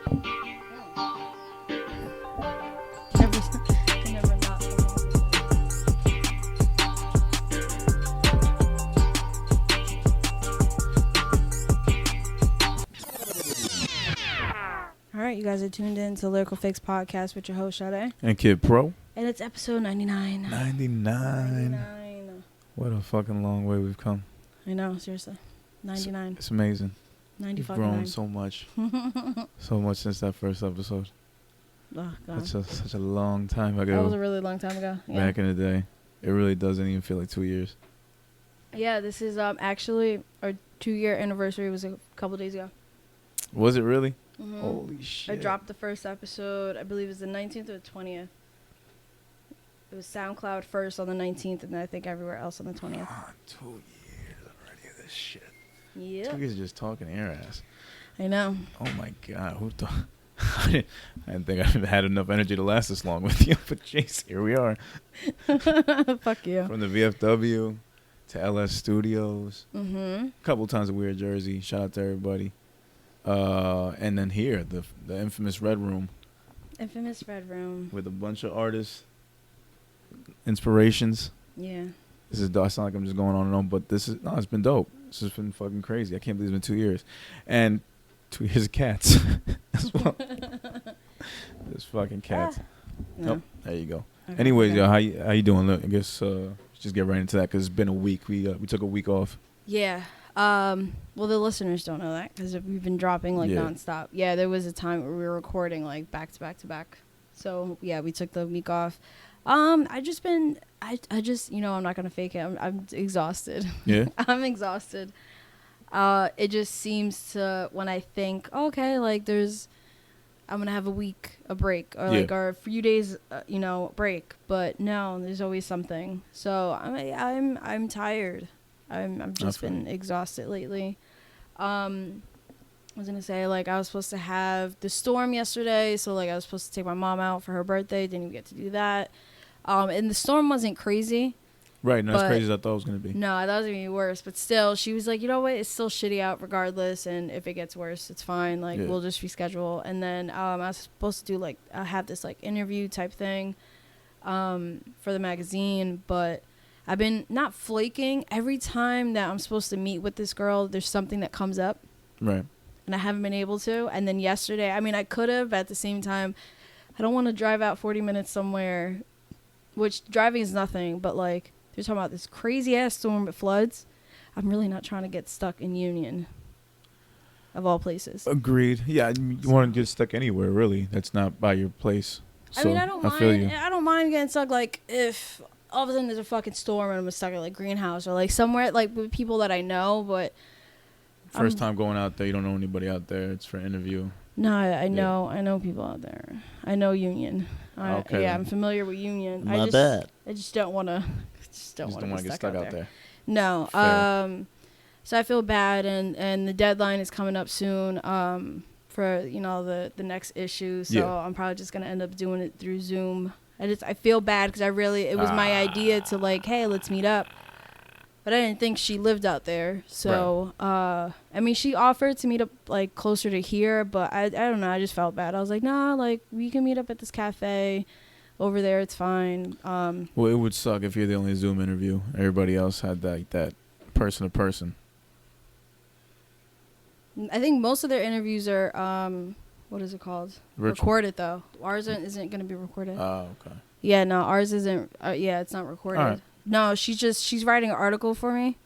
Never not. All right, you guys are tuned in to Lyrical Fix Podcast with your host, Sade. And Kid Pro. And it's episode 99. 99. What a fucking long way we've come. I know, seriously. 99. It's amazing. 90 We've fucking grown 9. so much. So much since that first episode. Oh, God. Such a long time ago. That was a really long time ago. Yeah. Back in the day. It really doesn't even feel like 2 years. Yeah, this is actually our 2-year anniversary was a couple days ago. Was it really? Mm-hmm. Holy shit. I dropped the first episode, I believe it was the 19th or the 20th. It was SoundCloud first on the 19th, and then I think everywhere else on the 20th. 2 years already of this shit. Yeah. 2 years of just talking air ass. I know. Oh my God. Who thought? I didn't think I had enough energy to last this long with you, but jeez, here we are. Fuck you. From the VFW to LS Studios. Mm-hmm. A couple times in Weird Jersey. Shout out to everybody. And then here, the infamous Red Room. Infamous Red Room. With a bunch of artists, inspirations. Yeah. This is, I sound like I'm just going on and on, but it's been dope. This has been fucking crazy. I can't believe it's been 2 years. And 2 years of cats as well. There's fucking cats. No. Oh, there you go. Okay, Anyways, okay. yo, how you doing? Look, I guess just get right into that because it's been a week. We took a week off. Yeah. Well, the listeners don't know that because we've been dropping like nonstop. Yeah, there was a time where we were recording like back to back to back. So yeah, we took the week off. I just, I'm not gonna fake it. I'm exhausted. Yeah. I'm exhausted. It just seems to when I think okay, like I'm gonna have a break or like or a few days, break. But no, there's always something. So I'm tired. I'm just been exhausted lately. I was gonna say like I was supposed to have the storm yesterday, so like I was supposed to take my mom out for her birthday. Didn't even get to do that. And the storm wasn't crazy. Right, not as crazy as I thought it was gonna be. No, I thought it was gonna be worse. But still, she was like, you know what? It's still shitty out regardless, and if it gets worse, it's fine. Like we'll just reschedule. And then I was supposed to do like I have this like interview type thing, for the magazine, but I've been not flaking. Every time that I'm supposed to meet with this girl, there's something that comes up. Right. And I haven't been able to. And then yesterday, I mean, I could have, but at the same time, I don't want to drive out 40 minutes somewhere, which driving is nothing, but like, they're talking about this crazy ass storm with floods. I'm really not trying to get stuck in Union, of all places. Agreed. Yeah, you want to get stuck anywhere, really. That's not by your place. So, I mean, I don't mind. feel you. I don't mind getting stuck, like, if all of a sudden there's a fucking storm and I'm stuck at like Greenhouse or like somewhere like with people that I know, but First time going out there, you don't know anybody out there. It's for an interview. No, I know people out there. I know Union. Okay. Yeah, I'm familiar with Union. My bad. I just don't want to. Don't want to get stuck out there. No. Fair. So I feel bad, and the deadline is coming up soon. For the next issue. So I'm probably just gonna end up doing it through Zoom. I feel bad because it was my idea to like, hey, let's meet up. But I didn't think she lived out there. So, right. I mean, she offered to meet up like closer to here, but I don't know. I just felt bad. I was like, nah, like we can meet up at this cafe over there. It's fine. Well, it would suck if you're the only Zoom interview. Everybody else had that person to person. I think most of their interviews are, what is it called? Virtual. Recorded, though. Ours isn't going to be recorded. Oh, okay. Yeah, no, ours isn't. It's not recorded. All right. No, she's writing an article for me.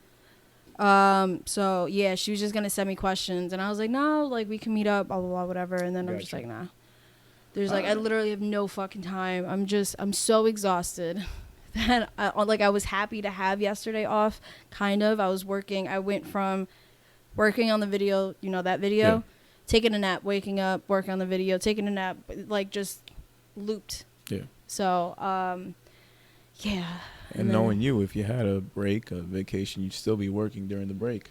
So yeah, she was just gonna send me questions, and I was like, no, like we can meet up, blah blah blah, whatever. And then I'm just like, nah. There's like I literally have no fucking time. I'm so exhausted that I was happy to have yesterday off. Kind of. I was working. I went from working on the video, that video, taking a nap, waking up, working on the video, taking a nap, like just looped. Yeah. So yeah. And knowing you, if you had a break, a vacation, you'd still be working during the break.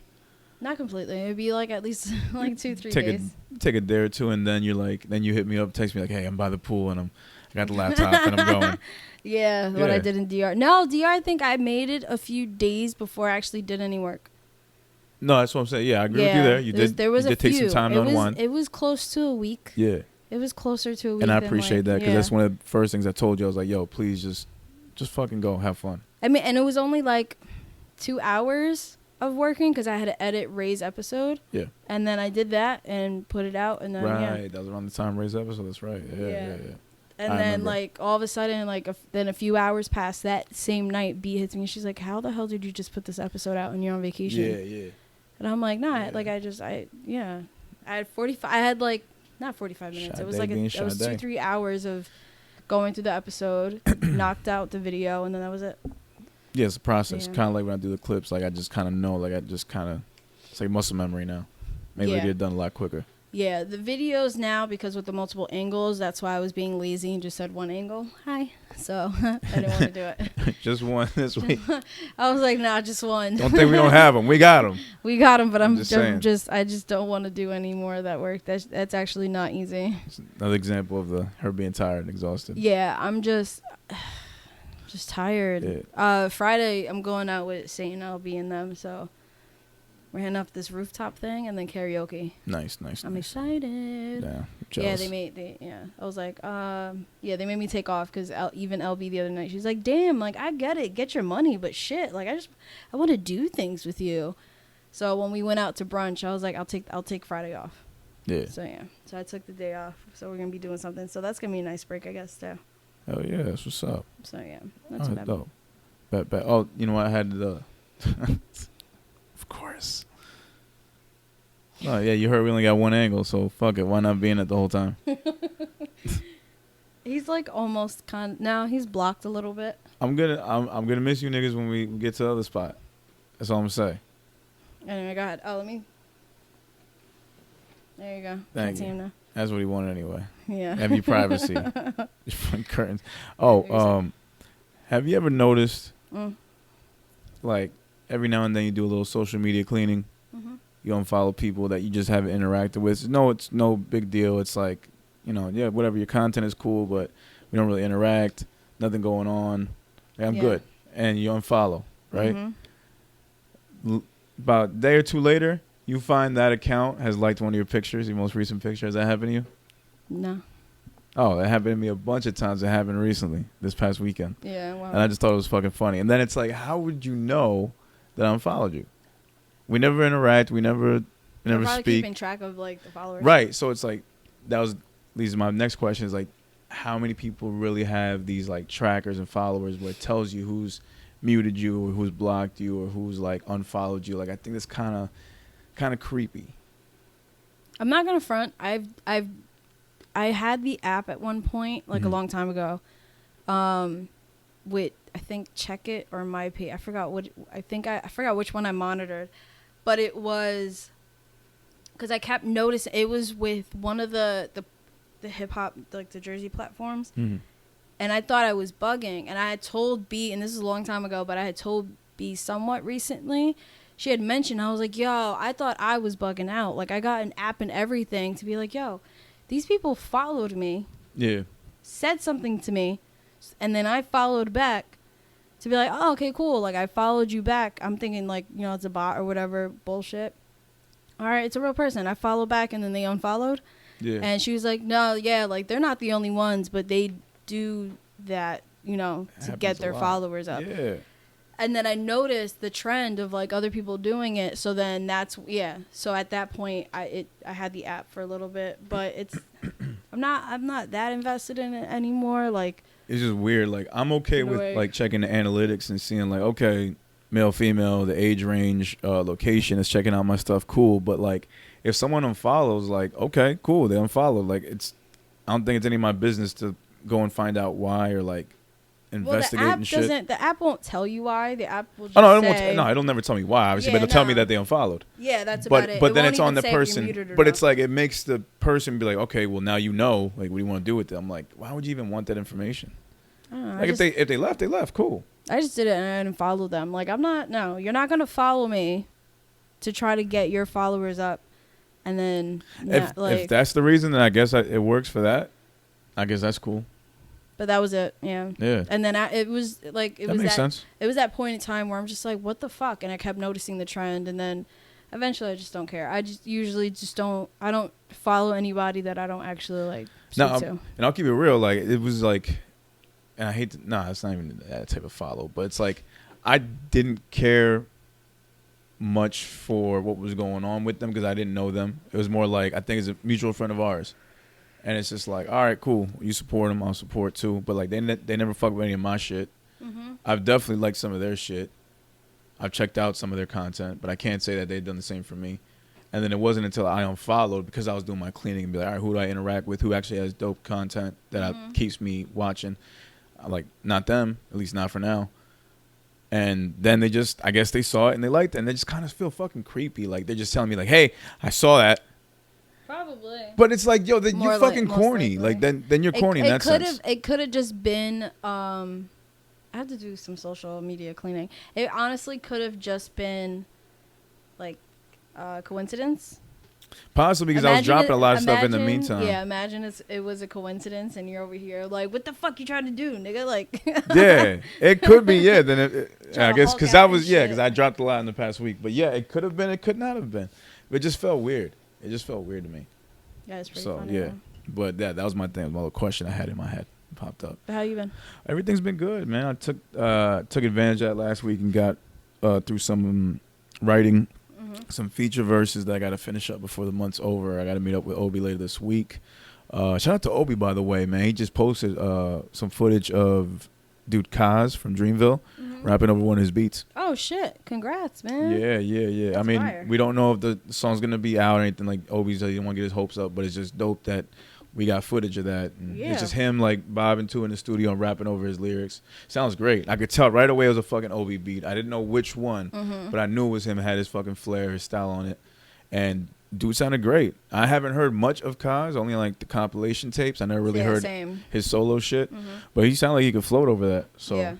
Not completely. It'd be like at least like 2-3 days. Take a day or two, and then then you hit me up, text me like, hey, I'm by the pool, and I got the laptop, and I'm going. Yeah, what I did in DR. No, DR, I think I made it a few days before I actually did any work. No, that's what I'm saying. Yeah, I agree with you there. You did take some time to unwind. It was close to a week. Yeah. It was closer to a week. And I appreciate that because that's one of the first things I told you. I was like, yo, please just fucking go. Have fun. I mean, and it was only like 2 hours of working because I had to edit Ray's episode. Yeah. And then I did that and put it out. And then, right. That was around the time Ray's episode. That's right. Yeah. And then, like, all of a sudden, like, then a few hours past that same night, B hits me. She's like, how the hell did you just put this episode out when you're on vacation? Yeah. And I'm like, nah, like, I had 45, I had, like, not 45 minutes. Sade it was, like, it was 2-3 hours of going through the episode, knocked out the video, and then that was it. Yeah, it's a process. Kind of like when I do the clips, like, I just kind of know, like, it's like muscle memory now. Maybe I get it done a lot quicker. Yeah, the videos now, because with the multiple angles, that's why I was being lazy and just said one angle. Hi. So I didn't want to do it. Just one this week. I was like, nah, just one. Don't think we don't have them. We got them. We got them, but I just don't want to do any more of that work. That's actually not easy. It's another example of her being tired and exhausted. Yeah, I'm just tired. Yeah. Friday, I'm going out with Saint and LB and them, so we're heading up this rooftop thing and then karaoke. Nice. I'm excited. Yeah, jealous. I was like, they made me take off because even LB the other night, she's like, damn, like, I get it. Get your money, but shit, like, I want to do things with you. So when we went out to brunch, I was like, I'll take Friday off. Yeah. So I took the day off. So we're going to be doing something. So that's going to be a nice break, I guess, too. Oh, yeah, that's what's up. So, yeah, that's what dope. Bet. Oh, you know what? I had the... Of course. Oh yeah, you heard we only got one angle, so fuck it. Why not be in it the whole time? He's like almost now he's blocked a little bit. I'm gonna miss you niggas when we get to the other spot. That's all I'm gonna say. Anyway, go ahead. Oh, let me. There you go. Thank you. Now. That's what he wanted anyway. Yeah. Have your privacy. Curtains. Oh, have you ever noticed, like, every now and then you do a little social media cleaning. Mm-hmm. You unfollow people that you just haven't interacted with. No, it's no big deal. It's like, whatever. Your content is cool, but we don't really interact. Nothing going on. Like, I'm good. And you unfollow, right? Mm-hmm. About a day or two later, you find that account has liked one of your pictures, your most recent picture. Has that happened to you? No. Oh, that happened to me a bunch of times. It happened recently, this past weekend. Yeah, wow. And I just thought it was fucking funny. And then it's like, how would you know that I unfollowed you? We never interact. We never speak. Keeping track of like the followers. Right. So it's like leads to my next question is like, how many people really have these like trackers and followers where it tells you who's muted you or who's blocked you or who's like unfollowed you? Like, I think that's kind of creepy. I'm not gonna front. I had the app at one point, like a long time ago, with I think Check It or MyPay. I forgot which one I monitored, but it was because I kept noticing it was with one of the hip hop, like the Jersey platforms, and I thought I was bugging, and I had told B, and this is a long time ago, but I had told B somewhat recently. She had mentioned, I was like, yo, I thought I was bugging out. Like, I got an app and everything to be like, yo, these people followed me. Yeah. Said something to me. And then I followed back to be like, oh, okay, cool. Like, I followed you back. I'm thinking, like, it's a bot or whatever bullshit. All right, it's a real person. I followed back, and then they unfollowed. Yeah. And she was like, no, yeah, like, they're not the only ones, but they do that, to get their followers up. Yeah. And then I noticed the trend of like other people doing it. So then So at that point, I had the app for a little bit, but I'm not that invested in it anymore. Like, it's just weird. Like, I'm okay with like checking the analytics and seeing like, okay, male, female, the age range, location is checking out my stuff. Cool. But like, if someone unfollows, like, okay, cool, they unfollowed. Like, I don't think it's any of my business to go and find out why or like investigate and shit. The app won't tell you why. The app will just say... it'll never tell me why, obviously, but it'll tell me that they unfollowed. Yeah, that's about it. But then it's on the person. But it's like, it makes the person be like, okay, well, now you know, like, what do you want to do with it? I'm like, why would you even want that information? I don't know, like, if they left, cool. I just did it and I didn't follow them. Like, you're not going to follow me to try to get your followers up. And then... If that's the reason, then I guess it works for that. I guess that's cool. But that was it, yeah. Yeah. And then it was like... That makes sense. It was that point in time where I'm just like, what the fuck? And I kept noticing the trend. And then eventually I just don't care. I just usually just don't. I don't follow anybody that I don't actually like speak to. And I'll keep it real. Like it was like, and I hate to, nah, it's not even that type of follow, but it's like I didn't care much for what was going on with them because I didn't know them. It was more like I think it's a mutual friend of ours, and it's just like, all right, cool, you support them, I'll support too. But like they never fuck with any of my shit. Mm-hmm. I've definitely liked some of their shit. I've checked out some of their content, but I can't say that they've done the same for me. And then it wasn't until I unfollowed because I was doing my cleaning and be like, all right, who do I interact with? Who actually has dope content that keeps me watching? Like, not them, at least not for now. And then they just, I guess they saw it and they liked it, and they just kind of feel fucking creepy. Like, they're just telling me, like, hey, I saw that. Probably. But it's like, yo, then you're fucking corny. Like, then you're corny in that sense. It could have just been, I had to do some social media cleaning. It honestly could have just been, like, coincidence. Possibly because I was dropping a lot of stuff in the meantime. Yeah, imagine it was a coincidence and you're over here like, what the fuck you trying to do, nigga? Like, yeah, it could be. Yeah, then I guess because I dropped a lot in the past week. But yeah, it could have been. It could not have been. But it just felt weird. It just felt weird to me. Yeah, it's pretty funny. Yeah, but that was my thing. My little question I had in my head popped up. But how you been? Everything's been good, man. I took advantage of that last week and got through some writing. Some feature verses that I got to finish up before the month's over. I got to meet up with Obi later this week. Shout out to Obi, by the way, man. He just posted some footage of dude Kaz from Dreamville rapping over one of his beats. Oh, shit. Congrats, man. Yeah. That's I mean, fire. we don't know if the song's going to be out or anything. Like, Obi said he didn't want to get his hopes up, but it's just dope that we got footage of that. And it's just him, like, bobbing to in the studio and rapping over his lyrics. Sounds great. I could tell right away it was a fucking Obi beat. I didn't know which one, but I knew it was him. It had his fucking flair, his style on it. And dude sounded great. I haven't heard much of Kaz, only, like, the compilation tapes. I never really heard his solo shit. But he sounded like he could float over that. So,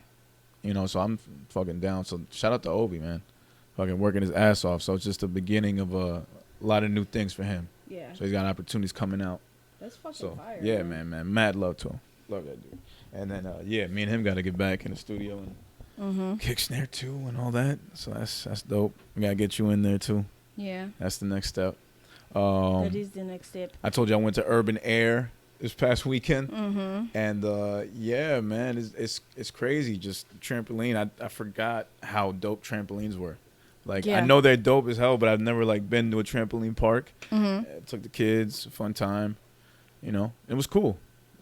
you know, so I'm fucking down. So shout out to Obi, man. Fucking working his ass off. So it's just the beginning of a lot of new things for him. Yeah. So he's got opportunities coming out. That's fucking fire. Yeah, man. Mad love to him. Love that dude. And then, me and him got to get back in the studio and kick snare too and all that. So that's dope. We got to get you in there too. Yeah. That's the next step. That is the next step. I told you I went to Urban Air this past weekend. And, yeah, man, it's crazy. Just trampoline. I forgot how dope trampolines were. Like, I know they're dope as hell, but I've never, like, been to a trampoline park. Took the kids, a fun time. You know, it was cool.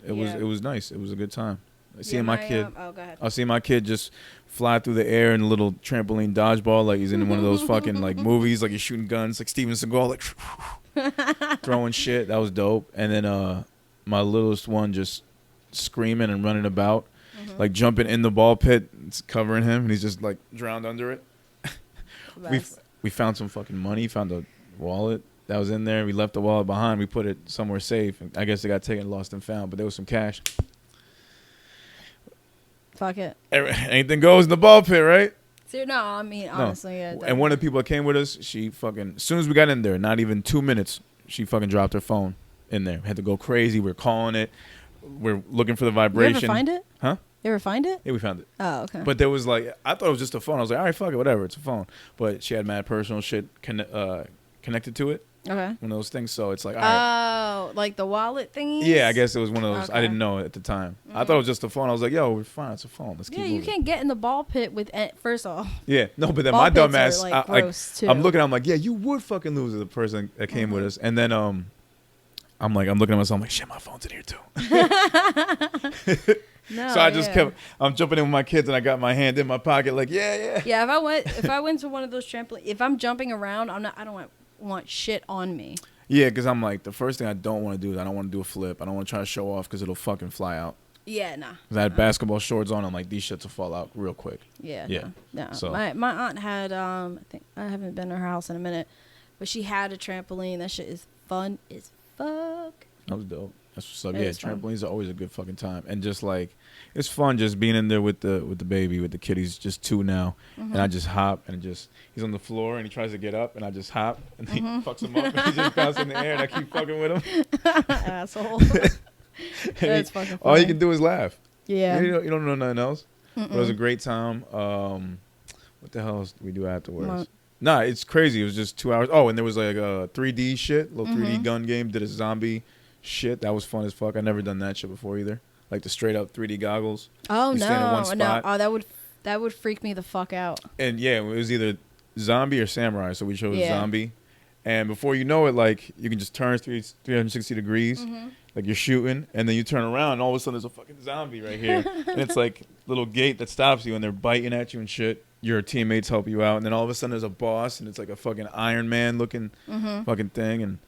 It was nice. It was a good time. Seeing my kid. Go ahead. I was seeing my kid just fly through the air in a little trampoline dodgeball, like he's in one of those fucking like movies, like he's shooting guns, like Steven Seagal, like throwing shit. That was dope. And then my littlest one just screaming and running about, like jumping in the ball pit, it's covering him, and he's just like drowned under it. We found some fucking money. Found a wallet that was in there. We left the wallet behind. We put it somewhere safe. I guess it got taken, lost, and found. But there was some cash. Fuck it. Anything goes in the ball pit, right? No, I mean, honestly, yeah. And one of the people that came with us, she fucking, as soon as we got in there, not even 2 minutes, she fucking dropped her phone in there. We had to go crazy. We're calling it. We're looking for the vibration. You ever find it? Huh? You ever find it? Yeah, we found it. Oh, okay. But there was like, I thought it was just a phone. I was like, all right, fuck it, whatever. It's a phone. But she had mad personal shit connected to it. Okay. One of those things. So it's like, all right. Oh, like the wallet thingy? Yeah, I guess it was one of those. Okay. I didn't know at the time. I thought it was just a phone. I was like, yo, we're fine. It's a phone. Let's keep moving. You can't get in the ball pit with, first off. Yeah. No, but then my dumb ass, like, gross too. I'm looking, I'm like, yeah, you would fucking lose to the person that came with us. And then I'm looking at myself, I'm like, shit, my phone's in here too. No, so I just I'm jumping in with my kids, and I got my hand in my pocket, like, yeah. Yeah, if I went to one of those trampolines, if I'm jumping around, I don't want shit on me. Yeah, because I'm like, the first thing I don't want to do is I don't want to do a flip. I don't want to try to show off because it'll fucking fly out. Yeah, nah. Because I had basketball shorts on. I'm like, these shits will fall out real quick. Yeah. No. So. My aunt had, I think, I haven't been to her house in a minute, but she had a trampoline. That shit is fun as fuck. That was dope. That's what's up. Yeah, trampolines are always a good fucking time. And just like, it's fun just being in there with the baby, with the kid. He's just 2 now. And I just hop and he's on the floor and he tries to get up and I just hop and he fucks him up and he just bounces in the air and I keep fucking with him. Asshole. That's fucking funny. All you can do is laugh. Yeah. You don't know nothing else. But it was a great time. What the hell else did we do afterwards? Nah, it's crazy. It was just 2 hours. Oh, and there was like a 3D shit, little 3D gun game. Did a zombie shit. That was fun as fuck. I never done that shit before either. Like the straight up 3D goggles. Oh, you stand in one spot. Oh, that would freak me the fuck out. And yeah, it was either zombie or samurai. So we chose zombie. And before you know it, like you can just turn 360 degrees. Like you're shooting, and then you turn around, and all of a sudden there's a fucking zombie right here. And it's like a little gate that stops you, and they're biting at you and shit. Your teammates help you out, and then all of a sudden there's a boss, and it's like a fucking Iron Man looking fucking thing. And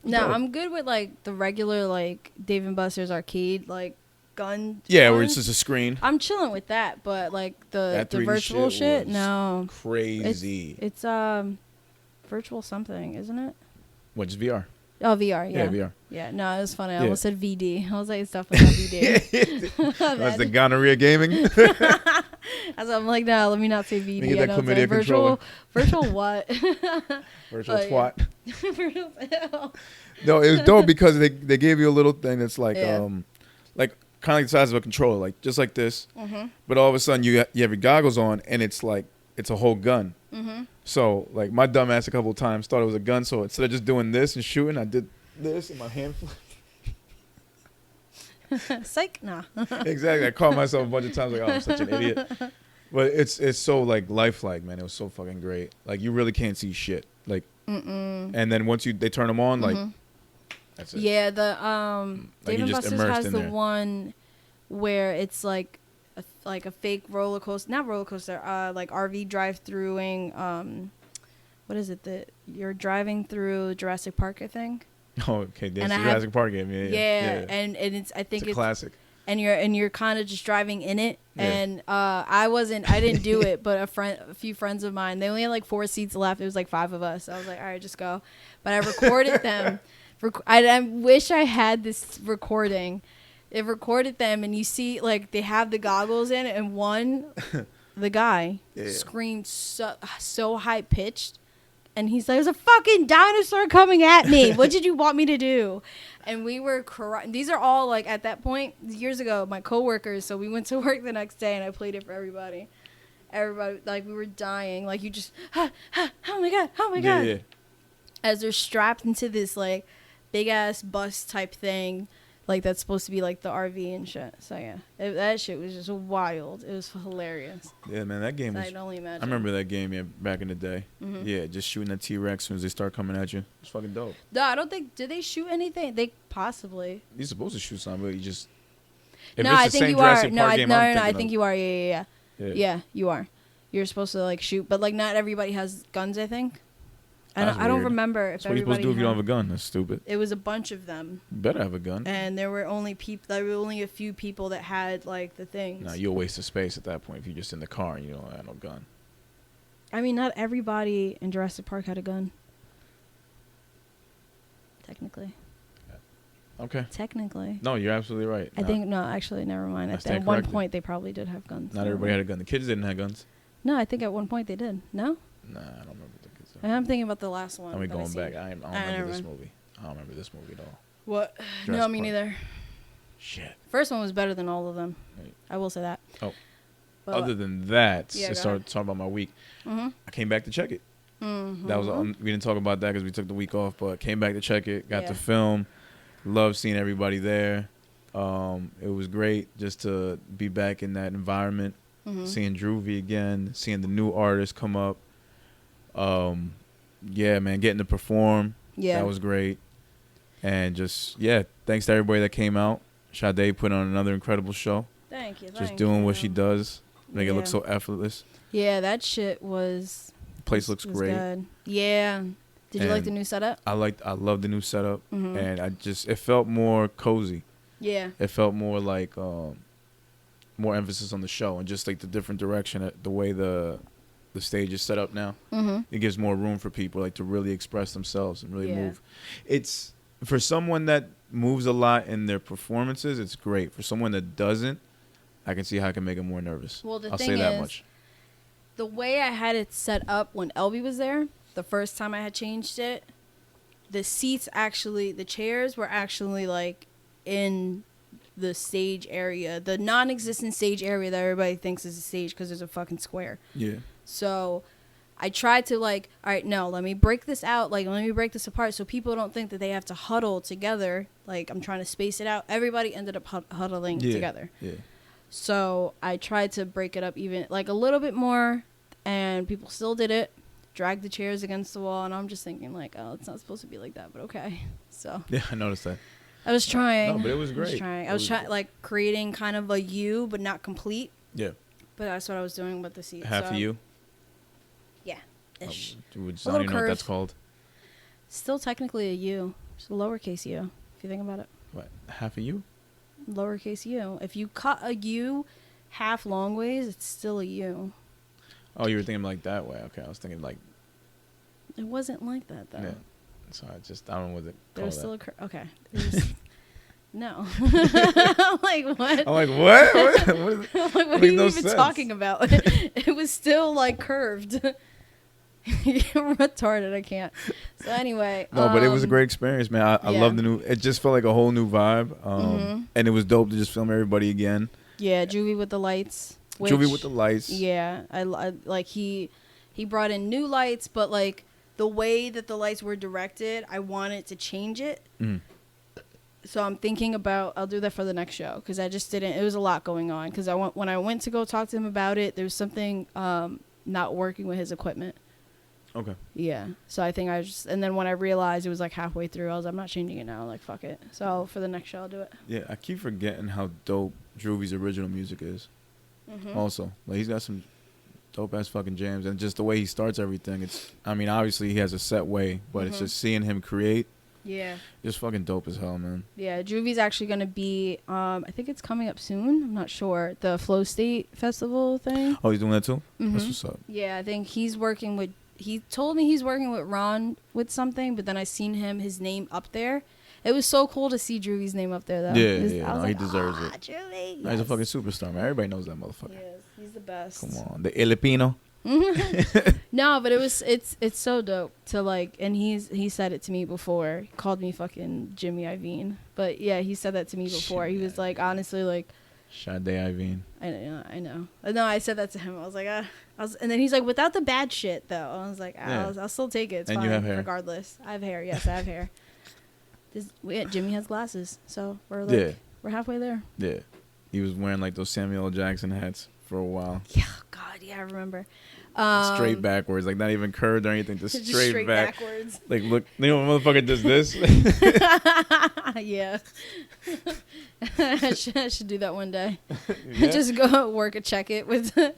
no, I'm good with like the regular like Dave & Buster's arcade like gun. Yeah, where it's just a screen. I'm chilling with that, but like the virtual shit, no, crazy. It's virtual something, isn't it? What, just VR? Oh, VR, yeah. Yeah, VR. Yeah, no, it was funny. I almost said VD. I was like, it's definitely not VD. That's the gonorrhea gaming? I'm like, no, let me not say VD. Get that chlamydia controller. Virtual what? Virtual twat. Virtual. No, it was dope because they gave you a little thing that's like kind of like the size of a controller, like just like this. But all of a sudden you have your goggles on, and it's like it's a whole gun. So like my dumb ass a couple of times thought it was a gun, so instead of just doing this and shooting, I did this and my hand psych, nah. Exactly. I caught myself a bunch of times like, oh, I'm such an idiot. But it's so like lifelike, man. It was so fucking great. Like you really can't see shit. Like and then once they turn them on, like that's it. Yeah, the Dave & Buster's has the one where it's like a fake roller coaster, not roller coaster, like RV drive-throughing. What is it that you're driving through Jurassic Park? I think. Oh, okay. That's the Jurassic Park game. Yeah. And it's I think it's a classic. And you're kind of just driving in it. And I didn't do it, but a few friends of mine, they only had like 4 seats left. It was like 5 of us. I was like, all right, just go. But I recorded them. I wish I had this recording. It recorded them, and you see like they have the goggles in, and the guy screamed so high pitched, and he's like, "There's a fucking dinosaur coming at me. What did you want me to do?" And we were crying. These are all like at that point years ago, my coworkers. So we went to work the next day, and I played it for everybody. Everybody, like, we were dying. Like, you just oh my god. Yeah. As they're strapped into this like big ass bus type thing. Like, that's supposed to be, like, the RV and shit. So, yeah. That shit was just wild. It was hilarious. Yeah, man, that game was... I can only imagine. I remember that game, back in the day. Yeah, just shooting that T-Rex as soon as they start coming at you. It's fucking dope. No, I don't think... Did they shoot anything? They possibly... You're supposed to shoot something, but you just... I think you are. No, I think you are. Yeah. Yeah, you are. You're supposed to, like, shoot. But, like, not everybody has guns, I think. I don't remember if everybody. What are you supposed to do if you don't have a gun? That's stupid. It was a bunch of them. You better have a gun. And there were only a few people that had like the things. Nah, you'll waste of space at that point if you're just in the car and you don't have no gun. I mean, not everybody in Jurassic Park had a gun. Technically. Okay. Technically. No, you're absolutely right. I think actually, never mind. At one point, they probably did have guns. Not everybody had a gun. The kids didn't have guns. No, I think at one point they did. No. Nah, I don't remember. I'm thinking about the last one. I mean, going back, I don't remember this movie. I don't remember this movie at all. What? No, me neither. Shit. First one was better than all of them. Right. I will say that. Oh. But other than that, to start talking about my week, I came back to check it. That was we didn't talk about that because we took the week off, but came back to check it. Got to film. Loved seeing everybody there. It was great just to be back in that environment. Seeing Droovy again, seeing the new artists come up. Yeah, man, getting to perform. Yeah. That was great. And just, thanks to everybody that came out. Sade put on another incredible show. Thank you. Just doing what she does. Make it look so effortless. Yeah, that shit was... The place looks great. Good. Yeah. Did you like the new setup? I love the new setup. And it felt more cozy. Yeah. It felt more like, more emphasis on the show and just like the different direction, the way the stage is set up now. It gives more room for people like to really express themselves and really move. It's for someone that moves a lot in their performances, it's great. For someone that doesn't, I can see how I can make them more nervous. Well, I'll say that much. The way I had it set up when Elby was there, the first time I had changed it, the chairs were actually like in the stage area, the non-existent stage area that everybody thinks is a stage because there's a fucking square. Yeah. So I tried to like, all right, no, let me break this out. Like, let me break this apart so people don't think that they have to huddle together. Like, I'm trying to space it out. Everybody ended up huddling together. Yeah. So I tried to break it up even like a little bit more, and people still did it. Dragged the chairs against the wall, and I'm just thinking like, oh, it's not supposed to be like that, but okay. So yeah, I noticed that. I was trying. No, but it was great. I was trying like creating kind of a U, but not complete. Yeah. But that's what I was doing with the seat. Half a U. Yeah. Ish. I don't even know what that's called. Still technically a U. It's a lowercase U, if you think about it. What? Half a U? Lowercase U. If you cut a U half long ways, it's still a U. Oh, you were thinking like that way. Okay, I was thinking like. It wasn't like that though. Yeah. So I don't know what it. There was still a okay. No. I'm like, what? I'm like, what? What are you even talking about? It was still like curved. You're retarded. I can't. So anyway. No, but it was a great experience, man. I love the new. It just felt like a whole new vibe. And it was dope to just film everybody again. Yeah, Juvie with the lights. Juvie with the lights. Yeah, I like he brought in new lights, but like the way that the lights were directed, I wanted to change it. So I'm thinking about I'll do that for the next show because I just didn't. It was a lot going on because when I went to go talk to him about it, there was something not working with his equipment. Okay. Yeah. So I think and then when I realized it was like halfway through, I was like, I'm not changing it now. Like, fuck it. So for the next show, I'll do it. Yeah, I keep forgetting how dope Juvie's original music is. Also, like he's got some dope ass fucking jams, and just the way he starts everything. It's, I mean, obviously he has a set way, but it's just seeing him create. Yeah. It's fucking dope as hell, man. Yeah, Juvie's actually gonna be. I think it's coming up soon. I'm not sure. The Flow State Festival thing. Oh, he's doing that too. That's what's up. Yeah, I think he's working with. He told me he's working with Ron with something, but then I seen his name up there. It was so cool to see Juvie's name up there, though. Yeah, I was he deserves it. Juvie. He's a fucking superstar, man. Everybody knows that motherfucker. Yes, he's the best. Come on, the Filipino. No, but it's so dope to like, and he said it to me before. He called me fucking Jimmy Iovine, but yeah, he said that to me before. He was like, honestly, like. Sade Iovine. I know. No, I said that to him. I was like, and then he's like, without the bad shit, though. I was like, I'll still take it. It's and fine, you have hair. Regardless. I have hair. Yes, I have hair. Jimmy has glasses, so we're halfway there. Yeah, he was wearing like those Samuel L. Jackson hats for a while. Yeah, God, yeah, I remember. Straight backwards, like not even curved or anything, just straight backwards. Like, look, you know, motherfucker does this. Yeah. I should do that one day. Yeah. Just go work and check it with not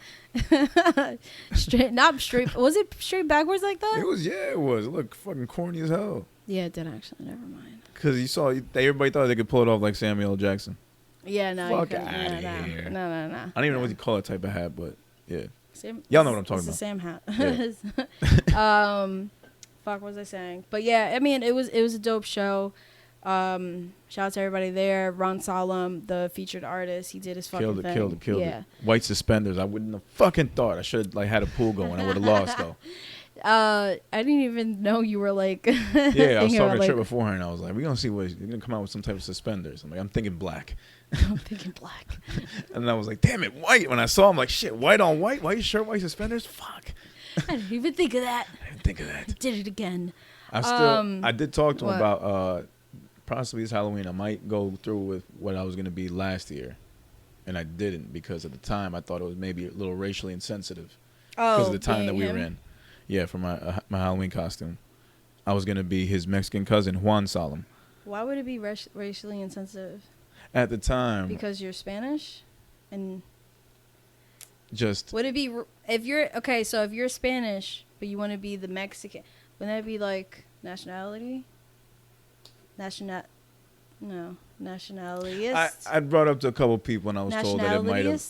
straight. Was it straight backwards like that? It was. Yeah, it was. It looked fucking corny as hell. Yeah, it did actually. Never mind. Because you saw, everybody thought they could pull it off like Samuel L. Jackson. Yeah, no. Fuck out of here. No. I don't even know what you call that type of hat, but yeah. Sam, y'all know what I'm talking about. It's the Sam hat. Yeah. Fuck, what was I saying? But yeah, I mean, it was a dope show. Shout out to everybody there. Ron Solemn, the featured artist, he did his fucking thing. Killed it. White suspenders. I wouldn't have fucking thought. I should have like had a pool going. I would have lost though. I didn't even know you were like. Yeah, I was talking to Trip beforehand. I was like, we're gonna see what you're gonna come out with some type of suspenders. I'm like, I'm thinking black. I'm thinking black. And I was like, damn it, white. When I saw him, like, shit, white on white, white shirt, white suspenders. Fuck. I didn't even think of that. I didn't think of that. Did it again. I did talk to him about possibly this Halloween. I might go through with what I was gonna be last year, and I didn't because at the time I thought it was maybe a little racially insensitive because of the time that we were in. Yeah, for my Halloween costume, I was gonna be his Mexican cousin Juan Solemn. Why would it be racially insensitive? At the time, because you're Spanish, and just would it be if you're okay? So if you're Spanish, but you want to be the Mexican, wouldn't that be like nationality? Nationality. I brought up to a couple people and I was told that it might have.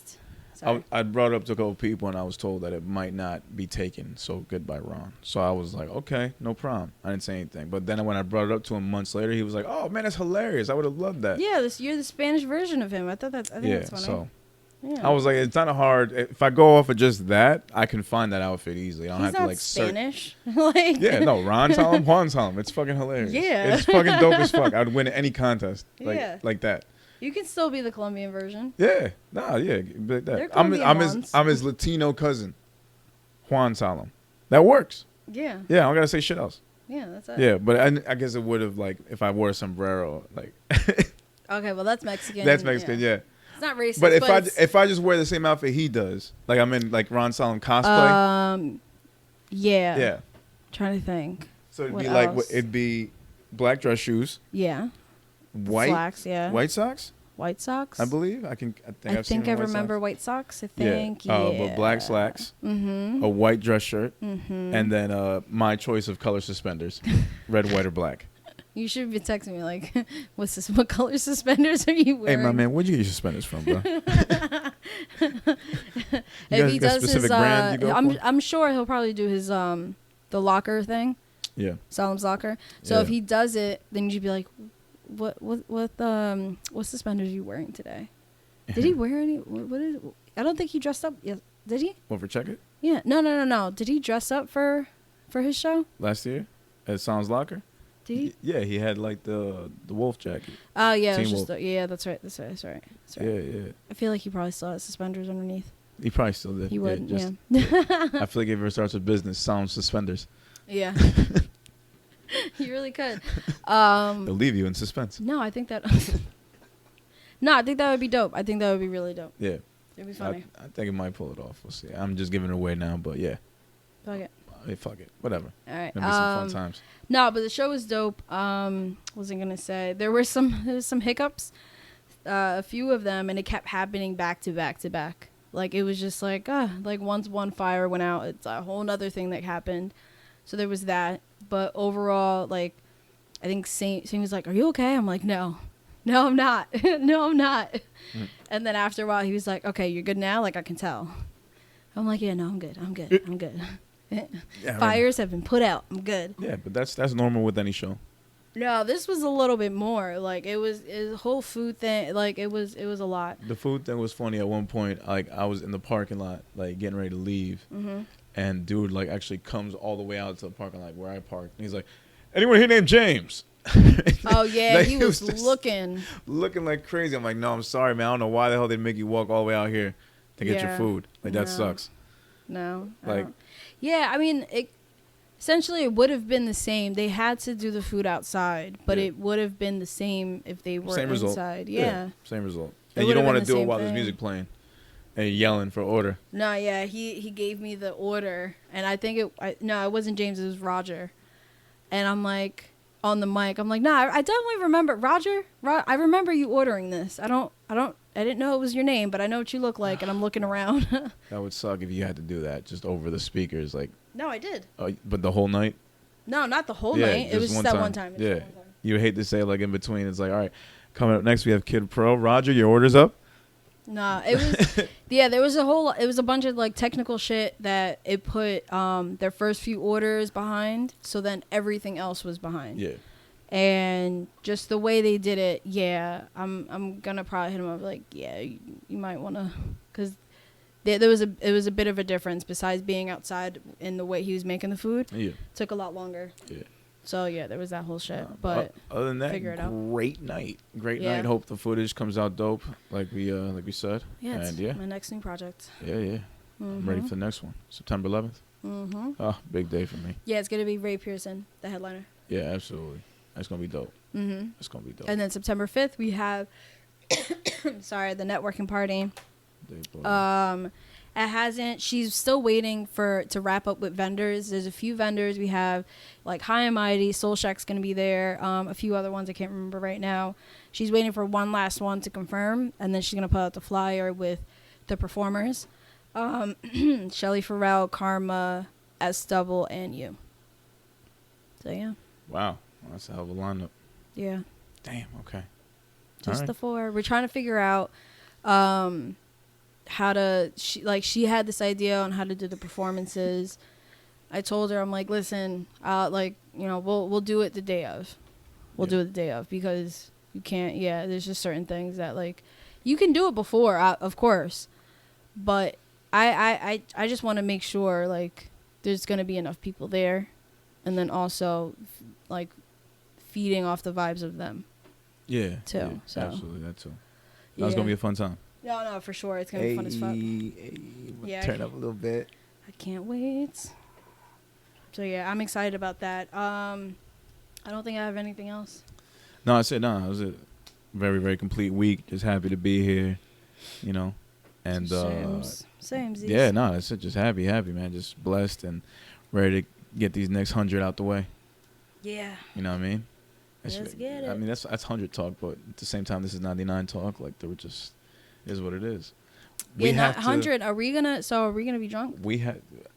I brought up to a couple people and I was told that it might not be taken so good by Ron. So I was like, okay, no problem. I didn't say anything. But then when I brought it up to him months later, he was like, oh man, that's hilarious. I would have loved that. Yeah, you're the Spanish version of him. I think that's funny. So I was like, it's not hard. If I go off of just that, I can find that outfit easily. I don't have to like Spanish. Like yeah, no, Ron Solemn, Juan Solemn. It's fucking hilarious. Yeah, it's fucking dope as fuck. I'd win any contest like that. You can still be the Colombian version. Yeah, like that. I'm his Latino cousin, Juan Solemn. That works. Yeah. Yeah, I don't gotta say shit else. Yeah, that's it. Yeah, but I guess it would have, like, if I wore a sombrero, like. Okay, well, that's Mexican. That's Mexican, yeah. It's not racist, but if I just wear the same outfit he does, like I'm in like Ron Solomon cosplay. Yeah. Yeah. Trying to think. So it'd what be else? like it'd be black dress shoes. Yeah. White. Slacks, yeah. White socks. White socks. I believe I think I remember white socks. I think. Yeah. But black slacks. Mm-hmm. A white dress shirt. Mm-hmm. And then my choice of color suspenders, red, white, or black. You should be texting me like, what color suspenders are you wearing? Hey, my man, where'd you get your suspenders from, bro? If he does his, I'm sure he'll probably do his the locker thing. Yeah. Solemn's locker. So if he does it, then you should be like, what suspenders are you wearing today? Did he wear any? I don't think he dressed up. Yes, did he? What, for Check It? Yeah. No. Did he dress up for his show last year at Solemn's locker? Did he? Yeah, he had like the wolf jacket. Oh yeah, Team Wolf. That's right. Yeah. I feel like he probably still has suspenders underneath. He probably still did. He would. Yeah. I feel like if he ever starts a business, Solemn suspenders. Yeah. He really could. They'll leave you in suspense. No, I think that. No, I think that would be dope. I think that would be really dope. Yeah. It'd be funny. I think it might pull it off. We'll see. I'm just giving it away now, but yeah. Fuck it. Hey, fuck it. Whatever. All right. Gonna be some fun times. No, but the show was dope. Wasn't gonna say there was some hiccups, a few of them, and it kept happening back to back to back. Like it was just like once one fire went out, it's a whole nother thing that happened. So there was that. But overall, like I think Saint was like, "Are you okay?" I'm like, "No, I'm not. No, I'm not." And then after a while, he was like, "Okay, you're good now." Like I can tell. I'm like, "Yeah, no, I'm good. I'm good." Yeah, fires have been put out. I'm good. Yeah, but that's normal with any show. No, this was a little bit more. Like it was a whole food thing. Like it was a lot. The food thing was funny at one point. Like I was in the parking lot, like getting ready to leave, and dude like actually comes all the way out to the parking lot where I parked. And he's like, "Anyone here named James?" Oh yeah, like, he was looking like crazy. I'm like, "No, I'm sorry, man. I don't know why the hell they make you walk all the way out here to get your food. Like that sucks." No. Like. Yeah, I mean, essentially it would have been the same. They had to do the food outside, but it would have been the same if they were inside. Result. Yeah. Same result. And you don't want to do it while there's music playing and yelling for order. No, yeah, he gave me the order, and I think it wasn't James, it was Roger. And I'm like, on the mic, I'm like, "Nah, I definitely remember, Roger, I remember you ordering this. I didn't know it was your name, but I know what you look like," and I'm looking around. That would suck if you had to do that just over the speakers, like. No, I did. But the whole night? No, not the whole night. It was just that one time. Yeah. You hate to say like in between. It's like, all right, coming up next we have Kid Pro. Roger, your order's up? Nah, it was. Yeah, it was a bunch of like technical shit that it put their first few orders behind, so then everything else was behind. Yeah. And just the way they did it, yeah, I'm gonna probably hit him up like, yeah, you might wanna, cause it was a bit of a difference besides being outside in the way he was making the food. Yeah, took a lot longer. Yeah. So yeah, there was that whole shit. But other than that, figure it out. Great night. Hope the footage comes out dope, like we said. Yeah, it's my next new project. Yeah. I'm ready for the next one, September 11th. Oh, big day for me. Yeah, it's gonna be Ray Pearson, the headliner. Yeah, absolutely. That's going to be dope. It's going to be dope. And then September 5th, we have, the networking party. She's still waiting to wrap up with vendors. There's a few vendors. We have, like, High and Mighty, Soul Shack's going to be there. A few other ones I can't remember right now. She's waiting for one last one to confirm, and then she's going to put out the flyer with the performers. Shelly Farrell, Karma, S Double, and you. So, yeah. Wow. That's a hell of a lineup. Yeah. Damn, okay. Just the four. We're trying to figure out how to... She had this idea on how to do the performances. I told her, I'm like, listen, we'll do it the day of. We'll do it the day of because you can't... Yeah, there's just certain things that, like... You can do it before, of course. But I just want to make sure, like, there's going to be enough people there. And then also, like... feeding off the vibes of them. Yeah. Too. Yeah, so. Absolutely, that too. That's going to be a fun time. No, for sure. It's going to be fun as fuck. Turn up a little bit. I can't wait. So yeah, I'm excited about that. I don't think I have anything else. No, I said no. It was a very, very complete week. Just happy to be here, you know. And same. yeah, no, that's it. Just happy, man. Just blessed and ready to get these next 100 out the way. Yeah. You know what I mean? Let's get it. I mean, that's 100 talk, but at the same time, this is 99 talk. Like, there were just is what it is. We have 100. Are we gonna be drunk?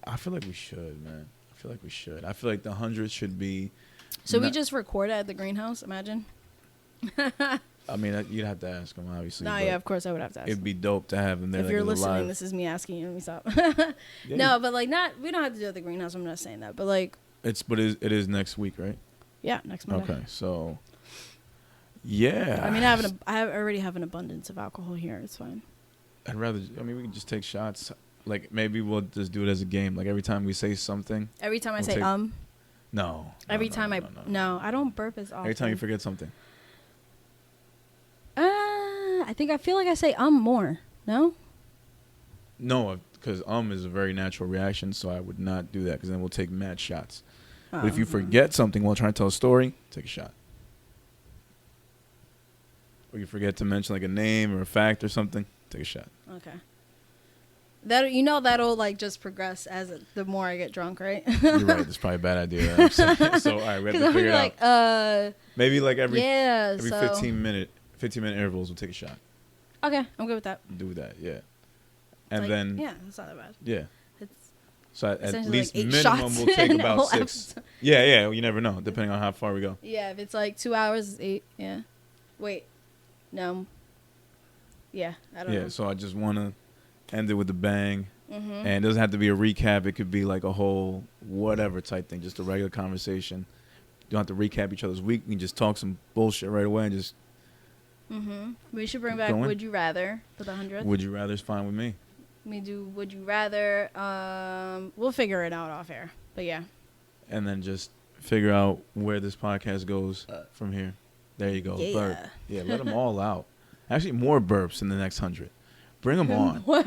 I feel like we should, man. I feel like the 100 should be. So we just record at the greenhouse. Imagine. I mean, you'd have to ask them, obviously. No, yeah, of course I would have to ask. It'd be dope to have them there. If you're listening, this is me asking you. Let me stop. Yeah. No, but like, we don't have to do it at the greenhouse. I'm not saying that, but like. It is next week, right? Yeah, next Monday. Okay, so. Yeah. I mean, I already have an abundance of alcohol here. It's fine. We can just take shots. Like, maybe we'll just do it as a game. Like, every time we say something. Every time I say No. Every time I don't burp as often. Every time you forget something. I feel like I say more. No? No, because is a very natural reaction, so I would not do that, because then we'll take mad shots. But if you forget something while trying to tell a story, take a shot. Or you forget to mention like a name or a fact or something, take a shot. Okay. That'll like just progress the more I get drunk, right? You're right. That's probably a bad idea. So all right, we have to figure it out. Maybe like every 15 minute intervals, we'll take a shot. Okay, I'm good with that. Do that, yeah. And then that's not that bad. Yeah. It's so at least like minimum we'll take about 6. Episode. Yeah. You never know, depending on how far we go. Yeah, if it's like 2 hours, it's 8. Yeah. Wait. No. Yeah, I don't know. Yeah, so I just want to end it with a bang. Mm-hmm. And it doesn't have to be a recap. It could be like a whole whatever type thing, just a regular conversation. You don't have to recap each other's week. We can just talk some bullshit right away and just. Mm-hmm. We should bring back Would You Rather for the 100th. Would You Rather is fine with me. We do Would You Rather. We'll figure it out off air. But yeah. And then just figure out where this podcast goes from here. There you go. Yeah. Burp. Yeah, let them all out. Actually, more burps in the next 100. Bring them on. More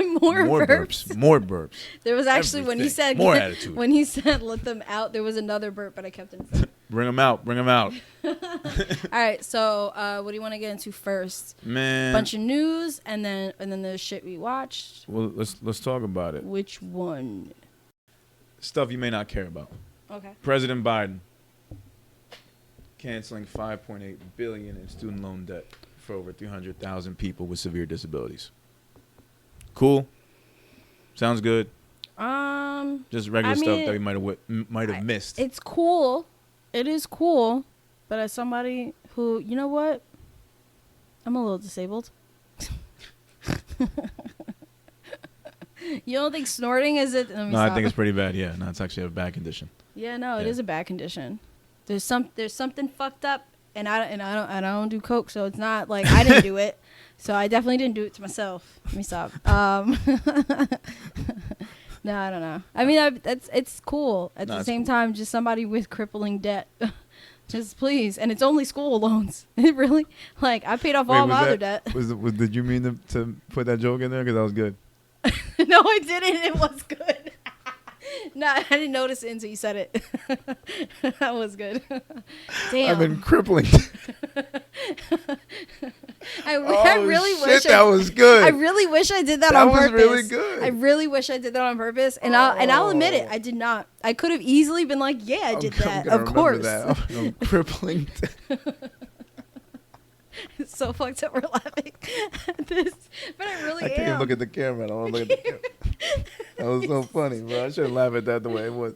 burps? More burps. There was actually Everything. When he said more attitude. When he said let them out, there was another burp, but I kept it inside. Bring them out. All right. So, what do you want to get into first? Man, bunch of news, and then the shit we watched. Well, let's talk about it. Which one? Stuff you may not care about. Okay. President Biden canceling $5.8 billion in student loan debt for over 300,000 people with severe disabilities. Cool. Sounds good. Just regular stuff that we might have missed. It's cool. It is cool. But as somebody who, you know what? I'm a little disabled. You don't think snorting is it? No, I think it's pretty bad. Yeah, no, it's actually a bad condition. Yeah, no, it is a bad condition. There's something fucked up, and I don't do coke, so it's not like I didn't do it. So I definitely didn't do it to myself. Let me stop. No, I don't know. I mean, it's cool. At the same time, just somebody with crippling debt. Just please. And it's only school loans. It really, like, I paid off all my other debt. Did you mean to put that joke in there? Because that was good. No, I didn't. It was good. No, I didn't notice it until you said it. That was good. Damn. I've been crippling. I really wish that was good. I really wish I did that on purpose. That was really good. I really wish I did that on purpose, and I'll admit it. I did not. I could have easily been like, "Yeah, I did that." Of course. I'm crippling. It's so fucked up. We're laughing at this, but I really am. I can't look at the camera. I don't want to look at the camera. That was so funny, bro. I shouldn't laugh at that the way it was.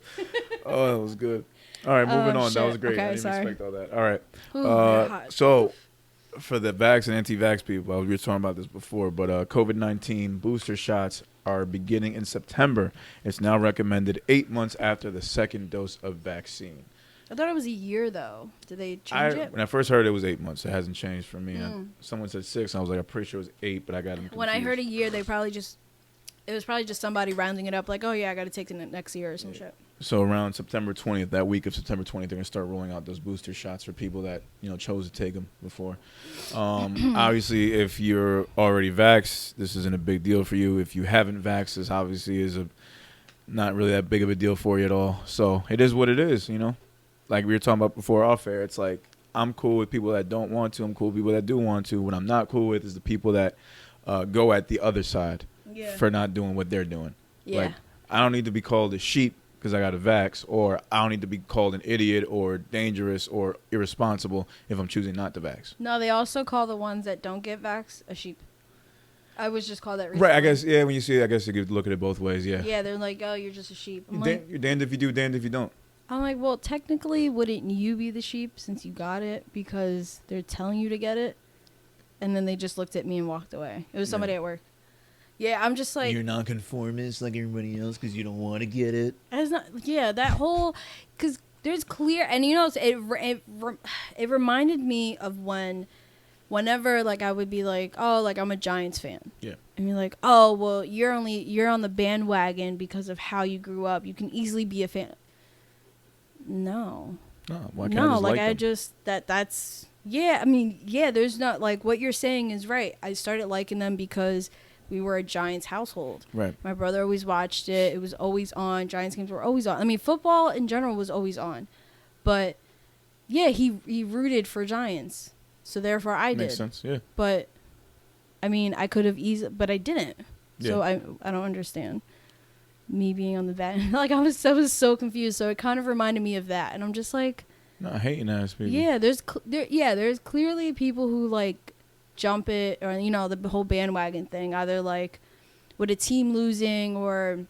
Oh, that was good. All right, moving on. Shit. That was great. Okay, I didn't expect all that. All right. Ooh, so, for the vax and anti-vax people, we were talking about this before, but COVID-19 booster shots are beginning in September. It's now recommended 8 months after the second dose of vaccine. I thought it was a year, though. Did they change it? When I first heard it was 8 months. It hasn't changed for me. Someone said 6, and I was like, I'm pretty sure it was 8, but I got them confused. When I heard a year, it was probably just somebody rounding it up, like, oh, yeah, I got to take it next year or some shit. So around September 20th, that week of September 20th, they're going to start rolling out those booster shots for people that, chose to take them before. Obviously, if you're already vaxxed, this isn't a big deal for you. If you haven't vaxxed, this obviously is not really that big of a deal for you at all. So it is what it is, you know? Like we were talking about before off air, it's like I'm cool with people that don't want to. I'm cool with people that do want to. What I'm not cool with is the people that go at the other side for not doing what they're doing. Yeah. Like, I don't need to be called a sheep because I got a vax, or I don't need to be called an idiot or dangerous or irresponsible if I'm choosing not to vax. No, they also call the ones that don't get vax a sheep. I was just called that recently. Right, I guess, yeah, when you see it, I guess you could look at it both ways, yeah. Yeah, they're like, oh, you're just a sheep. You're damned if you do, damned if you don't. I'm like, well, technically, wouldn't you be the sheep since you got it because they're telling you to get it? And then they just looked at me and walked away. It was somebody at work. Yeah, I'm just like... You're nonconformist like everybody else because you don't want to get it. It's not, yeah, that whole... Because there's clear... And, you know, it reminded me of whenever, like, I would be like, oh, like, I'm a Giants fan. Yeah. And you're like, oh, well, you're on the bandwagon because of how you grew up. You can easily be a fan. No. Why can't I just like them? That's... Yeah, I mean, yeah, there's not... Like, what you're saying is right. I started liking them because... We were a Giants household. Right. My brother always watched it. It was always on. Giants games were always on. I mean, football in general was always on. But, yeah, he rooted for Giants. So, therefore, I did. Makes sense, yeah. But, I mean, I could have easily... But I didn't. Yeah. So, I don't understand me being on the bad... Like, I was so confused. So, it kind of reminded me of that. And I'm just like... No, hating ass people. Yeah, there's clearly people who, like... jump it, or you know, the whole bandwagon thing, either like with a team losing, or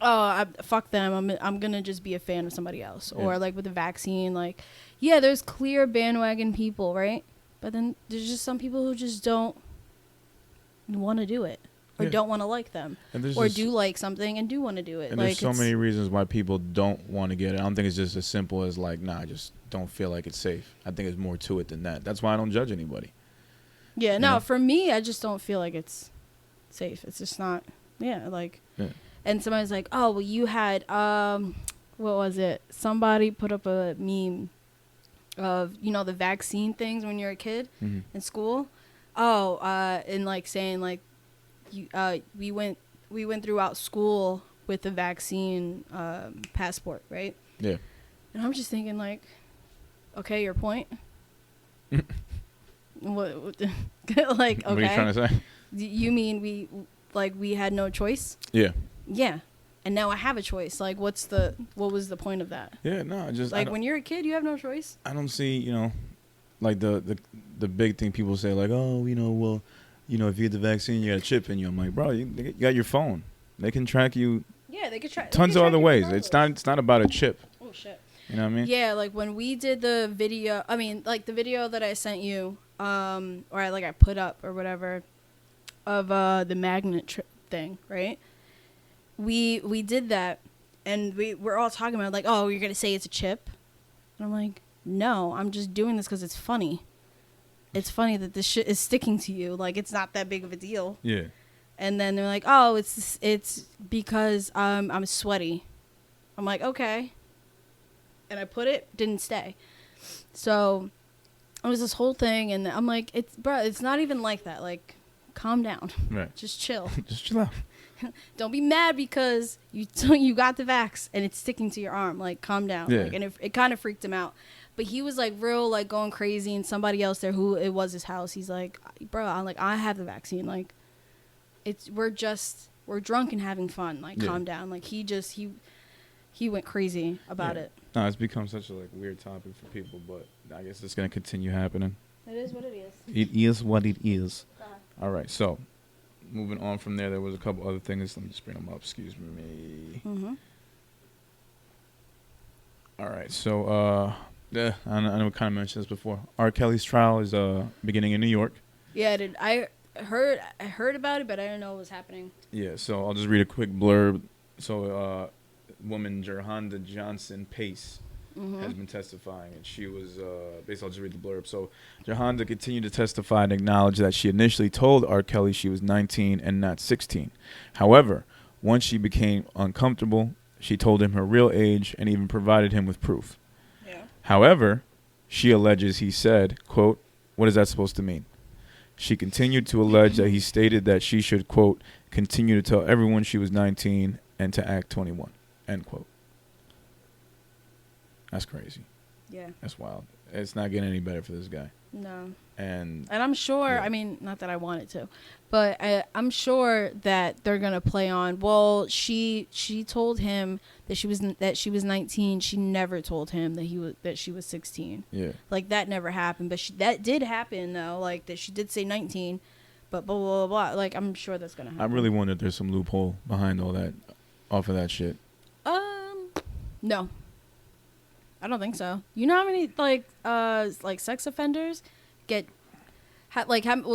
fuck them, I'm gonna just be a fan of somebody else, or like with the vaccine, like there's clear bandwagon people, right? But then there's just some people who just don't want to do it, or don't want to like them, or do like something and do want to do it. And like, there's so many reasons why people don't want to get it. I don't think it's just as simple as like, nah, I just don't feel like it's safe. I think there's more to it than that. That's why I don't judge anybody. Yeah, no, for me, I just don't feel like it's safe. It's just not, and somebody's like, oh, well, you had, what was it? Somebody put up a meme of, you know, the vaccine things when you're a kid in school. Oh, and like saying like, we went throughout school with the vaccine passport, right? Yeah. And I'm just thinking like, okay, your point. What like, okay. What are you trying to say? You mean we had no choice? Yeah. Yeah. And now I have a choice. Like, what was the point of that? Yeah, no, just like when you're a kid, you have no choice. I don't see, you know, like the big thing people say, like, oh, you know, well, you know, if you get the vaccine, you got a chip in you. I'm like, bro, you got your phone. They can track you. Yeah, they can track tons of other ways. It's not about a chip. Oh shit. You know what I mean? Yeah, like when we did the video. I mean, like the video that I sent you. Or I put up or whatever of the magnet thing, right? We did that, and we're all talking about like, oh, you're gonna say it's a chip, and I'm like, no, I'm just doing this because it's funny. It's funny that this shit is sticking to you. Like, it's not that big of a deal. Yeah. And then they're like, oh, it's because I'm sweaty. I'm like, okay. And I put it, didn't stay. So. It was this whole thing, and I'm like, it's not even like that. Like, calm down. Right. Just chill. Just chill out. Don't be mad because you got the vax and it's sticking to your arm. Like, calm down. Yeah. Like, and it kind of freaked him out. But he was like real, like going crazy, and somebody else there who it was his house. He's like, bro, I have the vaccine. Like, we're drunk and having fun. Like, calm down. Like, he went crazy about it. No, it's become such a weird topic for people, but I guess it's gonna continue happening. It is what it is. It is what it is. All right, so moving on from there was a couple other things. Let me just bring them up. Excuse me. Mm-hmm. All right, so I know we kind of mentioned this before. R. Kelly's trial is beginning in New York. Yeah, I heard about it, but I didn't know what was happening. Yeah, so I'll just read a quick blurb. So woman Jerhonda Johnson Pace has been testifying, and she was basically, I'll just read the blurb. So Jerhonda continued to testify and acknowledge that she initially told R. Kelly she was 19 and not 16. However, once she became uncomfortable, she told him her real age and even provided him with proof. Yeah. However, she alleges he said, quote, "What is that supposed to mean?" She continued to allege that he stated that she should, quote, "continue to tell everyone she was 19 and to act 21. End quote. That's crazy. Yeah. That's wild. It's not getting any better for this guy. No. And I'm sure, yeah. I mean, not that I want it to, but I'm sure that they're going to play on, well, she told him that she was 19. She never told him that she was 16. Yeah. Like, that never happened. But that did happen, though. Like, that she did say 19, but blah, blah, blah, blah. Like, I'm sure that's going to happen. I really wonder if there's some loophole behind all that, off of that shit. No. I don't think so. You know how many, like sex offenders get...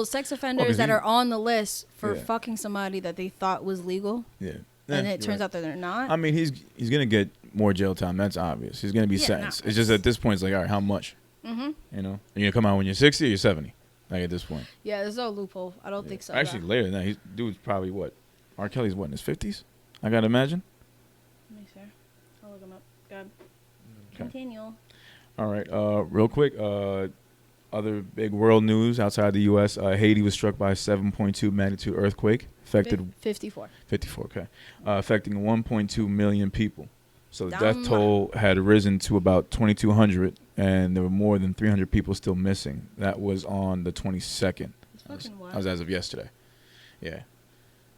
sex offenders that are on the list for fucking somebody that they thought was legal. Yeah. And it turns out that they're not. I mean, he's going to get more jail time. That's obvious. He's going to be sentenced. It's just at this point, it's like, all right, how much? Mm-hmm. You know? Are you going to come out when you're 60 or you're 70? Like, at this point. Yeah, there's no loophole. I don't think so. Actually, later than that. Dude's probably what? R. Kelly's what, in his 50s? I got to imagine. Let me see. I'll look him up. God. Okay. Continue. All right. Real quick, other big world news outside the U.S. Haiti was struck by a 7.2 magnitude earthquake. Affected 54. 54, okay. Affecting 1.2 million people. So the death toll had risen to about 2,200, and there were more than 300 people still missing. That was on the 22nd. That was as of yesterday. Yeah.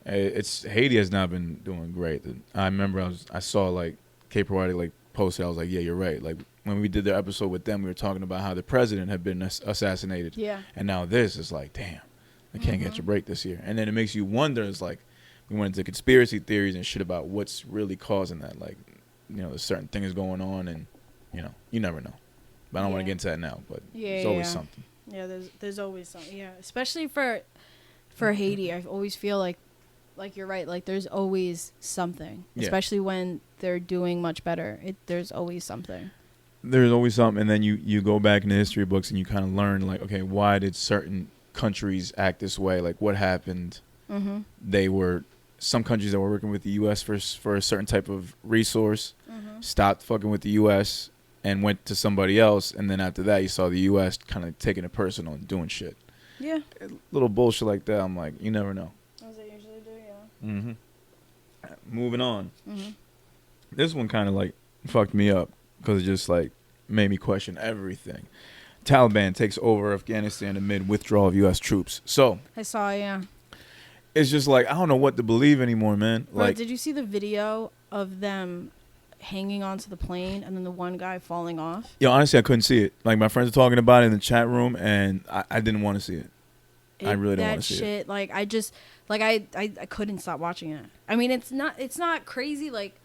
Haiti has not been doing great. I remember I saw like Cape Rowdy like posted. I was like, yeah, you're right. Like when we did the episode with them, we were talking about how the president had been assassinated. Yeah. And now this is like, damn, I can't catch a break this year. And then it makes you wonder. It's like we went into conspiracy theories and shit about what's really causing that. Like, you know, there's certain things going on, and you know, you never know. But I don't want to get into that now. But there's always something. Yeah, there's always something. Yeah, especially for Haiti, I always feel like you're right. Like there's always something, especially when they're doing much better. There's always something. There's always something, and then you go back in the history books and you kind of learn like, okay, why did certain countries act this way? Like what happened? Mm-hmm. They were some countries that were working with the U.S. for a certain type of resource, stopped fucking with the U.S. and went to somebody else, and then after that you saw the U.S. kind of taking it personal and doing shit. Yeah, little bullshit like that. I'm like, you never know. As they usually do, yeah. Mm-hmm. Moving on. Mm-hmm. This one kind of like fucked me up because it just like made me question everything. Taliban takes over Afghanistan amid withdrawal of U.S. troops. So I saw, yeah. It's just like I don't know what to believe anymore, man. Bro, like, did you see the video of them hanging onto the plane and then the one guy falling off? Yo, honestly, I couldn't see it. Like my friends were talking about it in the chat room, and I didn't want to see it. I really don't want to see it. That shit, like I just, like I couldn't stop watching it. I mean, it's not crazy. Like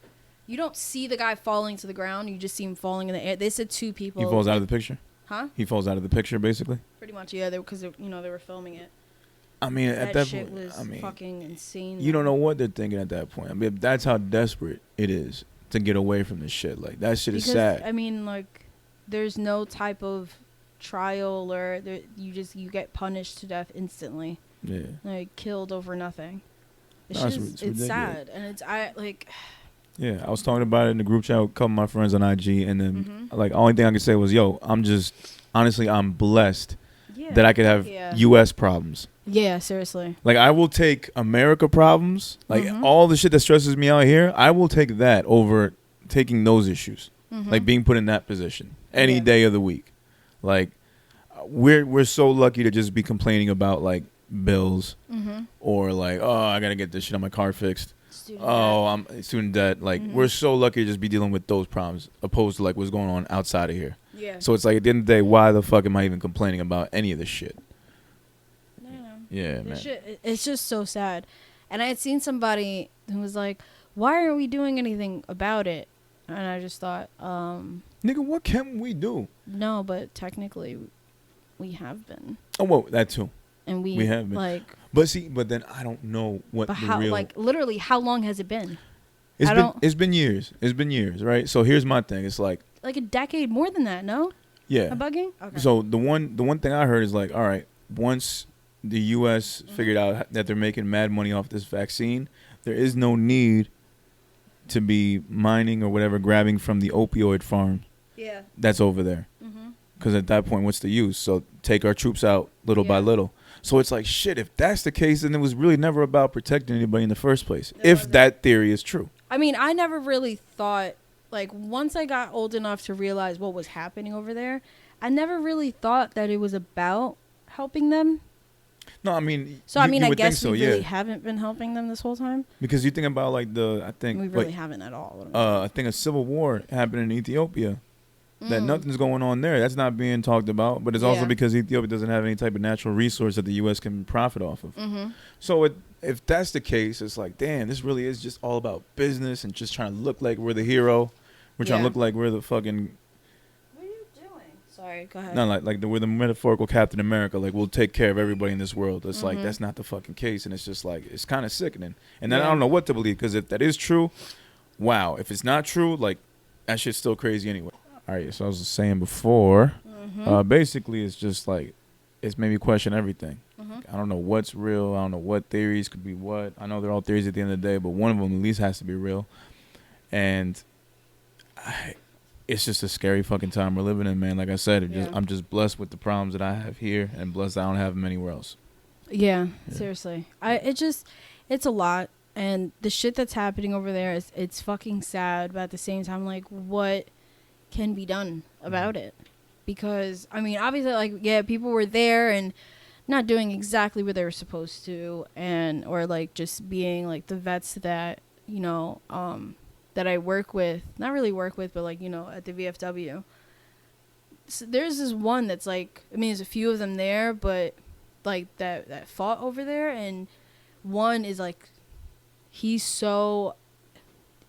you don't see the guy falling to the ground. You just see him falling in the air. They said two people. He falls out of the picture. Huh? He falls out of the picture, basically. Pretty much, yeah. Because they were filming it. I mean, at that shit point, was fucking insane. You don't know what they're thinking at that point. I mean, that's how desperate it is to get away from this shit. Like that shit is sad. I mean, like, there's no type of trial or you get punished to death instantly. Yeah. Like killed over nothing. It's sad, and Yeah, I was talking about it in the group chat with a couple of my friends on IG, and then like only thing I could say was, "Yo, I'm blessed that I could have U.S. problems." Yeah, seriously. Like I will take America problems, like all the shit that stresses me out here. I will take that over taking those issues, like being put in that position any day of the week. Like we're so lucky to just be complaining about like bills or like, oh, I gotta get this shit on my car fixed. I'm student debt. Like we're so lucky to just be dealing with those problems opposed to like what's going on outside of here. Yeah. So it's like at the end of the day, why the fuck am I even complaining about any of this shit? Yeah, man. It's just so sad. And I had seen somebody who was like, why aren't we doing anything about it? And I just thought, nigga, what can we do? No, but technically we have been. Oh, well, that too. And we have been. Like, but then I don't know what but how, like, literally, how long has it been? It's been years. It's been years, right? So here's my thing. It's like a decade, more than that, no? Yeah. I'm bugging? Okay. So the one thing I heard is like, all right, once the U.S. figured out that they're making mad money off this vaccine, there is no need to be mining or whatever, grabbing from the opioid farm that's over there. Because at that point, what's the use? So take our troops out little by little. So it's like, shit, if that's the case, then it was really never about protecting anybody in the first place. That theory is true. I mean, I never really thought, like, once I got old enough to realize what was happening over there, I never really thought that it was about helping them. No, I mean, so I mean, I guess we really haven't been helping them this whole time. Because you think about like I think we really haven't at all. I think a civil war happened in Ethiopia. That nothing's going on there. That's not being talked about. But it's also because Ethiopia doesn't have any type of natural resource that the U.S. can profit off of. So if that's the case, it's like, damn, this really is just all about business and just trying to look like we're the hero. We're trying to look like we're the fucking... What are you doing? Sorry, go ahead. No, we're the metaphorical Captain America. Like, we'll take care of everybody in this world. It's like, that's not the fucking case. And it's just like, it's kind of sickening. And then I don't know what to believe. Because if that is true, wow. If it's not true, like, that shit's still crazy anyway. All right, so I was saying before, basically it's just like, it's made me question everything. I don't know what's real. I don't know what theories could be what. I know they're all theories at the end of the day, but one of them at least has to be real. And it's just a scary fucking time we're living in, man. Like I said, I'm just blessed with the problems that I have here and blessed that I don't have them anywhere else. Yeah, seriously. It's a lot. And the shit that's happening over there, it's fucking sad. But at the same time, like, what can be done about it? Because I mean, obviously, like, people were there and not doing exactly what they were supposed to, and or like just being like the vets that that I work with, not really work with, but like at the VFW. So there's this one that's like, I mean, there's a few of them there, but like that fought over there, and one is like, the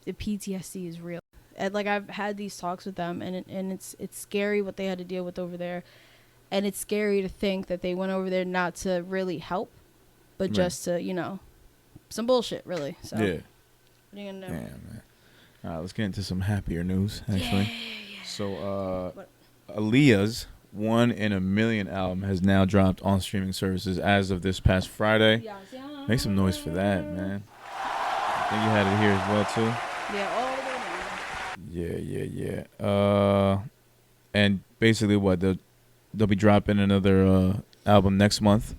PTSD is real. And like, I've had these talks with them, and it's scary what they had to deal with over there, and it's scary to think that they went over there not to really help, but just to some bullshit, really. So what are you gonna do? Yeah, man. All right, let's get into some happier news. Actually, so Aaliyah's 1 in a Million album has now dropped on streaming services as of this past Friday. Make some noise for that, man. I think you had it here as well too. Yeah. And basically, they'll be dropping another album next month.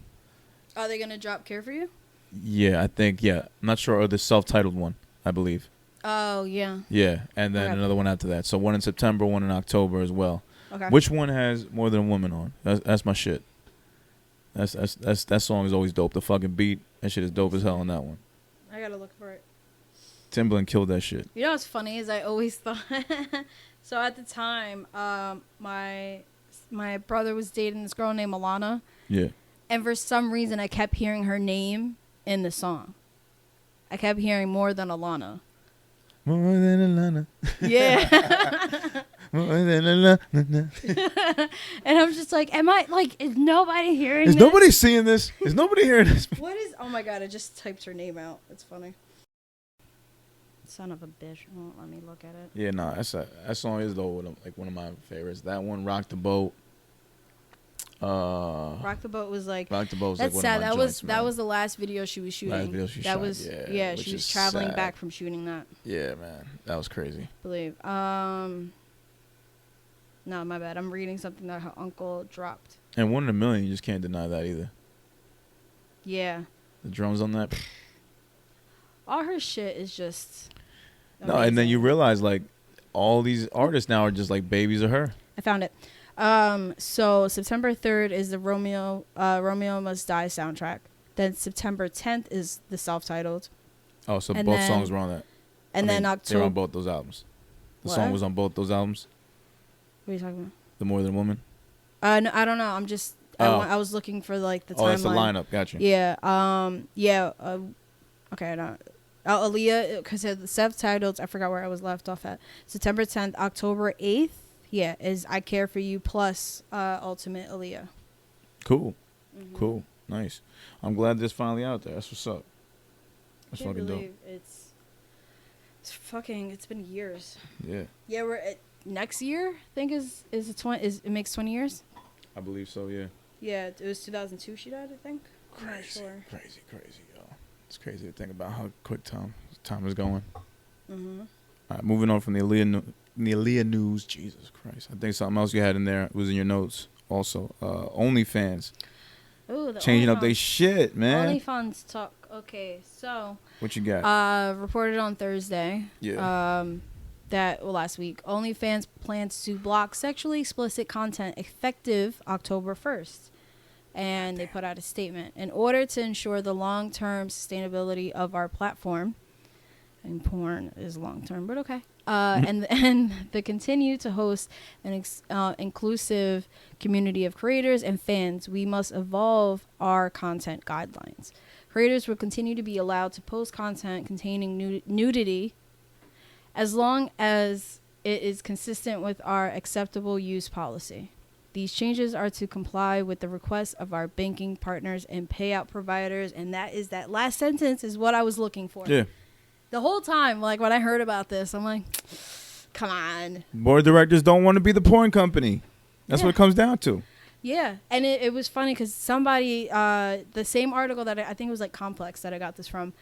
Are they gonna drop "Care for You"? Yeah, I think. Yeah, I'm not sure. Or the self-titled one, I believe. Oh yeah. Yeah, and then another one after that. So one in September, one in October as well. Okay. Which one has More Than a Woman on? That's my shit. That song is always dope. The fucking beat, that shit is dope as hell on that one. I gotta look for it. Timbaland killed that shit. You know what's funny is I always thought so at the time, my brother was dating this girl named Alana. Yeah. And for some reason I kept hearing her name in the song. I kept hearing More Than Alana. More than Alana. Yeah. More than Alana. And I'm just like, is nobody hearing this? Is nobody seeing this? Is nobody hearing this? What is, oh my God, I just typed her name out. It's funny. Son of a bitch won't let me look at it. Yeah, nah, that song is though like one of my favorites. That one, Rock the Boat. Rock the Boat was like, Rock the Boat was that's like sad. One of my joints, that was the last video she was shooting. Last video she shot, she was traveling back from shooting that. Yeah, man, that was crazy. Believe. No, my bad. I'm reading something that her uncle dropped. And 1 in a Million, you just can't deny that either. Yeah. The drums on that. All her shit is just amazing. No, and then you realize like all these artists now are just like babies of her. I found it. So September 3rd is the Romeo Must Die soundtrack. Then September 10th is the self-titled. Oh, so both songs were on that. And then October. They were on both those albums. The song was on both those albums. What are you talking about? The More Than a Woman. No, I don't know. I'm just. I was looking for like the timeline. Oh, that's the lineup. Gotcha. Yeah. Okay. No. Aaliyah, because the self-titled, I forgot where I was left off at. September 10th, October 8th. Yeah, is I Care for You plus Ultimate Aaliyah. Cool. Mm-hmm. Cool. Nice. I'm glad this finally out there. That's what's up. That's fucking dope. It's been years. Yeah. Yeah, we're at next year. I think it makes 20 years. I believe so. Yeah. Yeah, it was 2002 she died, I think. I'm not sure. Crazy, yo. It's crazy to think about how quick time is going. Mm-hmm. All right, moving on from the Aaliyah news. Jesus Christ. I think something else you had in there was in your notes also. OnlyFans. Ooh, changing up their shit, man. OnlyFans talk. Okay, so what you got? Reported on Thursday. Yeah. Last week, OnlyFans plans to block sexually explicit content effective October 1st. And they put out a statement. In order to ensure the long-term sustainability of our platform, and porn is long-term, but okay. And to continue to host an inclusive community of creators and fans, we must evolve our content guidelines. Creators will continue to be allowed to post content containing nudity as long as it is consistent with our acceptable use policy. These changes are to comply with the requests of our banking partners and payout providers. And that last sentence is what I was looking for. Yeah. The whole time, like when I heard about this, I'm like, come on. Board of directors don't want to be the porn company. That's what it comes down to. Yeah. And it was funny because somebody, the same article that I think it was like Complex that I got this from,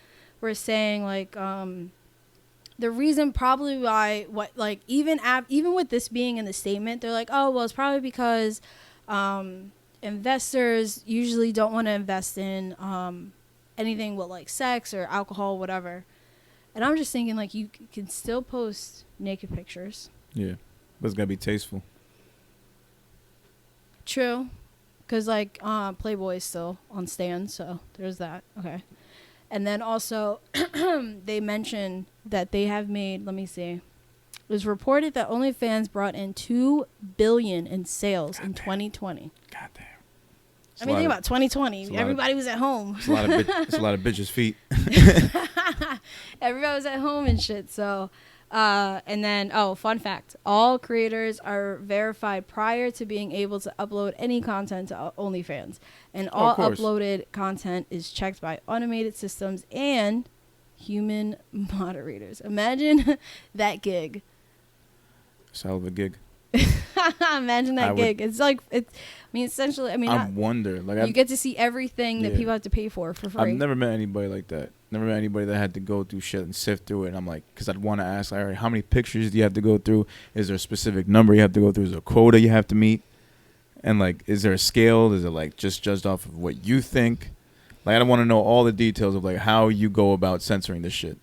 were saying like, the reason probably why even with this being in the statement, they're like, oh, well, it's probably because investors usually don't want to invest in anything with like sex or alcohol, whatever. And I'm just thinking like you can still post naked pictures. Yeah, but it's gotta be tasteful. True, because like Playboy is still on stand, so there's that. Okay. And then also, they mentioned that they have made, let me see. It was reported that OnlyFans brought in $2 billion in sales in 2020. Goddamn. I mean, think about 2020. Everybody was at home. It's a lot of bitches' feet. Everybody was at home and shit. So, and then, fun fact. All creators are verified prior to being able to upload any content to OnlyFans. And all uploaded content is checked by automated systems and human moderators. Imagine that gig. It's a hell of a gig. Imagine that gig. It's like, essentially, I wonder. Like, you get to see everything that people have to pay for free. I've never met anybody like that. Never met anybody that had to go through shit and sift through it. And I'm like, because I'd want to ask, all right, how many pictures do you have to go through? Is there a specific number you have to go through? Is there a quota you have to meet? And like, is there a scale? Is it like just judged off of what you think? Like, I want to know all the details of like how you go about censoring this shit.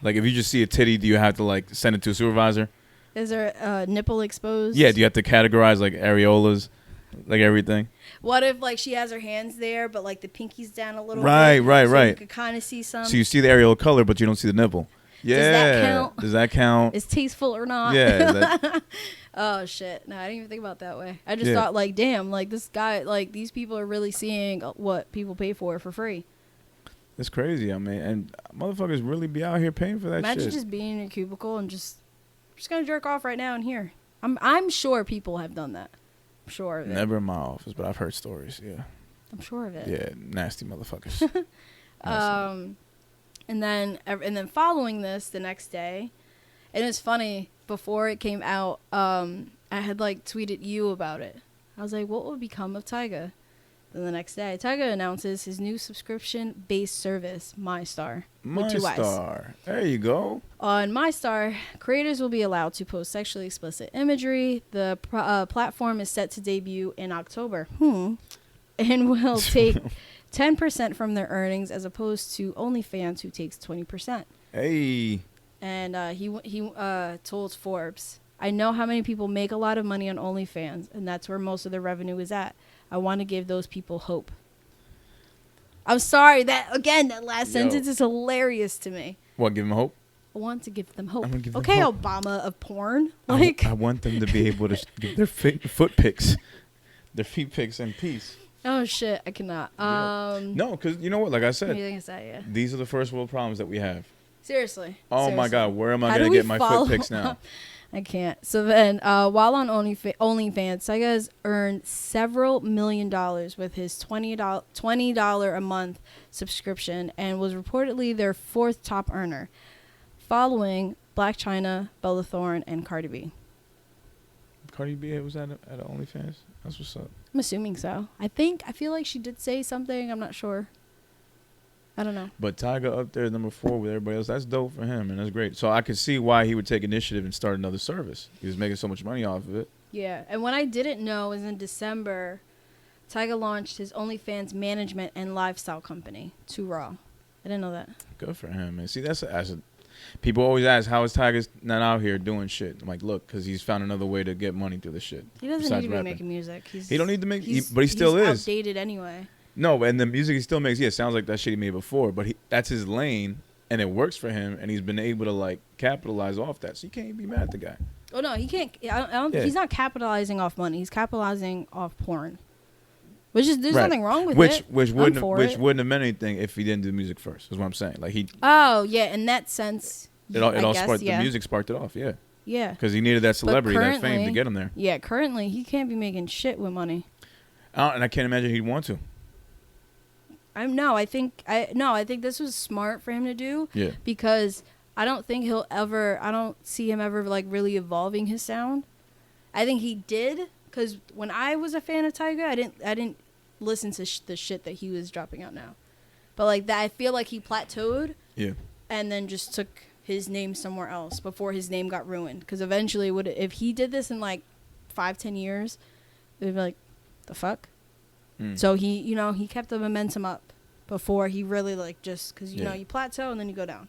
Like, if you just see a titty, do you have to like send it to a supervisor? Is there a nipple exposed? Yeah, do you have to categorize like areolas, like everything? What if like she has her hands there, but like the pinky's down a little bit? Right. So you could kind of see some. So you see the areola color, but you don't see the nipple. Yeah. Does that count? Is tasteful or not? Yeah. Oh shit! No, I didn't even think about that way. I just thought like, damn, like this guy, like these people are really seeing what people pay for free. It's crazy. I mean, and motherfuckers really be out here paying for that shit. Imagine just being in your cubicle and just gonna jerk off right now in here. I'm sure people have done that. I'm sure of it. Never in my office, but I've heard stories. Yeah. I'm sure of it. Yeah, nasty motherfuckers. And then following this the next day, and it's funny, before it came out, I had like tweeted you about it. I was like, what will become of Tyga? Then the next day, Tyga announces his new subscription-based service, MyStar. MyStar. There you go. On MyStar, creators will be allowed to post sexually explicit imagery. The platform is set to debut in October. And will take 10% from their earnings as opposed to OnlyFans, who takes 20%. Hey. And he told Forbes, I know how many people make a lot of money on OnlyFans, and that's where most of their revenue is at. I want to give those people hope. I'm sorry, that last sentence is hilarious to me. What, give them hope? I want to give them hope. Give them hope. Obama of porn. Like, I want them to be able to give their foot pics, their feet pics in peace. Oh shit, I cannot. No, because you know what? Like I said, these are the first world problems that we have. Seriously. Oh my God, where am I going to get my foot pics now? I can't. So then, while on OnlyFans, Tyga has earned several $1 million with his $20 a month subscription and was reportedly their fourth top earner, following Blac Chyna, Bella Thorne, and Cardi B. Cardi B was at OnlyFans? That's what's up. I'm assuming so. I feel like she did say something. I'm not sure. I don't know. But Tyga up there, number 4 with everybody else. That's dope for him, and that's great. So I could see why he would take initiative and start another service. He was making so much money off of it. Yeah, and what I didn't know is in December, Tyga launched his OnlyFans management and lifestyle company, 2 Raw. I didn't know that. Good for him, man. See, that's a people always ask, how is Tiger's not out here doing shit? I'm like, look, because he's found another way to get money through the shit. He doesn't need to be making music. He don't need to make, but he still is. He's outdated anyway. No, and the music he still makes, sounds like that shit he made before, but that's his lane, and it works for him, and he's been able to, like, capitalize off that, so you can't be mad at the guy. Oh, no, he can't. I don't he's not capitalizing off money. He's capitalizing off porn. There's nothing wrong with it. Which wouldn't have meant anything if he didn't do music first, is what I'm saying. Like, he... Oh, yeah, in that sense... It all sparked. Yeah. The music sparked it off. Yeah. Yeah. Because he needed that celebrity, that fame to get him there. Yeah. Currently, he can't be making shit with money. And I can't imagine he'd want to. I think this was smart for him to do. Yeah. Because I don't think I don't see him ever like really evolving his sound. I think he did, because when I was a fan of Tyga, I didn't listen to the shit that he was dropping out now. But like that, I feel like he plateaued. Yeah. And then just took his name somewhere else before his name got ruined. Because eventually, if he did this in like 5-10 years, it would be like, the fuck? So he kept the momentum up before he really like just, because you plateau and then you go down.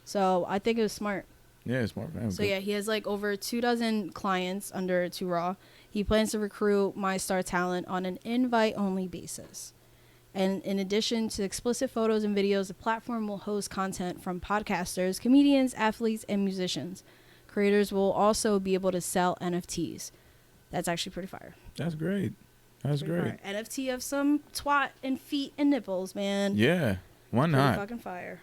So I think it was smart. Yeah, it's smart. So yeah, he has like over 24 clients under 2 Raw. He plans to recruit MyStar talent on an invite-only basis. And in addition to explicit photos and videos, the platform will host content from podcasters, comedians, athletes, and musicians. Creators will also be able to sell NFTs. That's actually pretty fire. That's great. That's great. Fire. NFT of some twat and feet and nipples, man. Yeah. Why not? Pretty fucking fire.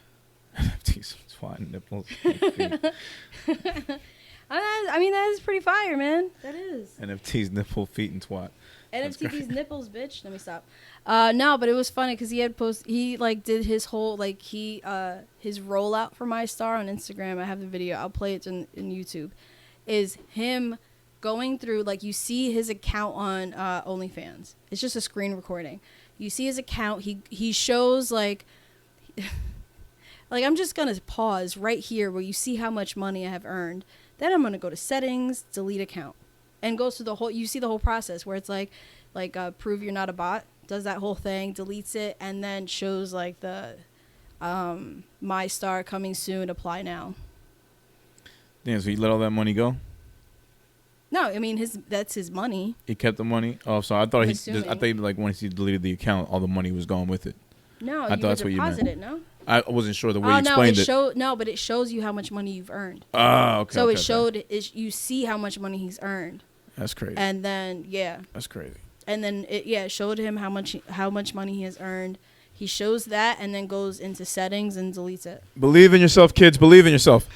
NFTs of twat and nipples and feet. I mean, that is pretty fire, man. That is. NFTs, nipple, feet, and twat. NFTs nipples, bitch. Let me stop. No, but it was funny because he like did his whole like his rollout for MyStar on Instagram. I have the video. I'll play it in YouTube. Is him going through, like, you see his account on OnlyFans. It's just a screen recording. You see his account. He shows like I'm just gonna pause right here where you see how much money I have earned. Then I'm gonna go to settings, delete account. And goes through you see the whole process where it's like prove you're not a bot, does that whole thing, deletes it, and then shows like the MyStar coming soon, apply now. Damn, so he let all that money go? No, I mean that's his money. He kept the money? Oh, so I thought like once he deleted the account, all the money was gone with it. No, I thought that's what you meant. It, no? I wasn't sure the way you explained it. No, but it shows you how much money you've earned. Oh, okay. So you see how much money he's earned. That's crazy. And then that's crazy. And then it showed him how much money he has earned. He shows that and then goes into settings and deletes it. Believe in yourself, kids. Believe in yourself.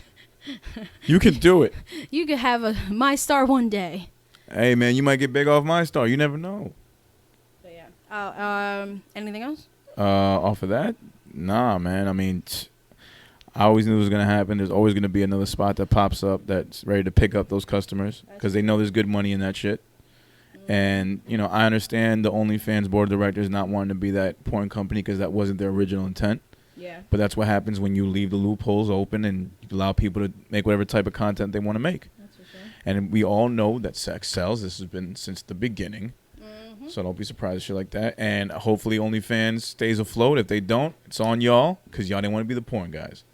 You can do it. You could have a MyStar one day. Hey man, you might get big off MyStar. You never know. But yeah. Anything else? Off of that? Nah, man. I mean, I always knew it was going to happen. There's always going to be another spot that pops up that's ready to pick up those customers because they know there's good money in that shit. Mm-hmm. And, I understand the OnlyFans board of directors not wanting to be that porn company because that wasn't their original intent. Yeah. But that's what happens when you leave the loopholes open and you allow people to make whatever type of content they want to make. That's for sure. And we all know that sex sells. This has been since the beginning. So don't be surprised at shit like that. And hopefully OnlyFans stays afloat. If they don't, it's on y'all because y'all didn't want to be the porn guys.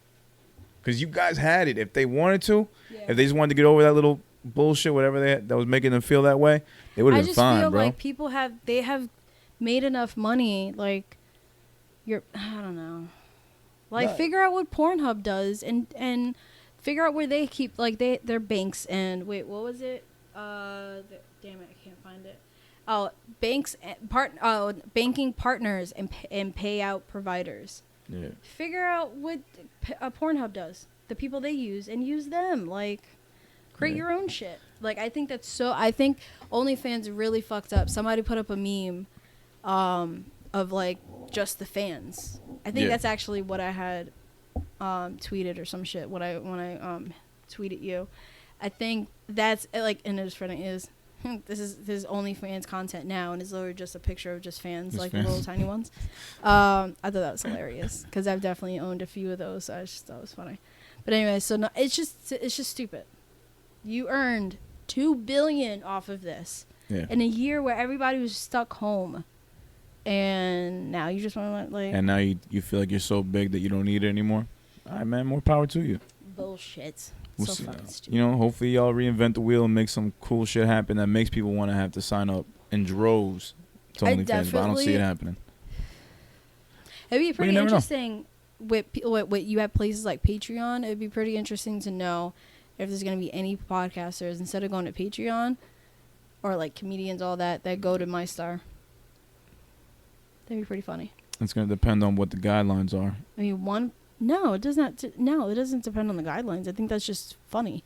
Because you guys had it. If they wanted to, if they just wanted to get over that little bullshit, whatever that was making them feel that way, they would have been fine, bro. I just feel like people have made enough money. Like, I don't know. Like, figure out what Pornhub does and figure out where they keep, like, their banks and, wait, what was it? Damn it, I can't find it. Oh, banking partners and payout providers. Yeah. Figure out what Pornhub does, the people they use, and use them. Like, create your own shit. Like, I think I think OnlyFans really fucked up. Somebody put up a meme of, like, just the fans. I think that's actually what I had tweeted or some shit when I tweeted you. I think that's, like, and it was funny is, this is OnlyFans content now, and it's literally just a picture of just fans, just like fans. The little tiny ones. I thought that was hilarious because I've definitely owned a few of those. So I just thought it was funny. But anyway, so no, it's just stupid. You earned $2 billion off of this in a year where everybody was stuck home. and now you just want to like. And now you feel like you're so big that you don't need it anymore. All right, man. More power to you. Bullshit. We'll So see. fucking stupid. You know, hopefully y'all reinvent the wheel and make some cool shit happen that makes people want to have to sign up in droves to OnlyFans. But I don't see it happening. It'd be pretty interesting with you have places like Patreon. It'd be pretty interesting to know if there's going to be any podcasters instead of going to Patreon or like comedians, all that go to MyStar. That'd be pretty funny. It's going to depend on what the guidelines are. I mean, no, it does not. No, it doesn't depend on the guidelines. I think that's just funny.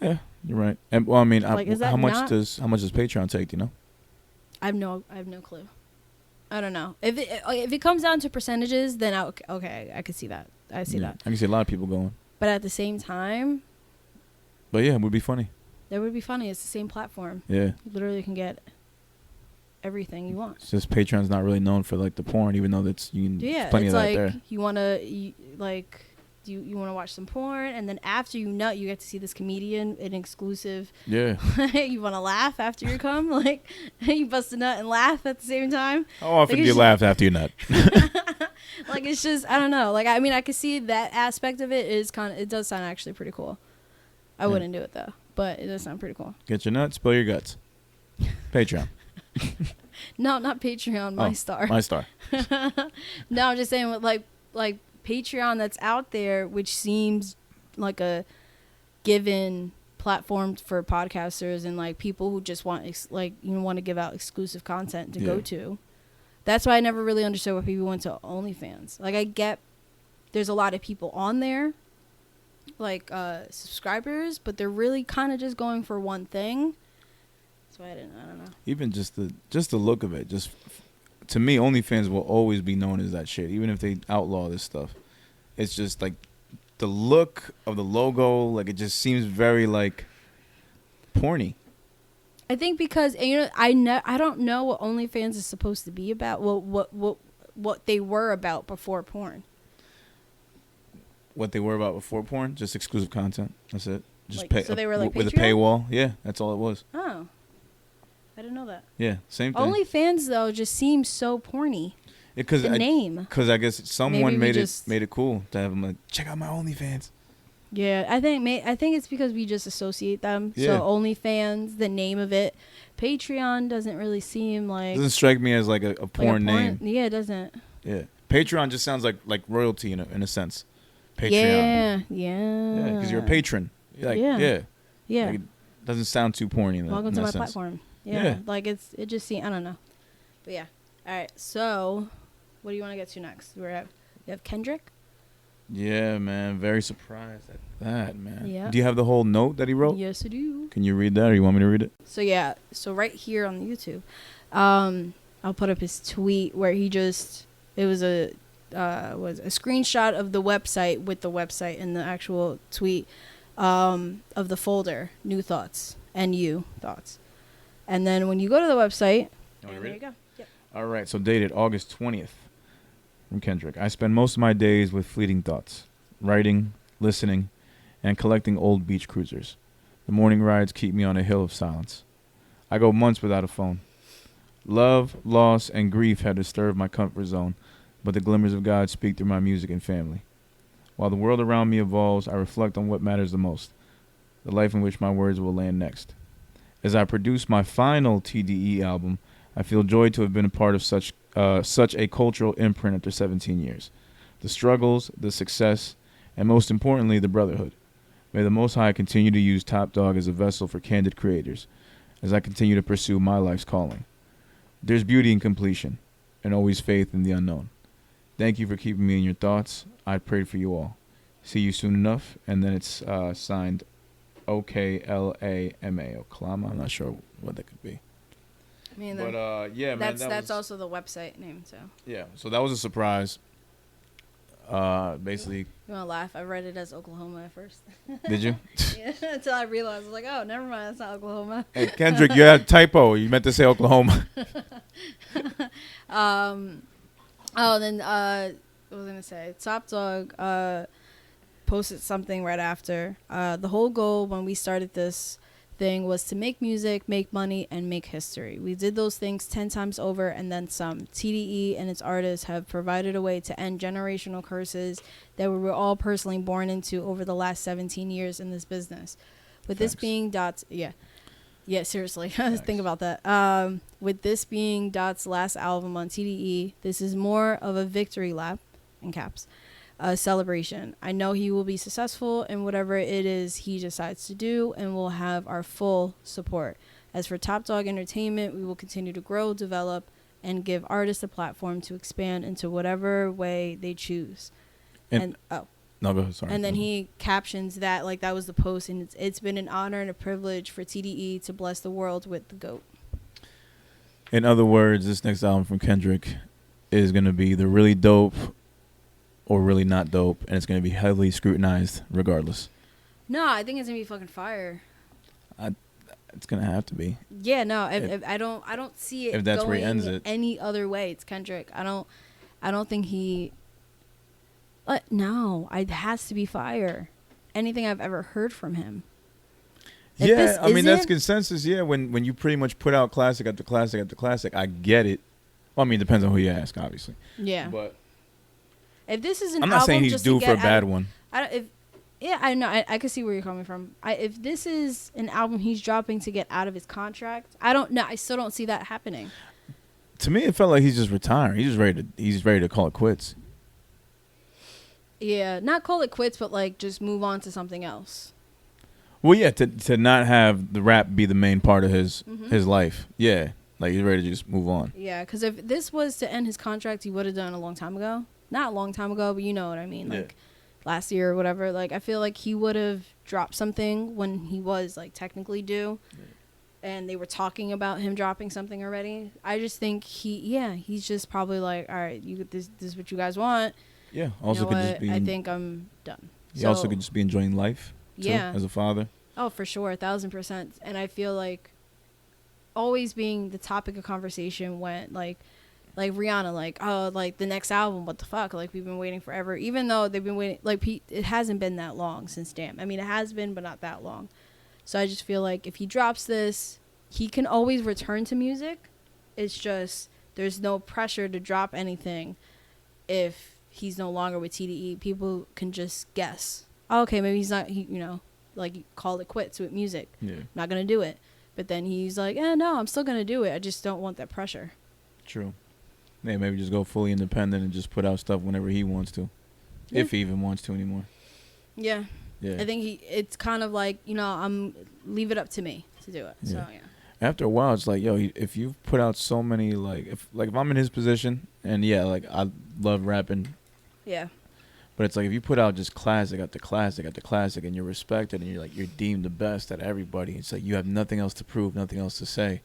Yeah, you're right. And well, I mean, like, how much does Patreon take? Do you know? I have no clue. I don't know. If it comes down to percentages, then okay, I could see that. I see that. I can see a lot of people going. But at the same time. But yeah, it would be funny. That would be funny. It's the same platform. Yeah. You literally can get everything you want. It's just Patreon's not really known for like the porn, even though there's plenty of that like, there. You want to you want to watch some porn, and then after you nut, you get to see this comedian in exclusive. Yeah. You want to laugh after you come, like you bust a nut and laugh at the same time. How often do you laugh after you nut? Like it's just I don't know. Like I mean I could see that aspect of it is it does sound actually pretty cool. I wouldn't do it though, but it does sound pretty cool. Get your nuts, spill your guts. Patreon. No, not Patreon. MyStar. MyStar. No, I'm just saying with like Patreon that's out there, which seems like a given platform for podcasters and like people who just want want to give out exclusive content to go to. That's why I never really understood why people went to OnlyFans. Like I get there's a lot of people on there, like subscribers, but they're really kind of just going for one thing. That's why I don't know. Even just the look of it, just to me, OnlyFans will always be known as that shit. Even if they outlaw this stuff, it's just like the look of the logo, like it just seems very like porny. I think because I don't know what OnlyFans is supposed to be about. Well, what they were about before porn. What they were about before porn, just exclusive content. That's it. Just like, pay. So they were like with Patreon? a paywall. Yeah, that's all it was. Oh, I didn't know that. Yeah, same thing. OnlyFans though just seems so porny. The name. Because I guess someone made it cool to have them like check out my OnlyFans. Yeah, I think it's because we just associate them. Yeah. So OnlyFans, the name of it. Patreon doesn't really seem like. Doesn't strike me as like a porn name. Yeah, it doesn't. Yeah, Patreon just sounds like royalty in a sense. Patreon. Yeah, because you're a patron. Like, yeah. Like, it doesn't sound too porny. Welcome to my sense. platform. Yeah, like it just seems. I don't know, but yeah. All right, so what do you want to get to next? You have Kendrick. Yeah, man. Very surprised at that, man. Yeah. Do you have the whole note that he wrote? Yes, I do. Can you read that, or you want me to read it? So yeah, so right here on YouTube, I'll put up his tweet where he just was a screenshot of the website with the website and the actual tweet of the folder, New Thoughts and You Thoughts. And then when you go to the website, there you go. Yep. All right, so dated August 20th from Kendrick. I spend most of my days with fleeting thoughts, writing, listening, and collecting old beach cruisers. The morning rides keep me on a hill of silence. I go months without a phone. Love, loss, and grief have disturbed my comfort zone, but the glimmers of God speak through my music and family. While the world around me evolves, I reflect on what matters the most, the life in which my words will land next. As I produce my final TDE album, I feel joy to have been a part of such a cultural imprint after 17 years. The struggles, the success, and most importantly, the brotherhood. May the Most High continue to use Top Dog as a vessel for candid creators, as I continue to pursue my life's calling. There's beauty in completion, and always faith in the unknown. Thank you for keeping me in your thoughts. I prayed for you all. See you soon enough. And then it's signed OKLAMA, Oklahoma. I'm not sure what that could be. I mean, but yeah, man, that's also the website name. So yeah, so that was a surprise. Basically, you want to laugh? I read it as Oklahoma at first. Did you? Yeah, until I realized I was like, oh, never mind, that's not Oklahoma. Hey, Kendrick, you had a typo. You meant to say Oklahoma. Oh, then what was I gonna say? Top Dog posted something right after. The whole goal when we started this thing was to make music, make money, and make history. We did those things 10 times over and then some. TDE and its artists have provided a way to end generational curses that we were all personally born into over the last 17 years in this business. With Facts. this being Dot's... Yeah, seriously. Think about that. With this being Dot's last album on TDE, this is more of a victory lap, in caps, a celebration. I know he will be successful in whatever it is he decides to do and will have our full support. As for Top Dog Entertainment, we will continue to grow, develop, and give artists a platform to expand into whatever way they choose. No, go ahead, sorry. And then he captions that like that was the post, and it's been an honor and a privilege for TDE to bless the world with the GOAT. In other words, this next album from Kendrick is going to be either really dope or really not dope, and it's going to be heavily scrutinized regardless. No, I think it's going to be fucking fire. It's going to have to be. Yeah, no, if I don't see it if that's going where he ends it. Any other way. It's Kendrick. I don't think he... no, it has to be fire. Anything I've ever heard from him. Yeah, I mean, that's consensus. Yeah, when you pretty much put out classic after classic after classic, I get it. Well, I mean, it depends on who you ask, obviously. Yeah. But if this is an I'm album, not saying he's due for a bad one. I know. I can see where you're coming from. If this is an album he's dropping to get out of his contract, I don't know. I still don't see that happening. To me, it felt like he's just retiring. He's ready to call it quits. Yeah, not call it quits, but like just move on to something else. Well, yeah, to not have the rap be the main part of his life. Yeah, like he's ready to just move on. Yeah, because if this was to end his contract, he would have done it a long time ago. Not a long time ago, but you know what I mean. Like last year or whatever. Like I feel like he would have dropped something when he was like technically due. Yeah. And they were talking about him dropping something already. I just think he's just probably like, all right, this is what you guys want. Yeah. Also, could just be. I think I'm done. He also could just be enjoying life. Too, yeah. As a father. Oh, for sure, 1,000%. And I feel like always being the topic of conversation went like Rihanna, like, oh, like the next album, what the fuck? Like we've been waiting forever, even though they've been waiting. Like it hasn't been that long since Damn. I mean, it has been, but not that long. So I just feel like if he drops this, he can always return to music. It's just there's no pressure to drop anything if he's no longer with TDE. People can just guess. Oh, okay, maybe he's not. Like call it quits with music. Yeah. Not gonna do it. But then he's like, no, I'm still gonna do it. I just don't want that pressure. True. Yeah, maybe just go fully independent and just put out stuff whenever he wants to, if he even wants to anymore. Yeah. Yeah. I think it's kind of like leave it up to me to do it. Yeah. So yeah. After a while, it's like, yo, if you've put out so many, if I'm in his position, and I love rapping. Yeah. But it's like if you put out just classic after classic after classic, and you're respected, and you're deemed the best at everybody. It's like you have nothing else to prove, nothing else to say,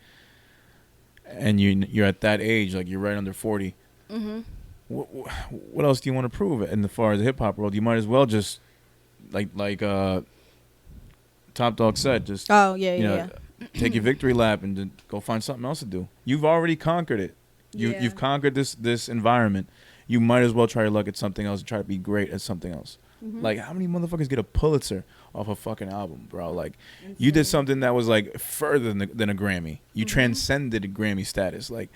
and you're at that age, like you're right under 40. Mm-hmm. What else do you want to prove? And as far as the hip hop world, you might as well just like Top Dog said, just take your victory lap and then go find something else to do. You've already conquered it. You've conquered this environment. You might as well try your luck at something else and try to be great at something else. Mm-hmm. Like, how many motherfuckers get a Pulitzer off a fucking album, bro? Like, insane. You did something that was, like, further than a Grammy. You transcended a Grammy status. Like,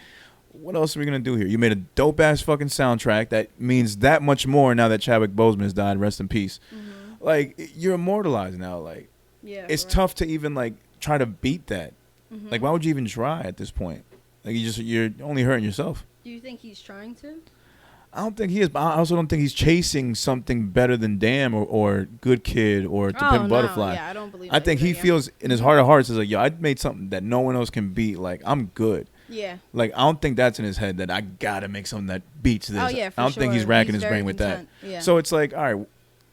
what else are we going to do here? You made a dope-ass fucking soundtrack that means that much more now that Chadwick Boseman has died. Rest in peace. Mm-hmm. Like, you're immortalized now. Like, it's tough to even, like, try to beat that. Mm-hmm. Like, why would you even try at this point? Like, you're only hurting yourself. Do you think he's trying to? I don't think he is, but I also don't think he's chasing something better than Damn or Good Kid or To Pimp Butterfly. Yeah, I don't believe I think he feels in his heart of hearts is like, yo, I made something that no one else can beat. Like, I'm good. Yeah. Like, I don't think that's in his head that I gotta make something that beats this. Oh, yeah, for I don't think he's racking his brain with that. Yeah. So it's like, all right,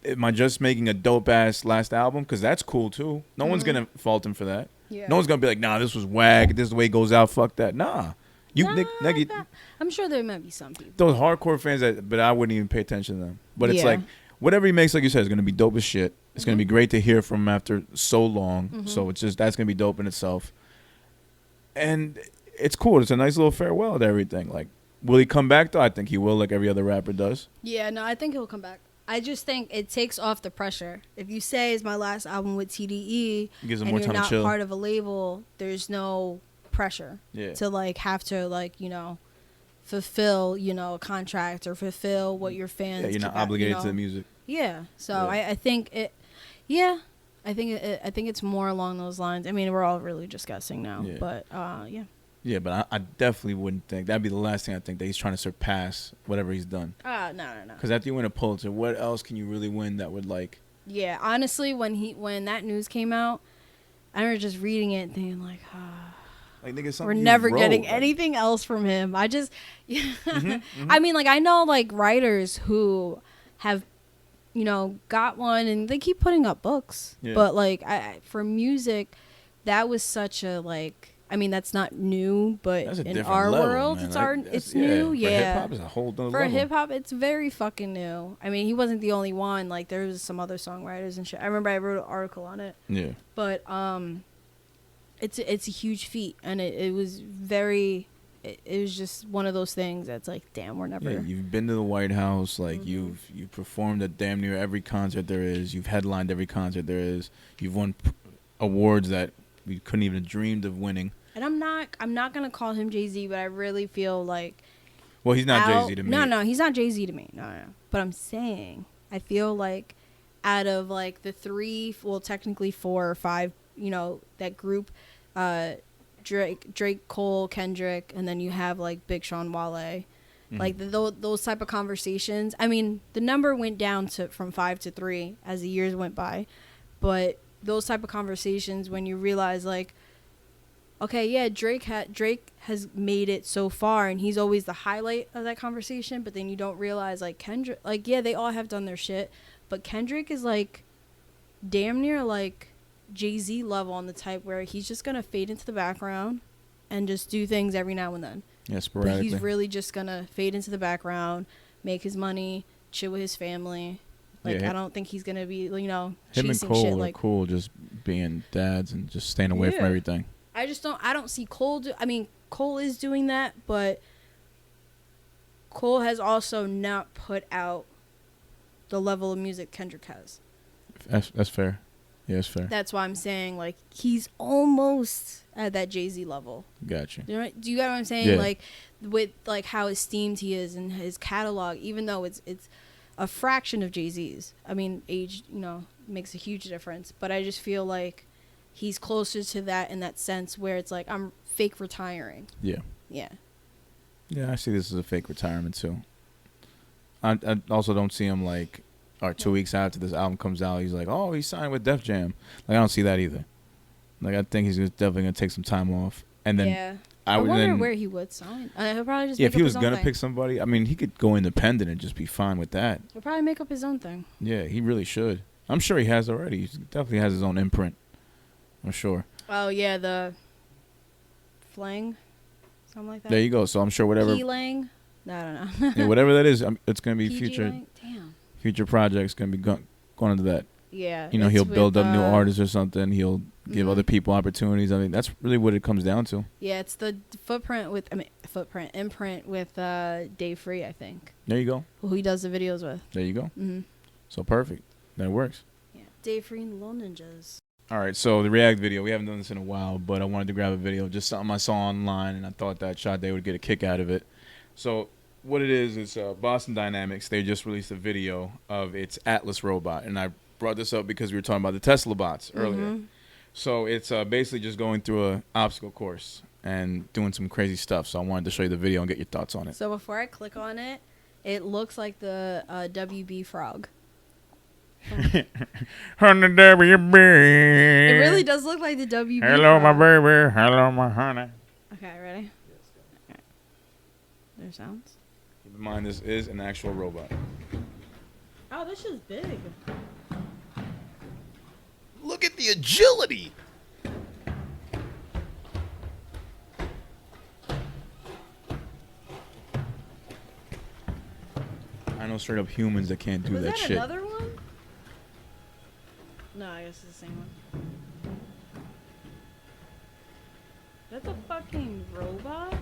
am I just making a dope ass last album? Because that's cool too. No one's gonna fault him for that. Yeah. No one's gonna be like, nah, this was whack. This is the way it goes out. Fuck that. Nah. I'm sure there might be some people. Those hardcore fans, but I wouldn't even pay attention to them. But it's like, whatever he makes, like you said, is going to be dope as shit. It's going to be great to hear from him after so long. Mm-hmm. So it's just, that's going to be dope in itself. And it's cool. It's a nice little farewell to everything. Like, will he come back, though? I think he will, like every other rapper does. Yeah, no, I think he'll come back. I just think it takes off the pressure. If you say it's my last album with TDE gives them and more you're time not to chill. part of a label, there's no pressure to like have to like, you know, fulfill, you know, a contract or fulfill what your fans. Yeah, you're not obligated to the music. Yeah. So I think it. Yeah. I think it's more along those lines. I mean, we're all really just guessing now, but yeah. Yeah, but I definitely wouldn't think that'd be the last thing I think, that he's trying to surpass whatever he's done. No. Because after you win a Pulitzer, what else can you really win that would like? Yeah, honestly, when that news came out, I remember just reading it and thinking like, like nigga, we're never getting anything else from him. I just, I mean, like I know like writers who have, you know, got one and they keep putting up books, but like for music, that was such a like. I mean, that's not new, but in our world, man. It's new. Yeah. For hip hop, it's a whole other level. For hip hop, it's very fucking new. I mean, he wasn't the only one. Like, there was some other songwriters and shit. I remember I wrote an article on it. Yeah. But it's a huge feat, and it was very. It was just one of those things that's like, damn, we're never. Yeah, you've been to the White House, like you've performed at damn near every concert there is. You've headlined every concert there is. You've won awards that we couldn't even have dreamed of winning. And I'm not gonna call him Jay-Z, but I really feel like. Well, he's not Jay-Z to me. No, he's not Jay-Z to me. No. But I'm saying, I feel like, out of like the three, well, technically 4 or 5, you know, that group, Drake, Cole, Kendrick, and then you have like Big Sean, Wale, like those type of conversations. I mean, the number went down from 5 to 3 as the years went by, but those type of conversations when you realize like. Okay, yeah, Drake has made it so far, and he's always the highlight of that conversation, but then you don't realize, like, Kendrick, like, yeah, they all have done their shit, but Kendrick is, like, damn near, like, Jay-Z level on the type where he's just gonna fade into the background and just do things every now and then. Yeah, sporadically. But he's really just gonna fade into the background, make his money, chill with his family. Like, I don't think he's gonna be, you know, chasing shit. Him and Cole like, are cool, just being dads and just staying away from everything. I don't see Cole I mean, Cole is doing that, but Cole has also not put out the level of music Kendrick has. That's fair. Yeah, that's fair. That's why I'm saying, like, he's almost at that Jay-Z level. Gotcha. Do you get what I'm saying? Yeah. Like, with, like, how esteemed he is in his catalog, even though it's a fraction of Jay-Z's. I mean, age, you know, makes a huge difference, but I just feel like he's closer to that in that sense where it's like, I'm fake retiring. Yeah. Yeah. Yeah, I see this as a fake retirement, too. I also don't see him, like, 2 weeks after this album comes out, he's like, oh, he signed with Def Jam. Like, I don't see that either. Like, I think he's definitely going to take some time off. And then I wonder where he would sign. He'll probably just if he was going to pick somebody, I mean, he could go independent and just be fine with that. He'll probably make up his own thing. Yeah, he really should. I'm sure he has already. He definitely has his own imprint. I'm sure. Oh, yeah, the Flang, something like that. There you go. So I'm sure whatever. P-Lang? No, I don't know. Yeah, whatever that is, it's going to be Damn. future projects going to be going into that. Yeah. You know, he'll build up new artists or something. He'll give other people opportunities. I mean, that's really what it comes down to. Yeah, it's the imprint with Dave Free, I think. There you go. Who he does the videos with. There you go. So perfect. That works. Yeah. Dave Free and the Little Ninjas. All right, so the React video, we haven't done this in a while, but I wanted to grab a video, just something I saw online, and I thought that Sade would get a kick out of it. So what it is Boston Dynamics. They just released a video of its Atlas robot, and I brought this up because we were talking about the Tesla bots earlier. So it's basically just going through an obstacle course and doing some crazy stuff. So I wanted to show you the video and get your thoughts on it. So before I click on it, it looks like the WB frog. Honey, WB. It really does look like the WB. Hello, my baby. Hello, my honey. Okay, ready? Okay. There's sounds. Keep in mind, this is an actual robot. Oh, this is big. Look at the agility. I know straight up humans that can't do that shit. Was that another one? No, I guess it's the same one. That's a fucking robot?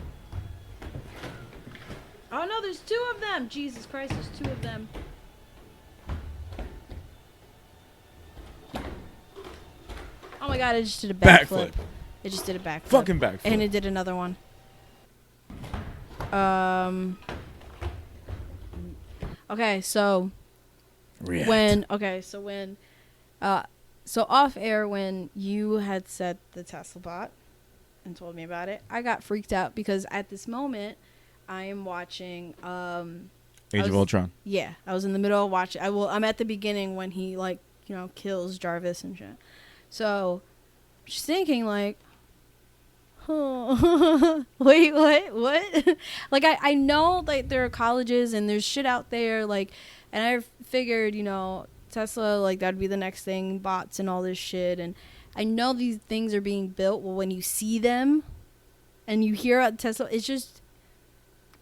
Oh no, there's 2 of them! Jesus Christ, there's 2 of them. my god! It just did a backflip. Backflip. It just did a backflip. Fucking backflip. And it did another one. Okay, so React. So off air when you had said the Tesla bot and told me about it, I got freaked out because at this moment I am watching Age of Ultron. Yeah, I was in the middle of watching. I'm at the beginning when he kills Jarvis and shit. So just thinking like, oh, wait, what? Like I know like there are colleges and there's shit out there like, and I figured Tesla, like, that'd be the next thing, bots and all this shit. And I know these things are being built. Well, when you see them and you hear about Tesla, it's just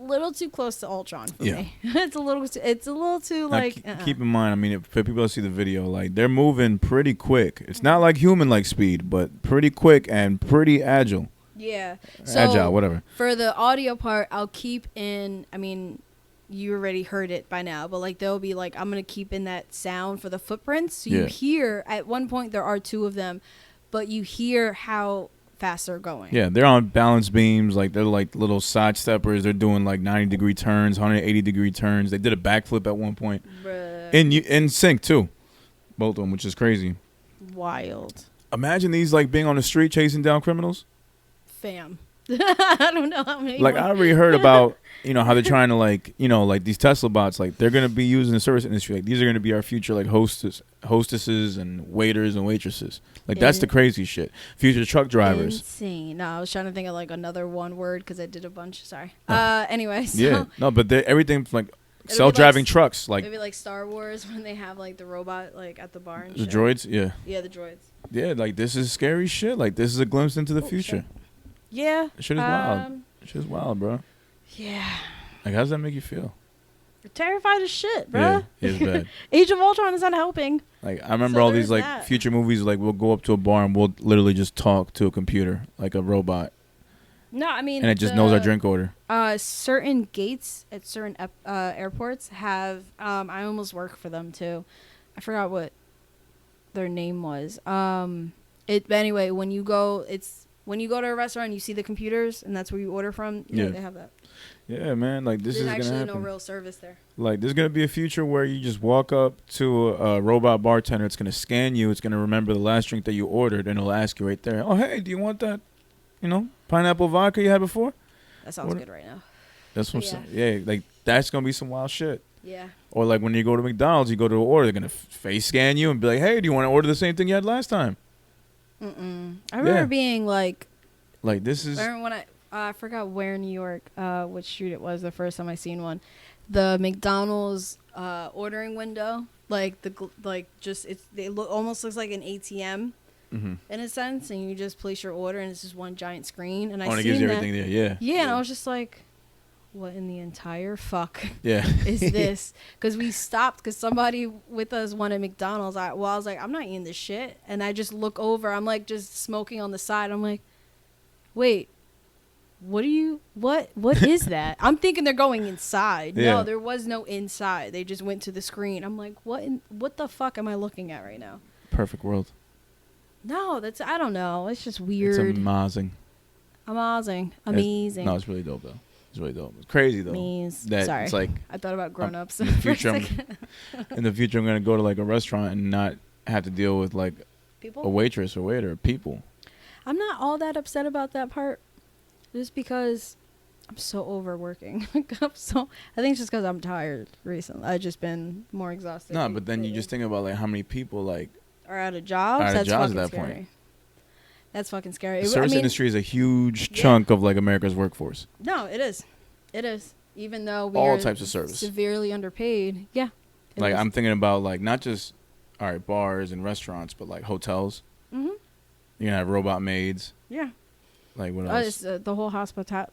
a little too close to Ultron for me. It's a little too, like... Keep in mind, I mean, for people that see the video, like, they're moving pretty quick. It's not like human-like speed, but pretty quick and pretty agile. Yeah. So, agile, whatever. For the audio part, I'll keep in... I mean... You already heard it by now, but like there'll be like I'm gonna keep in that sound for the footprints. So you hear at one point there are two of them, but you hear how fast they're going. Yeah, they're on balance beams, like they're like little side steppers. They're doing like 90-degree turns, 180-degree turns. They did a backflip at one point. Bruh. In sync too, both of them, which is crazy. Wild. Imagine these like being on the street chasing down criminals. Fam. I don't know how many. Like I already heard about, how they're trying to like these Tesla bots, like they're gonna be used in the service industry. Like these are gonna be our future like hostesses and waiters and waitresses. Like that's the crazy shit. Future truck drivers. Insane. No, I was trying to think of like another one word because I did a bunch. Sorry. Anyway. So yeah. No, but everything like self-driving trucks. Like maybe like Star Wars when they have like the robot like at the bar and the shit. droids. Yeah. Yeah, the droids. Yeah, like this is scary shit. Like this is a glimpse into the future. Shit. Yeah. Shit is wild. Shit is wild, bro. Yeah. Like, how does that make you feel? You're terrified as shit, bro. Yeah, it's bad. Age of Ultron is not helping. Like, I remember all these, like, future movies, like, we'll go up to a bar and we'll literally just talk to a computer, like a robot. No, I mean... And it just knows our drink order. Certain gates at certain airports have... I almost work for them, too. I forgot what their name was. Anyway, when you go to a restaurant, you see the computers, and that's where you order from. Yeah, they have that. Yeah, man. Like, this is going to happen. There's actually no real service there. Like, there's going to be a future where you just walk up to a robot bartender. It's going to scan you. It's going to remember the last drink that you ordered, and it'll ask you right there, oh, hey, do you want that, pineapple vodka you had before? That sounds good right now. That's what I'm saying. Yeah, like, that's going to be some wild shit. Yeah. Or, like, when you go to McDonald's, you go to an order, they're going to face scan you and be like, hey, do you want to order the same thing you had last time? I remember being like this is. I remember when I forgot where in New York, which street it was the first time I seen one, the McDonald's ordering window, like almost looks like an ATM in a sense, and you just place your order and it's just one giant screen, and it gives you everything there, yeah. And I was just like, what in the entire fuck is this? Because we stopped because somebody with us wanted McDonald's. I was like, I'm not eating this shit. And I just look over. I'm like just smoking on the side. I'm like, wait, what is that? I'm thinking they're going inside. No, there was no inside. They just went to the screen. I'm like, what the fuck am I looking at right now? Perfect world. No, I don't know. It's just weird. It's amazing. Amazing. No, it's really dope though. It's really dope. It's crazy though. Sorry. It's like I thought about grown-ups. In the future, I'm gonna go to like a restaurant and not have to deal with like a waitress or waiter. People. I'm not all that upset about that part, just because I'm so overworking. I think it's just because I'm tired recently. I've just been more exhausted. No, but then you just think about like how many people like are out of jobs. That's fucking scary. That's fucking scary. The service industry is a huge chunk of like America's workforce. No, it is. It is. Even though we all types of service severely underpaid. Yeah. Like I'm thinking about like not just bars and restaurants, but like hotels. Mm-hmm. You're gonna have robot maids. Yeah. Like what else? It's, the whole hospitality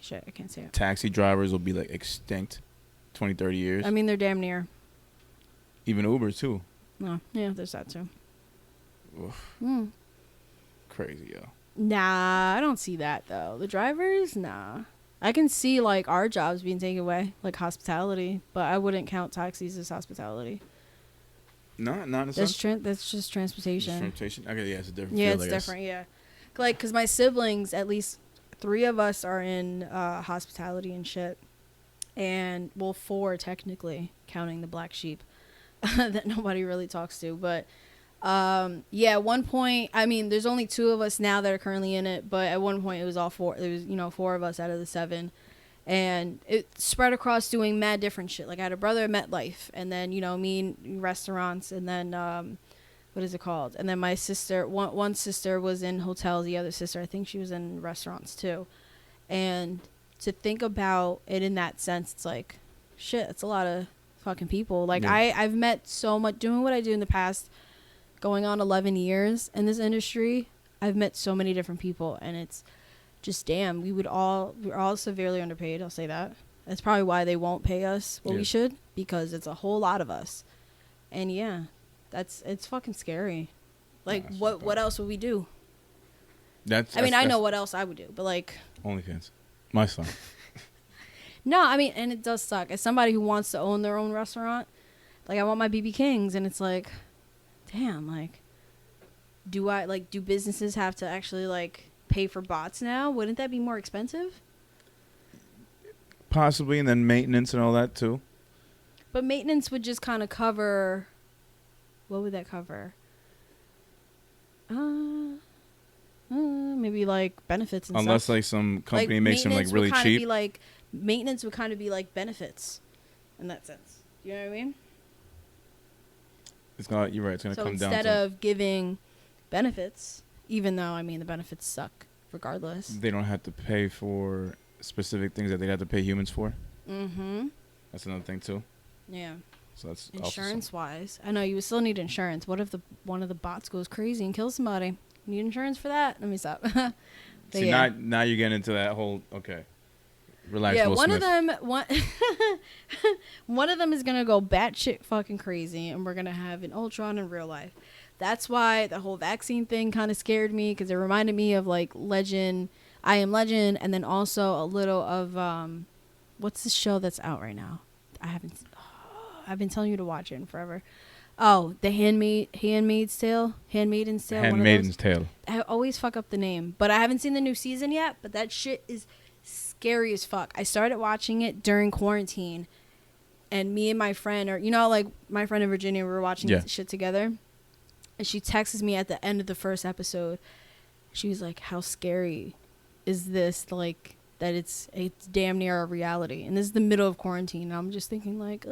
shit. I can't say it. Taxi drivers will be like extinct 20, 30 years. I mean, they're damn near. Even Uber too. No, yeah, there's that too. Crazy, yo. Nah, I don't see that though. The drivers, nah. I can see like our jobs being taken away, like hospitality, but I wouldn't count taxis as hospitality. No, not in a sense. That's just transportation. Just transportation. Okay, yeah, it's a different. Yeah, field, it's different. Yeah, like because my siblings, at least 3 of us are in hospitality and shit, and 4 technically, counting the black sheep that nobody really talks to. But yeah, at one point, I mean, there's only 2 of us now that are currently in it, but at one point it was all 4. There was 4 of us out of the 7. And it spread across doing mad different shit. Like I had a brother at MetLife, and then me in restaurants, and then what is it called? And then my sister, one sister was in hotels. The other sister, I think she was in restaurants too. And to think about it in that sense, it's like, shit, it's a lot of fucking people. Like I've met so much doing what I do in the past, going on 11 years in this industry. I've met so many different people, and it's just damn, we're all severely underpaid. I'll say that. That's probably why they won't pay us what we should, because it's a whole lot of us. And yeah, it's fucking scary. Like what else would we do? I know what else I would do, but like OnlyFans, my son. No, I mean, and it does suck. As somebody who wants to own their own restaurant, like I want my BB Kings, and it's like, damn, like, do businesses have to actually like pay for bots now? Wouldn't that be more expensive? Possibly, and then maintenance and all that too. But maintenance would just kind of cover. What would that cover? Maybe like benefits and unless stuff. like some company makes them like really cheap. Maintenance would kind of be like benefits, in that sense. You know what I mean? You're right. It's gonna come down to. So instead of giving benefits, even though, I mean, the benefits suck regardless. They don't have to pay for specific things that they have to pay humans for. Mm-hmm. That's another thing, too. Yeah. So that's insurance-wise. I know you would still need insurance. What if one of the bots goes crazy and kills somebody? You need insurance for that? Let me stop. See, now you're getting into that whole, okay. Relax, yeah, Will Smith. one of them is going to go batshit fucking crazy, and we're going to have an Ultron in real life. That's why the whole vaccine thing kind of scared me, because it reminded me of like I Am Legend, and then also a little of what's the show that's out right now? I've been telling you to watch it forever. Oh, The Handmaid's Tale. Handmaid's Tale. I always fuck up the name, but I haven't seen the new season yet. But that shit is scary as fuck. I started watching it during quarantine, and me and my friend, or like my friend in Virginia, we were watching this shit together. And she texts me at the end of the first episode. She was like, how scary is this? Like, that it's damn near a reality. And this is the middle of quarantine. And I'm just thinking like,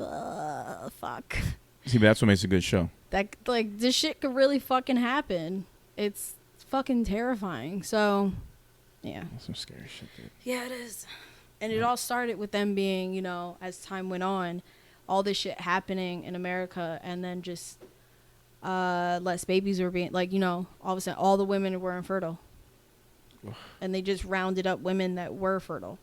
fuck. See, but that's what makes a good show. That, like, this shit could really fucking happen. It's fucking terrifying. So, yeah. That's some scary shit, dude. Yeah, it is. And it all started with them being, as time went on, all this shit happening in America, and then just less babies were being, like, all of a sudden all the women were infertile. And they just rounded up women that were fertile.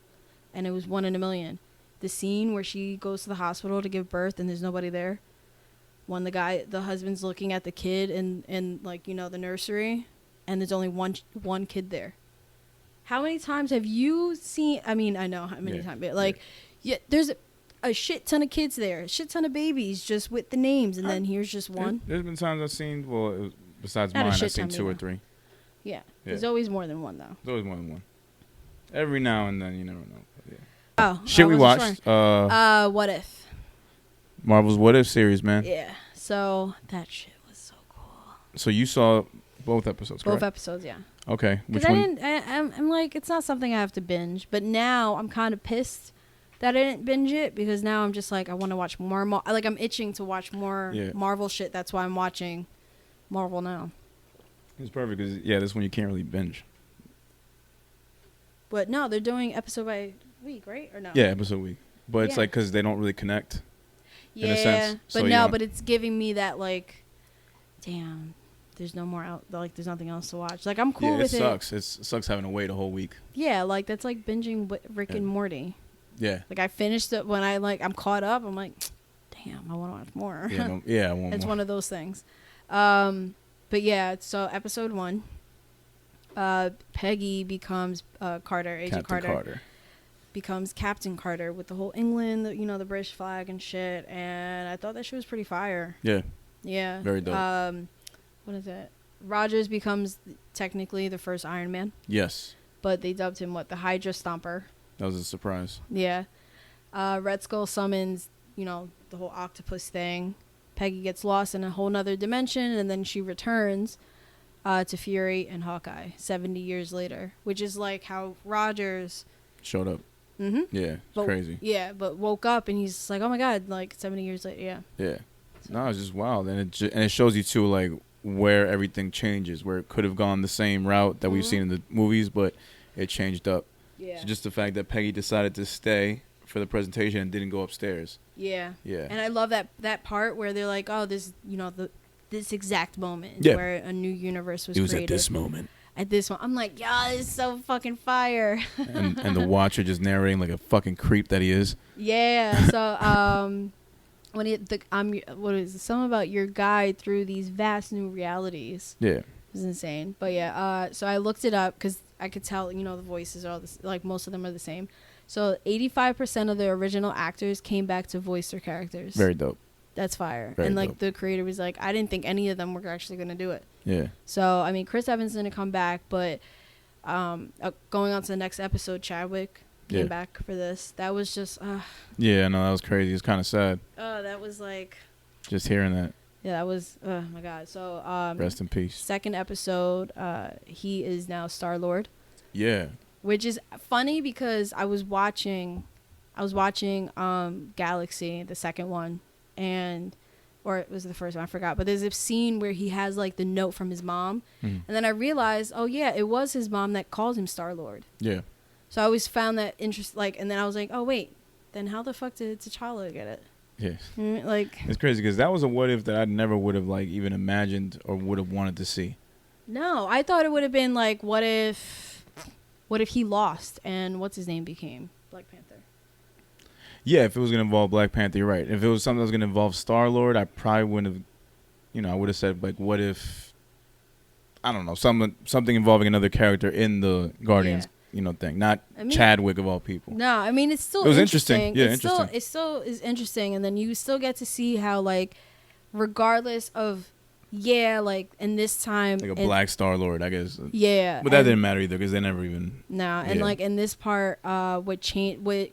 And it was 1 in a million. The scene where she goes to the hospital to give birth and there's nobody there. When the husband's looking at the kid in like, the nursery, and there's only one kid there. How many times have you seen, I mean, I know how many times, but like, there's a shit ton of kids there, a shit ton of babies just with the names, and then here's just one. There's been times I've seen, besides mine, I've seen 2 or 3. Yeah. There's always more than one, though. There's always more than one. Every now and then, you never know. But yeah. Oh. Shit we watched. What If? Marvel's What If series, man. Yeah. So, that shit was so cool. So, you saw both episodes, correct? Both episodes, yeah. Okay. Which one? I'm like, it's not something I have to binge. But now, I'm kind of pissed that I didn't binge it, because now I'm just like, I want to watch more. Like, I'm itching to watch more Marvel shit. That's why I'm watching Marvel now. It's perfect because, this one you can't really binge. But no, they're doing episode by week, right? Or no? Yeah, episode week. But it's like because they don't really connect. Yeah, in a sense. But it's giving me that, like, damn, there's no more out. Like, there's nothing else to watch. Like, I'm cool with it. Yeah, it sucks. It sucks having to wait a whole week. Yeah, like, that's like binging Rick and Morty. Yeah. Like, I finished it when I'm caught up. I'm like, damn, I want to watch more. I want more. It's one of those things. But yeah, so episode 1, Peggy becomes Agent Carter becomes Captain Carter with the whole England, the British flag and shit. And I thought that shit was pretty fire. Yeah. Yeah. Very dope. What is it? Rogers becomes technically the first Iron Man. Yes. But they dubbed him the Hydra Stomper. That was a surprise. Yeah. Red Skull summons, the whole octopus thing. Peggy gets lost in a whole nother dimension, and then she returns to Fury and Hawkeye 70 years later, which is like how Rogers showed up. Mm-hmm. Yeah, it's crazy. Yeah, but woke up and he's like, oh my God, 70 years later, yeah. Yeah. No, it's just wild. And it shows you, too, like, where everything changes, where it could have gone the same route that we've seen in the movies, but it changed up. Yeah. So just the fact that Peggy decided to stay for the presentation and didn't go upstairs. Yeah. Yeah. And I love that part where they're like, oh, this, this exact moment where a new universe was created. It was at this moment. At this one, I'm like, yeah, it's so fucking fire. and the Watcher just narrating like a fucking creep that he is. Yeah. So what is it? Something about your guide through these vast new realities. Yeah. It's insane. But yeah. So I looked it up because I could tell, the voices are all like most of them are the same. So 85% of the original actors came back to voice their characters. Very dope. That's fire. Very and like dope. the creator was like, I didn't think any of them were actually going to do it. Yeah. So, I mean, Chris Evans didn't come back, but going on to the next episode, Chadwick came back for this. That was just... yeah, no, that was crazy. It's kind of sad. Oh, that was like... Just hearing that. Yeah, that was... Oh, my God. So... rest in peace. Second episode, he is now Star-Lord. Yeah. Which is funny because I was watching Galaxy, the second one, or it was the first one, I forgot. But there's a scene where he has like the note from his mom, and then I realized, oh yeah, it was his mom that called him Star-Lord. Yeah. So I always found that interest, and then I was like, oh wait, then how the fuck did T'Challa get it? Yeah. Like, it's crazy because that was a what if that I never would have like even imagined or would have wanted to see. No, I thought it would have been like, what if he lost and what's his name became Black Panther? Yeah, if it was going to involve Black Panther, you're right. If it was something that was going to involve Star-Lord, I probably wouldn't have, I would have said, like, what if, I don't know, something involving another character in the Guardians, thing. Not Chadwick of all people. No, I mean, it's still interesting. Yeah, interesting. It still is interesting. And then you still get to see how, like, regardless of, like, in this time. Like a Black Star-Lord, I guess. Yeah. But that didn't matter either because they never even. No, and like in this part, what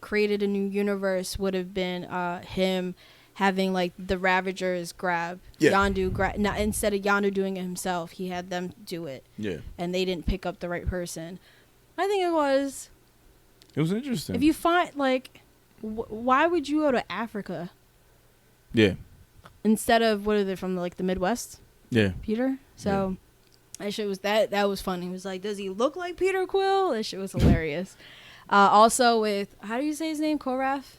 created a new universe would have been him having like the Ravagers grab Yondu. Instead of Yondu doing it himself, he had them do it. Yeah. And they didn't pick up the right person. I think it was. It was interesting. If you find like, why would you go to Africa? Yeah. Instead of what are they from like the Midwest? Yeah. Peter. So that shit was that was funny. He was like, does he look like Peter Quill? That shit was hilarious. Also with, how do you say his name? Korath?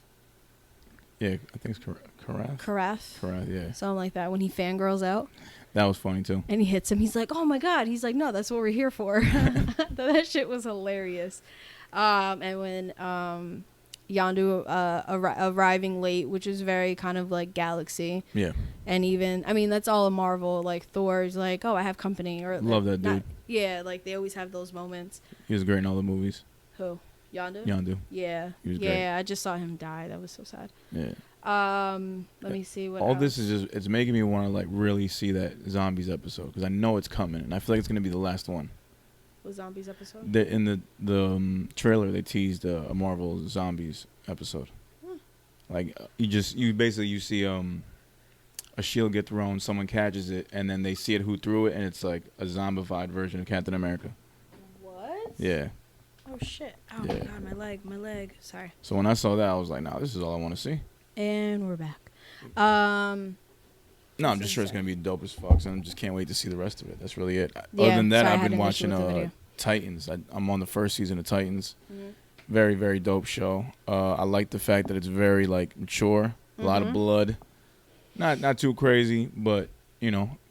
Yeah, I think it's Korath. Korath, yeah. Something like that. When he fangirls out. That was funny too. And he hits him. He's like, oh my God. He's like, no, that's what we're here for. That shit was hilarious. And when Yondu arriving late, which is very kind of like Galaxy. Yeah. And even, I mean, that's all a Marvel. Like Thor's like, oh, I have company. Or love that dude. Yeah, like they always have those moments. He was great in all the movies. Who? Yondu? Yondu. Yeah. He was great. I just saw him die. That was so sad. Yeah. Let me see what all else. This is just, it's making me want to like really see that Zombies episode because I know it's coming and I feel like it's going to be the last one. Zombies episode? In the trailer they teased a Marvel Zombies episode. Like you see a shield get thrown, someone catches it, and then they see it who threw it, and it's like a zombified version of Captain America. What? Yeah. Oh shit! Oh my God, my leg. Sorry. So when I saw that, I was like, "Nah, this is all I want to see." And we're back. No, I'm just sure it's gonna be dope as fuck. So I just can't wait to see the rest of it. That's really it. Other than that, I've been watching Titans. I'm on the first season of Titans. Mm-hmm. Very, very dope show. I like the fact that it's very like mature. A lot of blood. Not too crazy, but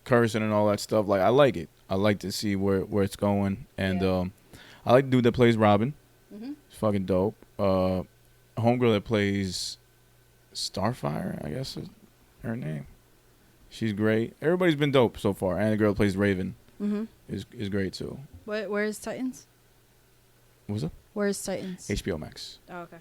cursing and all that stuff. Like I like it. I like to see where it's going, and I like the dude that plays Robin. Mm-hmm. It's fucking dope. A homegirl that plays Starfire, I guess is her name. She's great. Everybody's been dope so far, and the girl that plays Raven is great too. Where is Titans? What's up? Where is Titans? HBO Max. Oh, okay.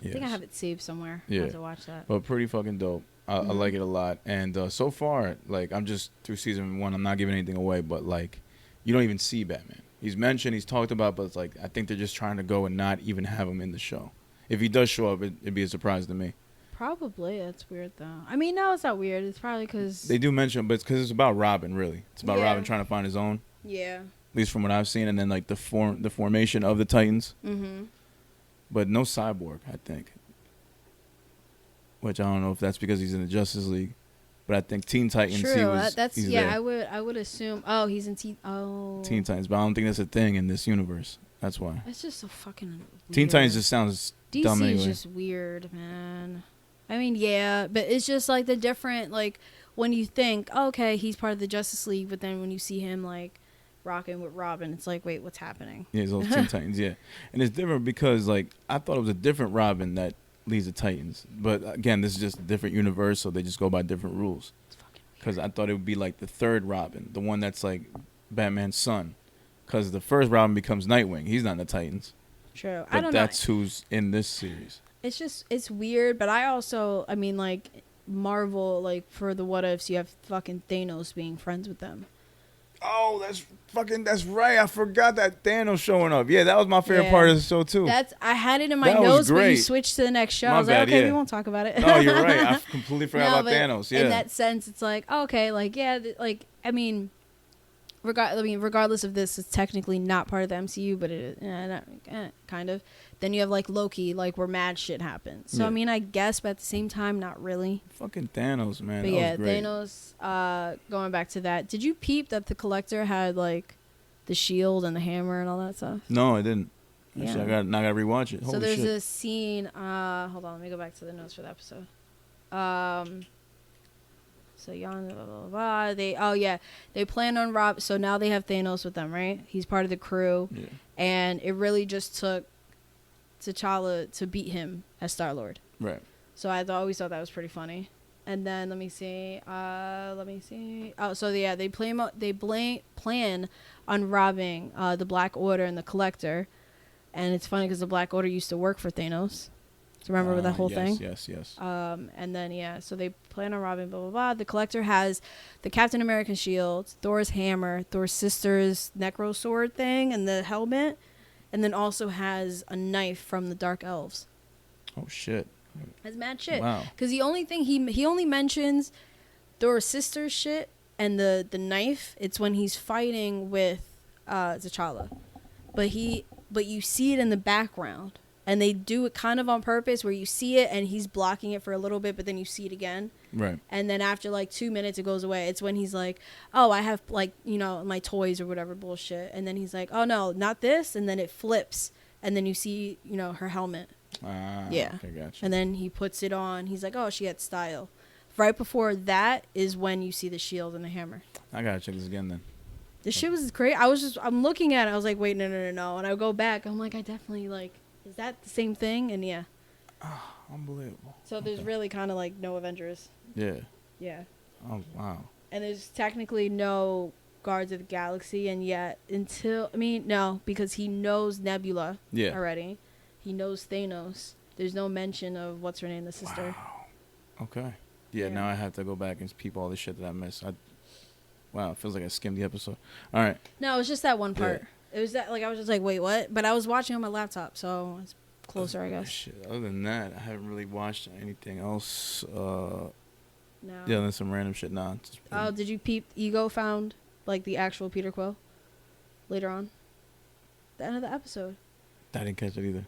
Yes. I think I have it saved somewhere. Yeah. I have to watch that. But pretty fucking dope. I like it a lot. And so far, like, I'm just through season 1. I'm not giving anything away, but like, you don't even see Batman. He's mentioned, he's talked about, but it's like, I think they're just trying to go and not even have him in the show. If he does show up, it'd be a surprise to me. Probably. That's weird, though. I mean, no, it's not weird. It's probably because... They do mention, but it's because it's about Robin, really. It's about Robin trying to find his own. Yeah. At least from what I've seen. And then, like, the formation of the Titans. Mm-hmm. But no Cyborg, I think. Which I don't know if that's because he's in the Justice League. But I think Teen Titans, True. he's there. I would assume... Oh, he's in Teen Titans. But I don't think that's a thing in this universe. That's why. It's just so fucking weird. Teen Titans just sounds dumb anyway. DC is just weird, man. I mean, yeah, but it's just like the different, like, when you think, oh, okay, he's part of the Justice League, but then when you see him, like, rocking with Robin, it's like, wait, what's happening? Yeah, it's those Teen Titans, yeah. And it's different because, like, I thought it was a different Robin that leads the Titans. But, again, this is just a different universe, so they just go by different rules. Because I thought it would be, like, the third Robin, the one that's, like, Batman's son. Because the first Robin becomes Nightwing. He's not in the Titans. True. But I don't that's know. who's in this series. It's weird, but I mean, like, Marvel, like, for the what ifs, you have fucking Thanos being friends with them. Oh, that's right. I forgot that Thanos showing up. Yeah, that was my favorite part of the show, too. I had it in my notes, but you switched to the next show. I was like, okay, we won't talk about it. No, you're right. I completely forgot about Thanos. Yeah. In that sense, it's like, oh, okay, like, yeah, like, I mean, regardless of this, it's technically not part of the MCU, but it is, kind of. Then you have, like, Loki, like, where mad shit happens. So, I mean, I guess, but at the same time, not really. Fucking Thanos, man. But that yeah, was great. Thanos, going back to that, did you peep that the Collector had, like, the shield and the hammer and all that stuff? No, I didn't. Actually, I gotta rewatch it. Holy so there's shit. a scene, hold on, let me go back to the notes for the episode. So Yon, blah, blah, blah. They plan on Rob. So now they have Thanos with them, right? He's part of the crew, and it really just took T'Challa to beat him as Star-Lord. Right. So I always thought that was pretty funny. And then let me see. Oh, so yeah, they plan on robbing the Black Order and the Collector, and it's funny because the Black Order used to work for Thanos. Do you remember that whole thing? Yes. And then, so they plan on robbing, blah, blah, blah. The Collector has the Captain America shield, Thor's hammer, Thor's sister's necro sword thing, and the helmet, and then also has a knife from the Dark Elves. Oh, shit. That's mad shit. Wow. Because the only thing he only mentions Thor's sister's shit and the knife. It's when he's fighting with T'Challa. But you see it in the background. And they do it kind of on purpose where you see it and he's blocking it for a little bit, but then you see it again. Right. And then after like 2 minutes, it goes away. It's when he's like, oh, I have like, my toys or whatever bullshit. And then he's like, oh, no, not this. And then it flips. And then you see, her helmet. Yeah. Okay, gotcha. And then he puts it on. He's like, oh, she had style. Right before that is when you see the shield and the hammer. I got to check this again then. This shit was great. I'm looking at it. I was like, wait, no. And I go back. I'm like, I definitely like... Is that the same thing? And yeah. Oh, unbelievable. So there's really kind of like no Avengers. Yeah. Yeah. Oh, wow. And there's technically no Guardians of the Galaxy, and yet no, because he knows Nebula already. He knows Thanos. There's no mention of what's her name, the sister. Wow. Okay. Yeah, now I have to go back and peep all the shit that I missed. Wow, it feels like I skimmed the episode. All right. No, it was just that one part. Yeah. It was that, like, I was just like, wait, what? But I was watching on my laptop, so it's closer, I guess. Shit. Other than that, I haven't really watched anything else. No. Yeah, there's some random shit. Nah. Oh, did you peep? Ego found, like, the actual Peter Quill later on? The end of the episode. I didn't catch it either.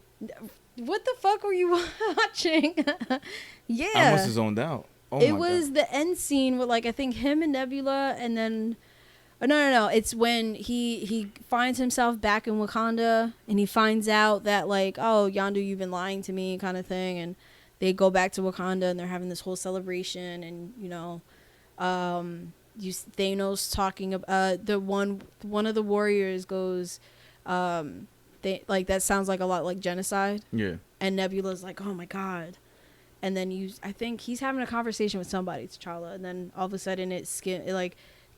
What the fuck were you watching? Yeah. I must have zoned out. Oh, it was God. The end scene with, like, I think him and Nebula, and then... Oh, no. It's when he finds himself back in Wakanda, and he finds out that, like, oh, Yondu, you've been lying to me, kind of thing. And they go back to Wakanda, and they're having this whole celebration. And, Thanos talking about one of the warriors goes, that sounds like a lot like genocide. Yeah. And Nebula's like, oh my God. And then I think he's having a conversation with somebody, T'Challa, and then all of a sudden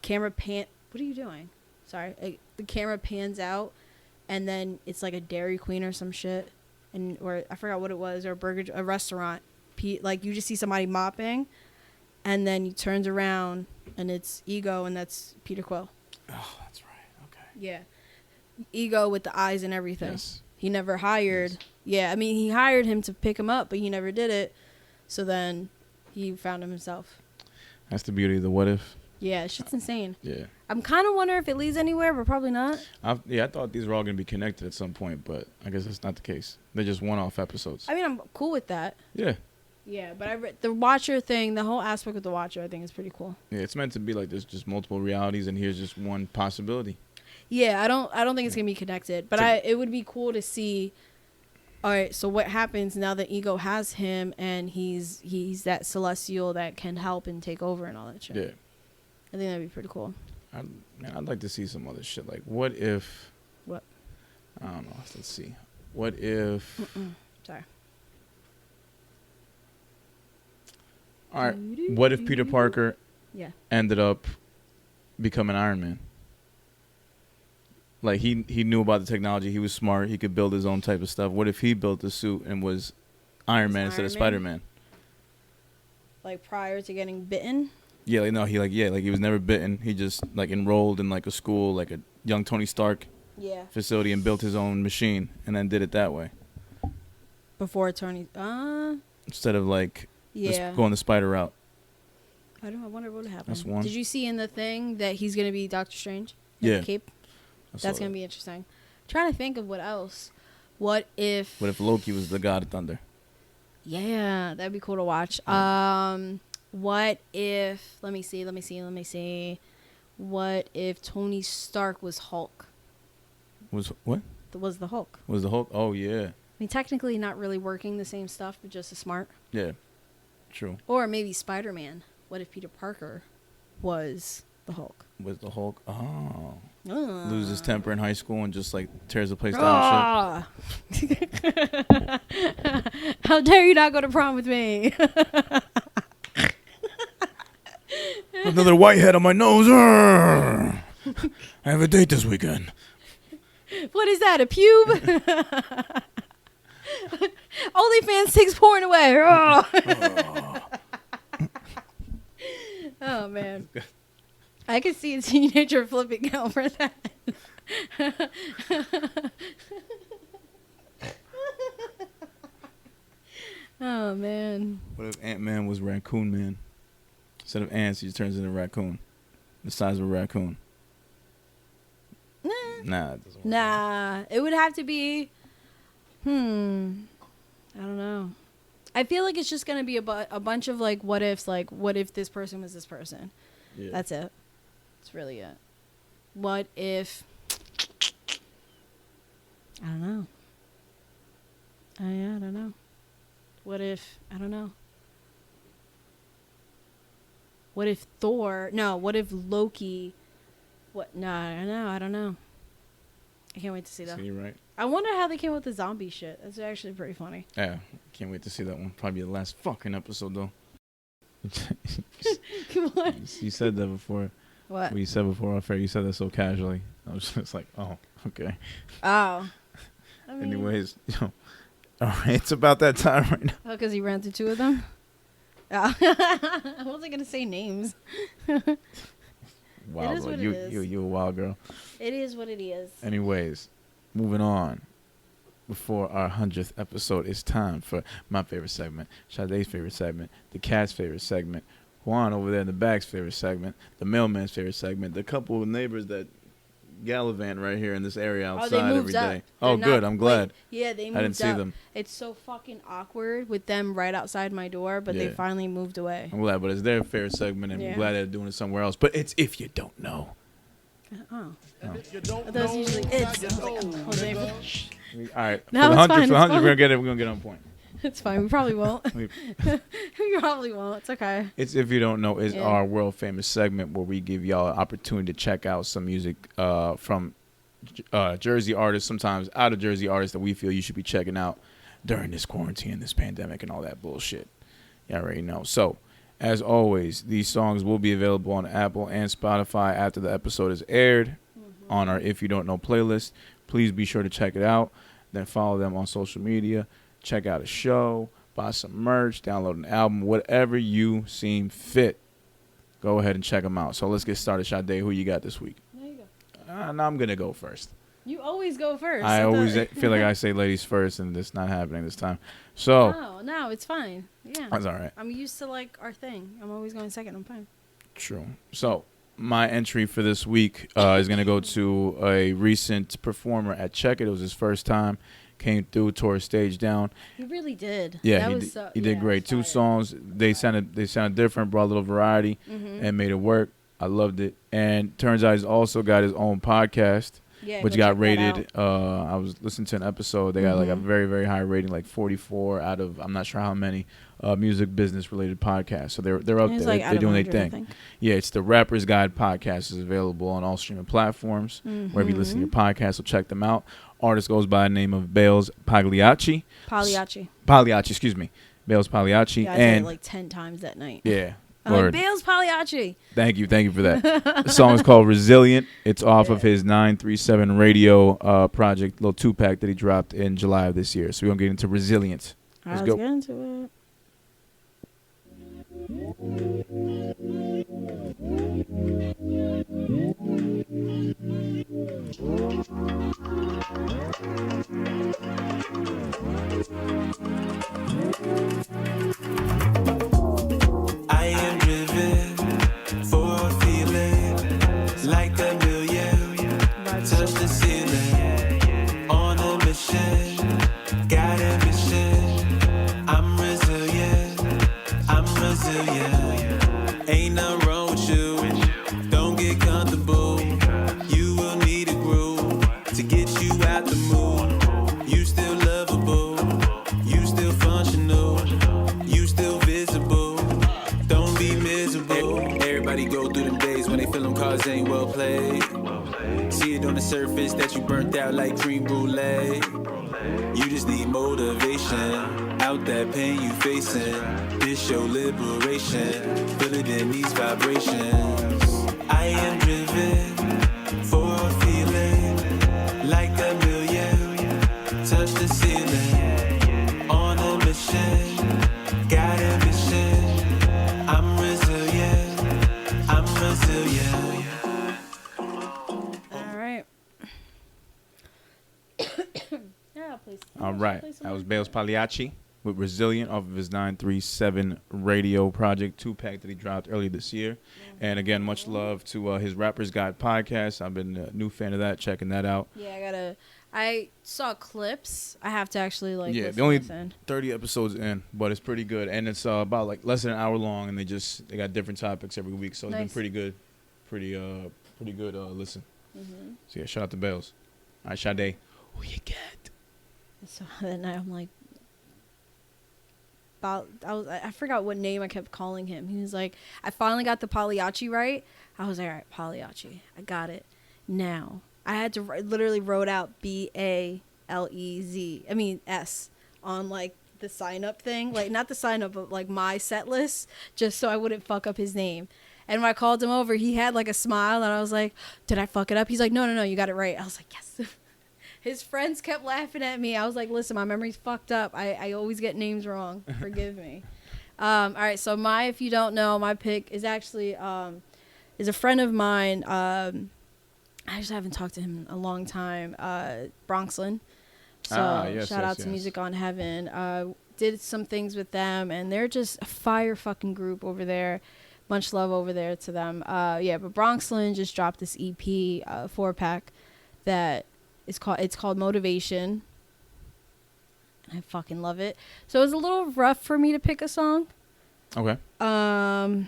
camera pan. What are you doing? Sorry. The camera pans out, and then it's like a Dairy Queen or some shit, or I forgot what it was, or a restaurant. Like, you just see somebody mopping, and then he turns around and it's Ego, and that's Peter Quill. Oh, that's right. Okay. Yeah. Ego with the eyes and everything. Yes. He never hired. Yes. Yeah, I mean, he hired him to pick him up, but he never did it. So then he found him himself. That's the beauty of the what if. Yeah, shit's insane. Yeah. I'm kind of wondering if it leads anywhere, but probably not. I thought these were all going to be connected at some point, but I guess that's not the case. They're just one-off episodes. I mean, I'm cool with that. Yeah. Yeah, but the Watcher thing, the whole aspect with the Watcher, I think is pretty cool. Yeah, it's meant to be like there's just multiple realities, and here's just one possibility. Yeah, I don't think it's gonna be connected, but it would be cool to see. All right, so what happens now that Ego has him, and he's that celestial that can help and take over and all that shit. Yeah. I think that'd be pretty cool. I'd like to see some other shit. Like, what if? What? I don't know. Let's see. What if? Sorry. All right. What if Peter Parker ended up becoming Iron Man? Like, he knew about the technology. He was smart. He could build his own type of stuff. What if he built the suit and was Iron Man instead of Spider-Man? Like, prior to getting bitten? Yeah, he was never bitten. He just, like, enrolled in, like, a school, like a young Tony Stark facility, and built his own machine and then did it that way. Before Tony... Instead of, like, just going the spider route. I wonder what would happen. That's one. Did you see in the thing that he's going to be Doctor Strange? Yeah. The cape? That's going to be interesting. I'm trying to think of what else. What if Loki was the god of thunder? Yeah, that'd be cool to watch. What if... Let me see. What if Tony Stark was Hulk? Was what? Was the Hulk. Was the Hulk? Oh, yeah. I mean, technically not really working the same stuff, but just as smart. Yeah, true. Or maybe Spider-Man. What if Peter Parker was the Hulk? Was the Hulk? Oh. Loses his temper in high school and just, like, tears the place down and shit. How dare you not go to prom with me? Another whitehead on my nose. I have a date this weekend. What is that, a pube? OnlyFans takes porn away. Oh, man. I could see a teenager flipping out for that. Oh, man. What if Ant-Man was Raccoon Man? Instead of ants, he just turns into a raccoon. The size of a raccoon. Nah, it doesn't work. Nah, it would have to be... I don't know. I feel like it's just going to be a bunch of, like, what ifs. Like, what if this person was this person? Yeah. That's it. That's really it. What if... I don't know. I don't know. What if... I don't know. What if Thor... No, what if Loki... What? No, I don't know. I can't wait to see that. So you're right. I wonder how they came up with the zombie shit. That's actually pretty funny. Yeah, can't wait to see that one. Probably the last fucking episode, though. What? You said that before. What? You said before off air. You said that so casually. I was just like, oh, okay. Oh. I mean, anyways, all right, it's about that time right now. Oh, because you ran through two of them? Oh. I wasn't going to say names. Wow, you a wild girl. It is what it is. Anyways, moving on. Before our 100th episode, it's time for my favorite segment, Sade's favorite segment, the cat's favorite segment, Juan over there in the back's favorite segment, the mailman's favorite segment, the couple of neighbors that gallivant right here in this area outside every day. Oh, good. I'm glad. Yeah, they moved up. I didn't see them. It's so fucking awkward with them right outside my door, but they finally moved away. I'm glad, but it's their favorite segment, and I'm glad they're doing it somewhere else. But it's If You Don't Know. Oh. That's usually it. All right. No, for the 100, we're gonna get on point. It's fine. We probably won't. We probably won't. It's okay. It's If You Don't Know is our world famous segment where we give y'all an opportunity to check out some music from Jersey artists, sometimes out of Jersey artists that we feel you should be checking out during this quarantine, this pandemic, and all that bullshit. You already know. So, as always, these songs will be available on Apple and Spotify after the episode is aired on our If You Don't Know playlist. Please be sure to check it out. Then follow them on social media. Check out a show. buy some merch, download an album, whatever you seem fit. Go ahead and check them out. So let's get started. Sade, who you got this week? There you go. Now I'm going to go first. You always go first. I always feel like I say ladies first, and it's not happening this time. So No, it's fine. Yeah. That's all right. I'm used to, like, our thing. I'm always going second. I'm fine. True. So my entry for this week is going to go to a recent performer at Check It. It was his first time. Came through, tore his stage down. He really did. Yeah, he did great. 2 songs. They sounded different, brought a little variety, and made it work. I loved it. And turns out he's also got his own podcast, which got rated. I was listening to an episode. They got like a very, very high rating, like 44 out of I'm not sure how many music business related podcasts. So they're up there. Like they're doing their thing. Yeah, it's the Rapper's Guide podcast. Is available on all streaming platforms wherever you listen to your podcast. So check them out. Artist goes by the name of Bailz Pagliacci. Pagliacci, excuse me. Bailz Pagliacci. Yeah, I said it like 10 times that night. Yeah. Like, Bailz Pagliacci. Thank you for that. The song is called Resilient. It's off of his 937 radio project, little 2-pack that he dropped in July of this year. So we're going to get into Resilience. Let's go. Get into it. I am driven for a feeling like a million. Touch the ceiling on a mission. Got a mission. I'm resilient. Ain't nothing wrong with you. Don't get comfortable. You will need a groove to get you out the mood. You still lovable. You still functional. You still visible. Don't be miserable. Everybody go through them days when they feel them cards ain't well played. See it on the surface that you burnt out like cream brulee. You just need motivation. Out that pain you facing. This your liberation. Feel it in these vibrations. I am driven for a feeling like a million. Touch the ceiling on a mission. Got a mission. I'm resilient. All right. Yeah, please. All right. That was Bailz Pagliacci with Resilient off of his 937 radio project 2-pack that he dropped earlier this year. And again, much love to his Rapper's Guide podcast. I've been a new fan of that, checking that out. Yeah, I saw clips. I have to actually they're only 30 episodes in, but it's pretty good. And it's about like less than an hour long, and they got different topics every week. So it's been pretty good. Pretty good listen. So yeah, shout out to Bailz. All right, Sade, who you get? So that night I'm like, I forgot what name I kept calling him. He was like, I finally got the Pagliacci right. I was like, all right, Pagliacci, I got it. Now I had to literally wrote out BALEZ. I mean S on like the sign up thing, like not the sign up, but like my set list, just so I wouldn't fuck up his name. And when I called him over, he had like a smile, and I was like, did I fuck it up? He's like, no, you got it right. I was like, yes. His friends kept laughing at me. I was like, listen, my memory's fucked up. I always get names wrong. Forgive me. All right, so if you don't know, my pick is actually is a friend of mine. I just haven't talked to him in a long time. Bronxlyn. So shout out to Music on Heaven. Did some things with them, and they're just a fire fucking group over there. Much love over there to them. But Bronxlyn just dropped this EP 4-pack that it's called Motivation. I fucking love it. So it was a little rough for me to pick a song. Okay. I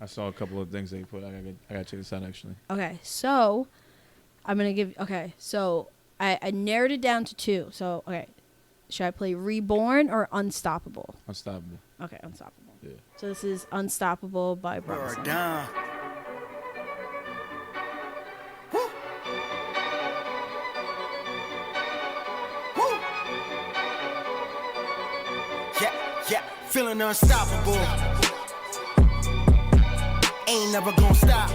saw a couple of things that you put. I gotta check this out actually. Okay, so I'm gonna give. Okay, so I narrowed it down to 2. So okay, should I play Reborn or Unstoppable? Unstoppable. Okay, Unstoppable. Yeah. So this is Unstoppable by Bronxlyn. Yeah, feeling unstoppable. Ain't never gonna stop.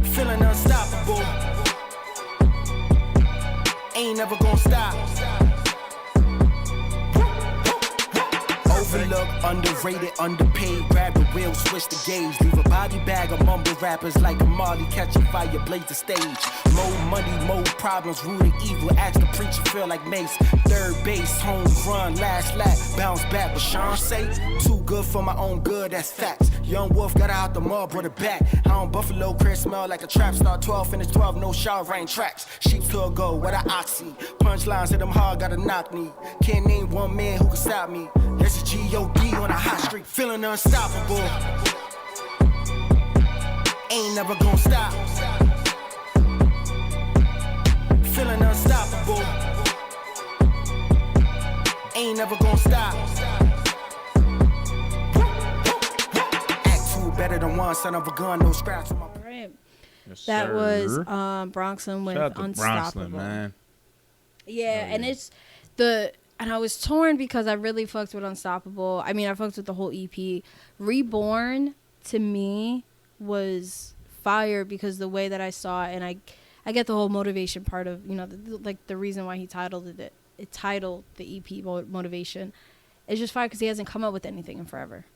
Feeling unstoppable. Ain't never gonna stop. Underrated, underpaid, grab the wheel, switch the gauge. Leave a body bag of mumble rappers like a Marley catching fire, blaze the stage. More money, more problems, rooted evil. Ask the preacher, feel like Mace. Third base, home run, last lap, bounce back. What Sean say? Too good for my own good, that's facts. Young Wolf got out the mud, brought it back. How Buffalo Chris smell like a trap star. 12 finish 12, no shower rain tracks. Sheep to a go, what a oxy. Punchlines hit them hard, gotta knock me. Can't name one man who can stop me. This is G.O.D. on a hot streak, feeling unstoppable. Ain't never gonna stop. Feeling unstoppable. Ain't never gonna stop. Act two better than one, son of a gun, no scratch on my Right. Yes, That sir. was Bronxlyn with Shout out to Unstoppable. Bronxlyn, man. Yeah, and it's and I was torn because I really fucked with Unstoppable. I mean, I fucked with the whole EP. Reborn to me was fire because the way that I saw it, and I get the whole motivation part of, you know, the reason why he titled the EP Motivation. It's just fire because he hasn't come up with anything in forever.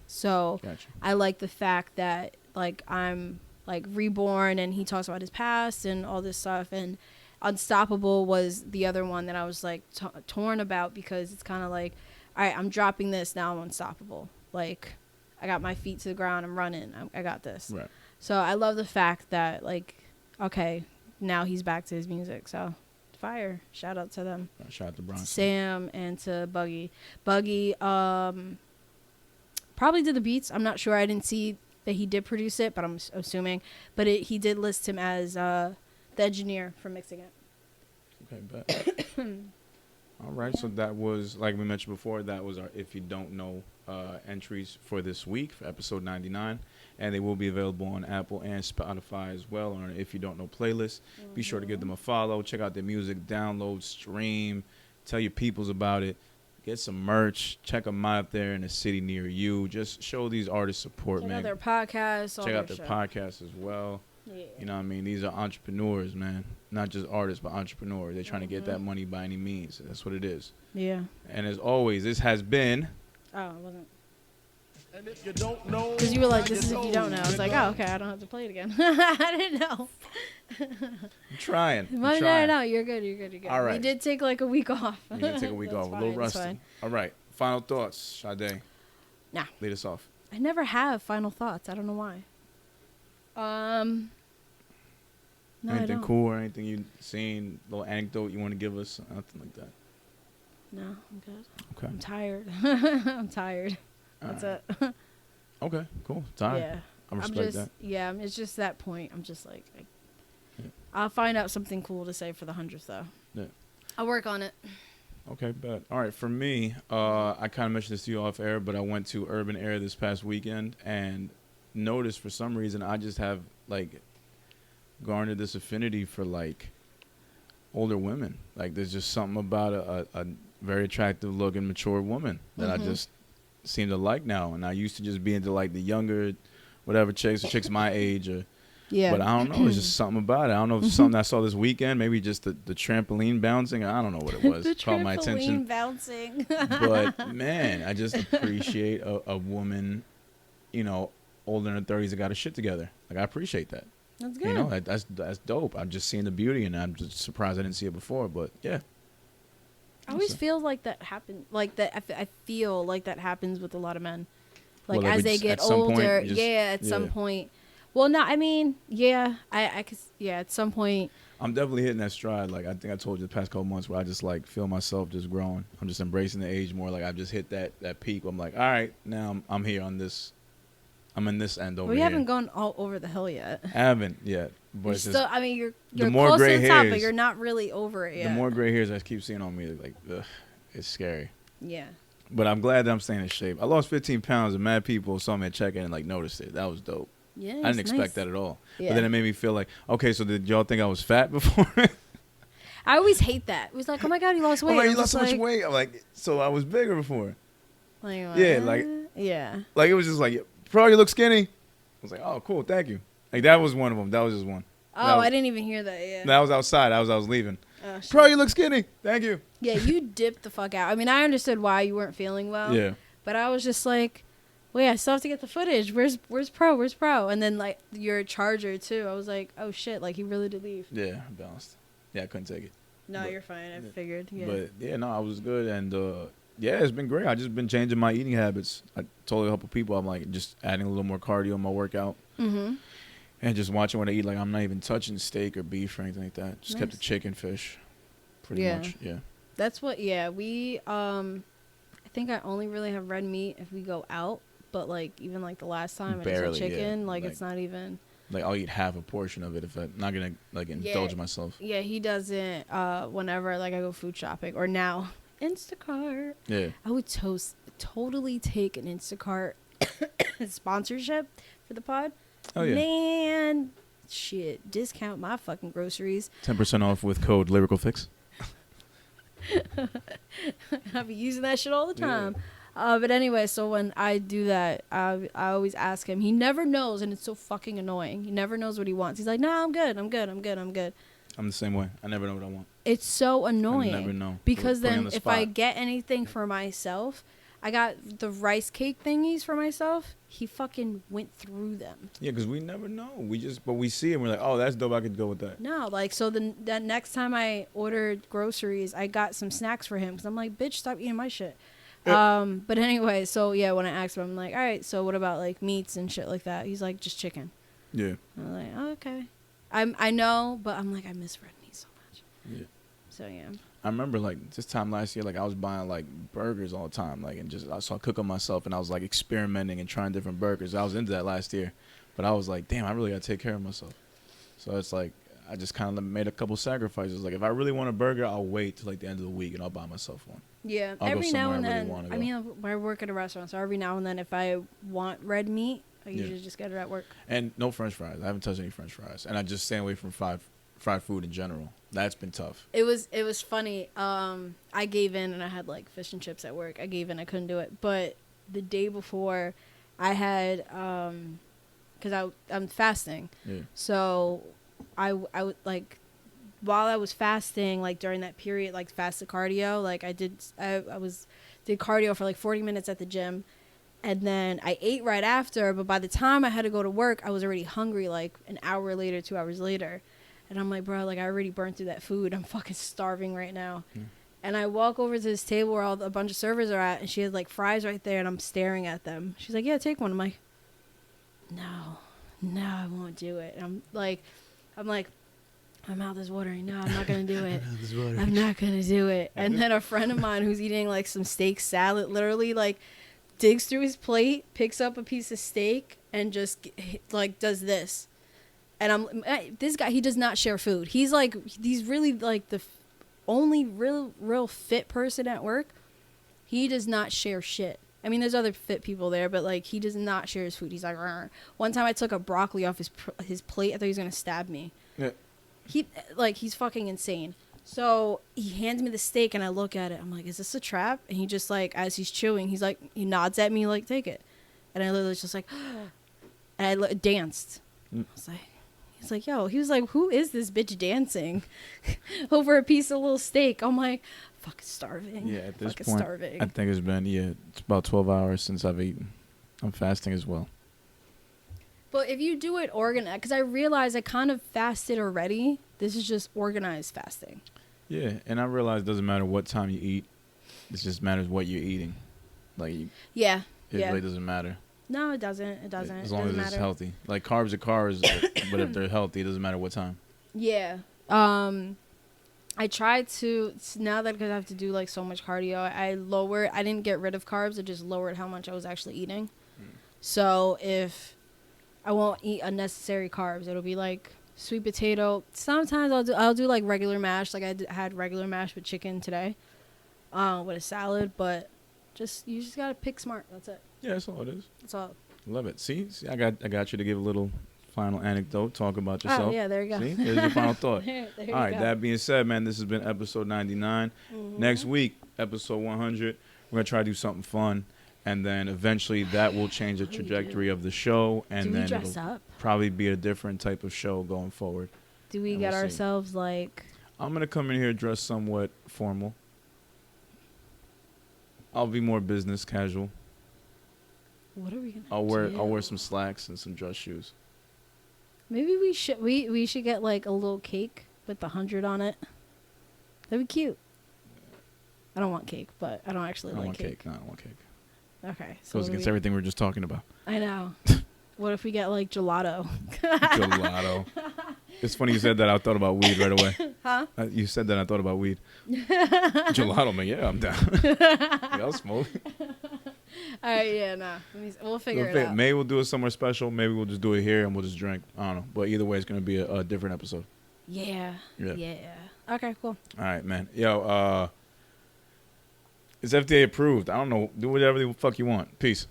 So Gotcha. I like the fact that like I'm like reborn, and he talks about his past and all this stuff. And Unstoppable was the other one that I was like torn about because it's kind of like, all right, I'm dropping this, now I'm unstoppable. Like I got my feet to the ground, I'm running, I got this. Right. So I love the fact that like, okay, now he's back to his music. So fire, shout out to them. Shout out to Bronxlyn. Sam and to Buggy probably did the beats. I'm not sure, I didn't see that he did produce it, but I'm assuming. But he did list him as the engineer for mixing it. Okay, bet. All right, so that was, like we mentioned before, that was our If You Don't Know entries for this week, for episode 99. And they will be available on Apple and Spotify as well on our If You Don't Know playlist. Mm-hmm. Be sure to give them a follow. Check out their music, download, stream, tell your peoples about it. Get some merch. Check them out there in a city near you. Just show these artists support, man. Check out their podcasts. Check out their podcasts as well. Yeah. You know what I mean? These are entrepreneurs, man. Not just artists, but entrepreneurs. They're trying to get that money by any means. That's what it is. Yeah. And as always, this has been... Oh, it wasn't. Because you were like, this is If You Don't Know. I was like, oh, okay, I don't have to play it again. I didn't know. I'm trying. No, you're good. All right. We did take like a week off. You did take a week off. A little rusty. All right. Final thoughts, Sade. Nah. Lead us off. I never have final thoughts. I don't know why. No, anything cool or anything you've seen, little anecdote you want to give us? Nothing like that. No, I'm good. Okay. I'm tired. I'm tired. That's it. Okay, cool. Tired. Yeah. I respect that. Yeah, it's just that point. I'm just like, I'll find out something cool to say for the 100th, though. Yeah. I'll work on it. Okay, bet. All right, for me, I kind of mentioned this to you off air, but I went to Urban Air this past weekend and noticed for some reason I just have, like, garnered this affinity for, like, older women. Like, there's just something about a very attractive looking, mature woman that I just seem to like now. And I used to just be into, like, the younger, whatever chicks, or chicks my age, or... Yeah. But I don't know. There's just something about it. I don't know if it's something I saw this weekend. Maybe just the trampoline bouncing. I don't know what it was. The caught my attention. Trampoline bouncing. But, man, I just appreciate a woman, you know, older in her 30s that got her shit together. Like, I appreciate that. That's good. You know, that's dope. I'm just seeing the beauty, and I'm just surprised I didn't see it before. But, yeah. I always feel like that happens. Like, that. I feel like that happens with a lot of men. Like, as they get older. At some point. Well, no, I mean, yeah, I could, yeah, at some point. I'm definitely hitting that stride. Like, I think I told you the past couple months where I just, like, feel myself just growing. I'm just embracing the age more. Like, I've just hit that peak where I'm like, all right, now I'm here on this. I'm in this end over here. We haven't gone all over the hill yet. I haven't yet. But it's still, just, I mean, you're close to the top, but you're not really over it yet. The more gray hairs I keep seeing on me, like, ugh, it's scary. Yeah. But I'm glad that I'm staying in shape. I lost 15 pounds, and mad people saw me at check-in and, like, noticed it. That was dope. Yeah, I didn't expect that at all. Yeah. But then it made me feel like, okay, so did y'all think I was fat before? I always hate that. It was like, oh my God, you lost weight. Oh, you lost so much weight. I'm like, so I was bigger before. Like, yeah, like, yeah. Like, it was just like, bro, you look skinny. I was like, oh, cool, thank you. Like, that was one of them. That was just one. Oh, I didn't even hear that, yeah. That was outside. I was leaving. Oh, bro, you look skinny. Thank you. Yeah, you dipped the fuck out. I mean, I understood why you weren't feeling well. Yeah. But I was just like, wait, I still have to get the footage. Where's Pro? Where's Pro? And then like your charger too. I was like, oh shit, like he really did leave. Yeah, bounced. Yeah, I couldn't take it. No, But- you're fine. I figured. Yeah. But yeah, no, I was good, and yeah, it's been great. I just been changing my eating habits. I told a couple people I'm like just adding a little more cardio in my workout, and just watching what I eat. Like I'm not even touching steak or beef or anything like that. Just kept the chicken, fish, pretty much. Yeah. That's what. Yeah, we. I think I only really have red meat if we go out. But like even like the last time I just had chicken. Yeah. Like it's not even. Like I'll eat half a portion of it if I'm not gonna like indulge myself. Yeah, he doesn't. Whenever like I go food shopping or now Instacart. Yeah. I would totally take an Instacart sponsorship for the pod. Oh yeah. Man, shit, discount my fucking groceries. 10% off with code Lyrical Fix. I'll be using that shit all the time. But anyway, so when I do that, I always ask him. He never knows, and it's so fucking annoying. He never knows what he wants. He's like, "No, I'm good. I'm I'm the same way. I never know what I want. It's so annoying. I never know. Because Put me on then the if I spot. get anything for myself, I got the rice cake thingies for myself. He fucking went through them. Yeah, because we never know. But we see it and we're like, oh, that's dope. I could go with that. No, like, so that next time I ordered groceries, I got some snacks for him. Because I'm like, bitch, stop eating my shit. But anyway, so yeah, when I asked him, I'm like, all right, so what about like meats and shit like that? He's like, just chicken. Yeah. I'm like, oh, okay. I know, but I'm like, I miss red meat so much. Yeah. So yeah. I remember like this time last year, like I was buying like burgers all the time, like and just I saw cook on myself, and I was like experimenting and trying different burgers. I was into that last year, but I was like, damn, I really gotta take care of myself. So it's like I just kind of made a couple sacrifices. Like if I really want a burger, I'll wait till like the end of the week and I'll buy myself one. Yeah, I'll go every now and somewhere I then. really wanna I mean, I work at a restaurant, so every now and then, if I want red meat, I usually just get it at work. And no French fries. I haven't touched any French fries, and I just stay away from fried food in general. That's been tough. It was funny. I gave in, and I had like fish and chips at work. I gave in. I couldn't do it. But the day before, I had because I'm fasting. Yeah. So I would like. While I was fasting, like during that period, like fasted cardio, like I did cardio for like 40 minutes at the gym, and then I ate right after. But by the time I had to go to work, I was already hungry, like an hour later, 2 hours later, and I'm like, bro, like I already burned through that food. I'm fucking starving right now. And I walk over to this table where a bunch of servers are at, and she has like fries right there, and I'm staring at them. She's like, yeah, take one. I'm like, no, I won't do it. And I'm like. My mouth is watering. No, I'm not going to do it. I'm not going to do it. And then a friend of mine who's eating like some steak salad literally like digs through his plate, picks up a piece of steak, and just like does this. And this guy, he does not share food. He's really like the only real fit person at work. He does not share shit. I mean, there's other fit people there, but like he does not share his food. He's like, rrr. One time I took a broccoli off his plate. I thought he was going to stab me. Yeah. He's fucking insane. So he hands me the steak, and I look at it. I'm like, is this a trap? And he just like, as he's chewing, he's like, he nods at me like, take it. And I literally just like, and I danced. I was like, he's like, yo, he was like, who is this bitch dancing over a piece of little steak? I'm like, fucking starving. Yeah, at this point, starving. I think it's about 12 hours since I've eaten. I'm fasting as well. But if you do it organized, because I realized I kind of fasted already. This is just organized fasting. Yeah, and I realize it doesn't matter what time you eat. It just matters what you're eating. Like, it really doesn't matter. No, it doesn't. It doesn't. As long as it's healthy. Like, carbs are carbs, but if they're healthy, it doesn't matter what time. Yeah. I tried to, now that because I have to do, like, so much cardio, I didn't get rid of carbs. I just lowered how much I was actually eating. So if I won't eat unnecessary carbs, it'll be, like, sweet potato. Sometimes I'll do like regular mash. Like I had regular mash with chicken today, with a salad. But you just gotta pick smart. That's it. Yeah, that's all it is. That's all. Love it. See, I got you to give a little final anecdote. Talk about yourself. Oh yeah, there you go. See, there's your final thought. there all right. Go. That being said, man, this has been episode 99. Next week, episode 100, we're gonna try to do something fun. And then eventually that will change the trajectory of the show. And then it'll probably be a different type of show going forward. Do we get ourselves like... I'm going to come in here dressed somewhat formal. I'll be more business casual. What are we gonna I'll wear some slacks and some dress shoes. Maybe we should get like a little cake with the 100 on it. That'd be cute. I don't want cake, but I don't actually like cake. No, I don't want cake. Okay. So goes against everything we were just talking about. I know. What if we get like gelato? Gelato. It's funny you said that. I thought about weed right away. Huh? You said that. I thought about weed. Gelato, man. Yeah, I'm down. Yeah, I'll smoke. All right. Yeah. No. We'll figure it out. Maybe we'll do it somewhere special. Maybe we'll just do it here and we'll just drink. I don't know. But either way, it's gonna be a different episode. Yeah. Okay. Cool. All right, man. Yo. It's FDA approved. I don't know. Do whatever the fuck you want. Peace.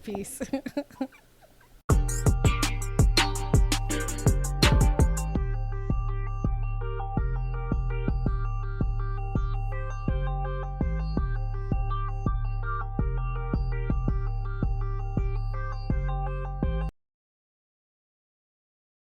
Peace.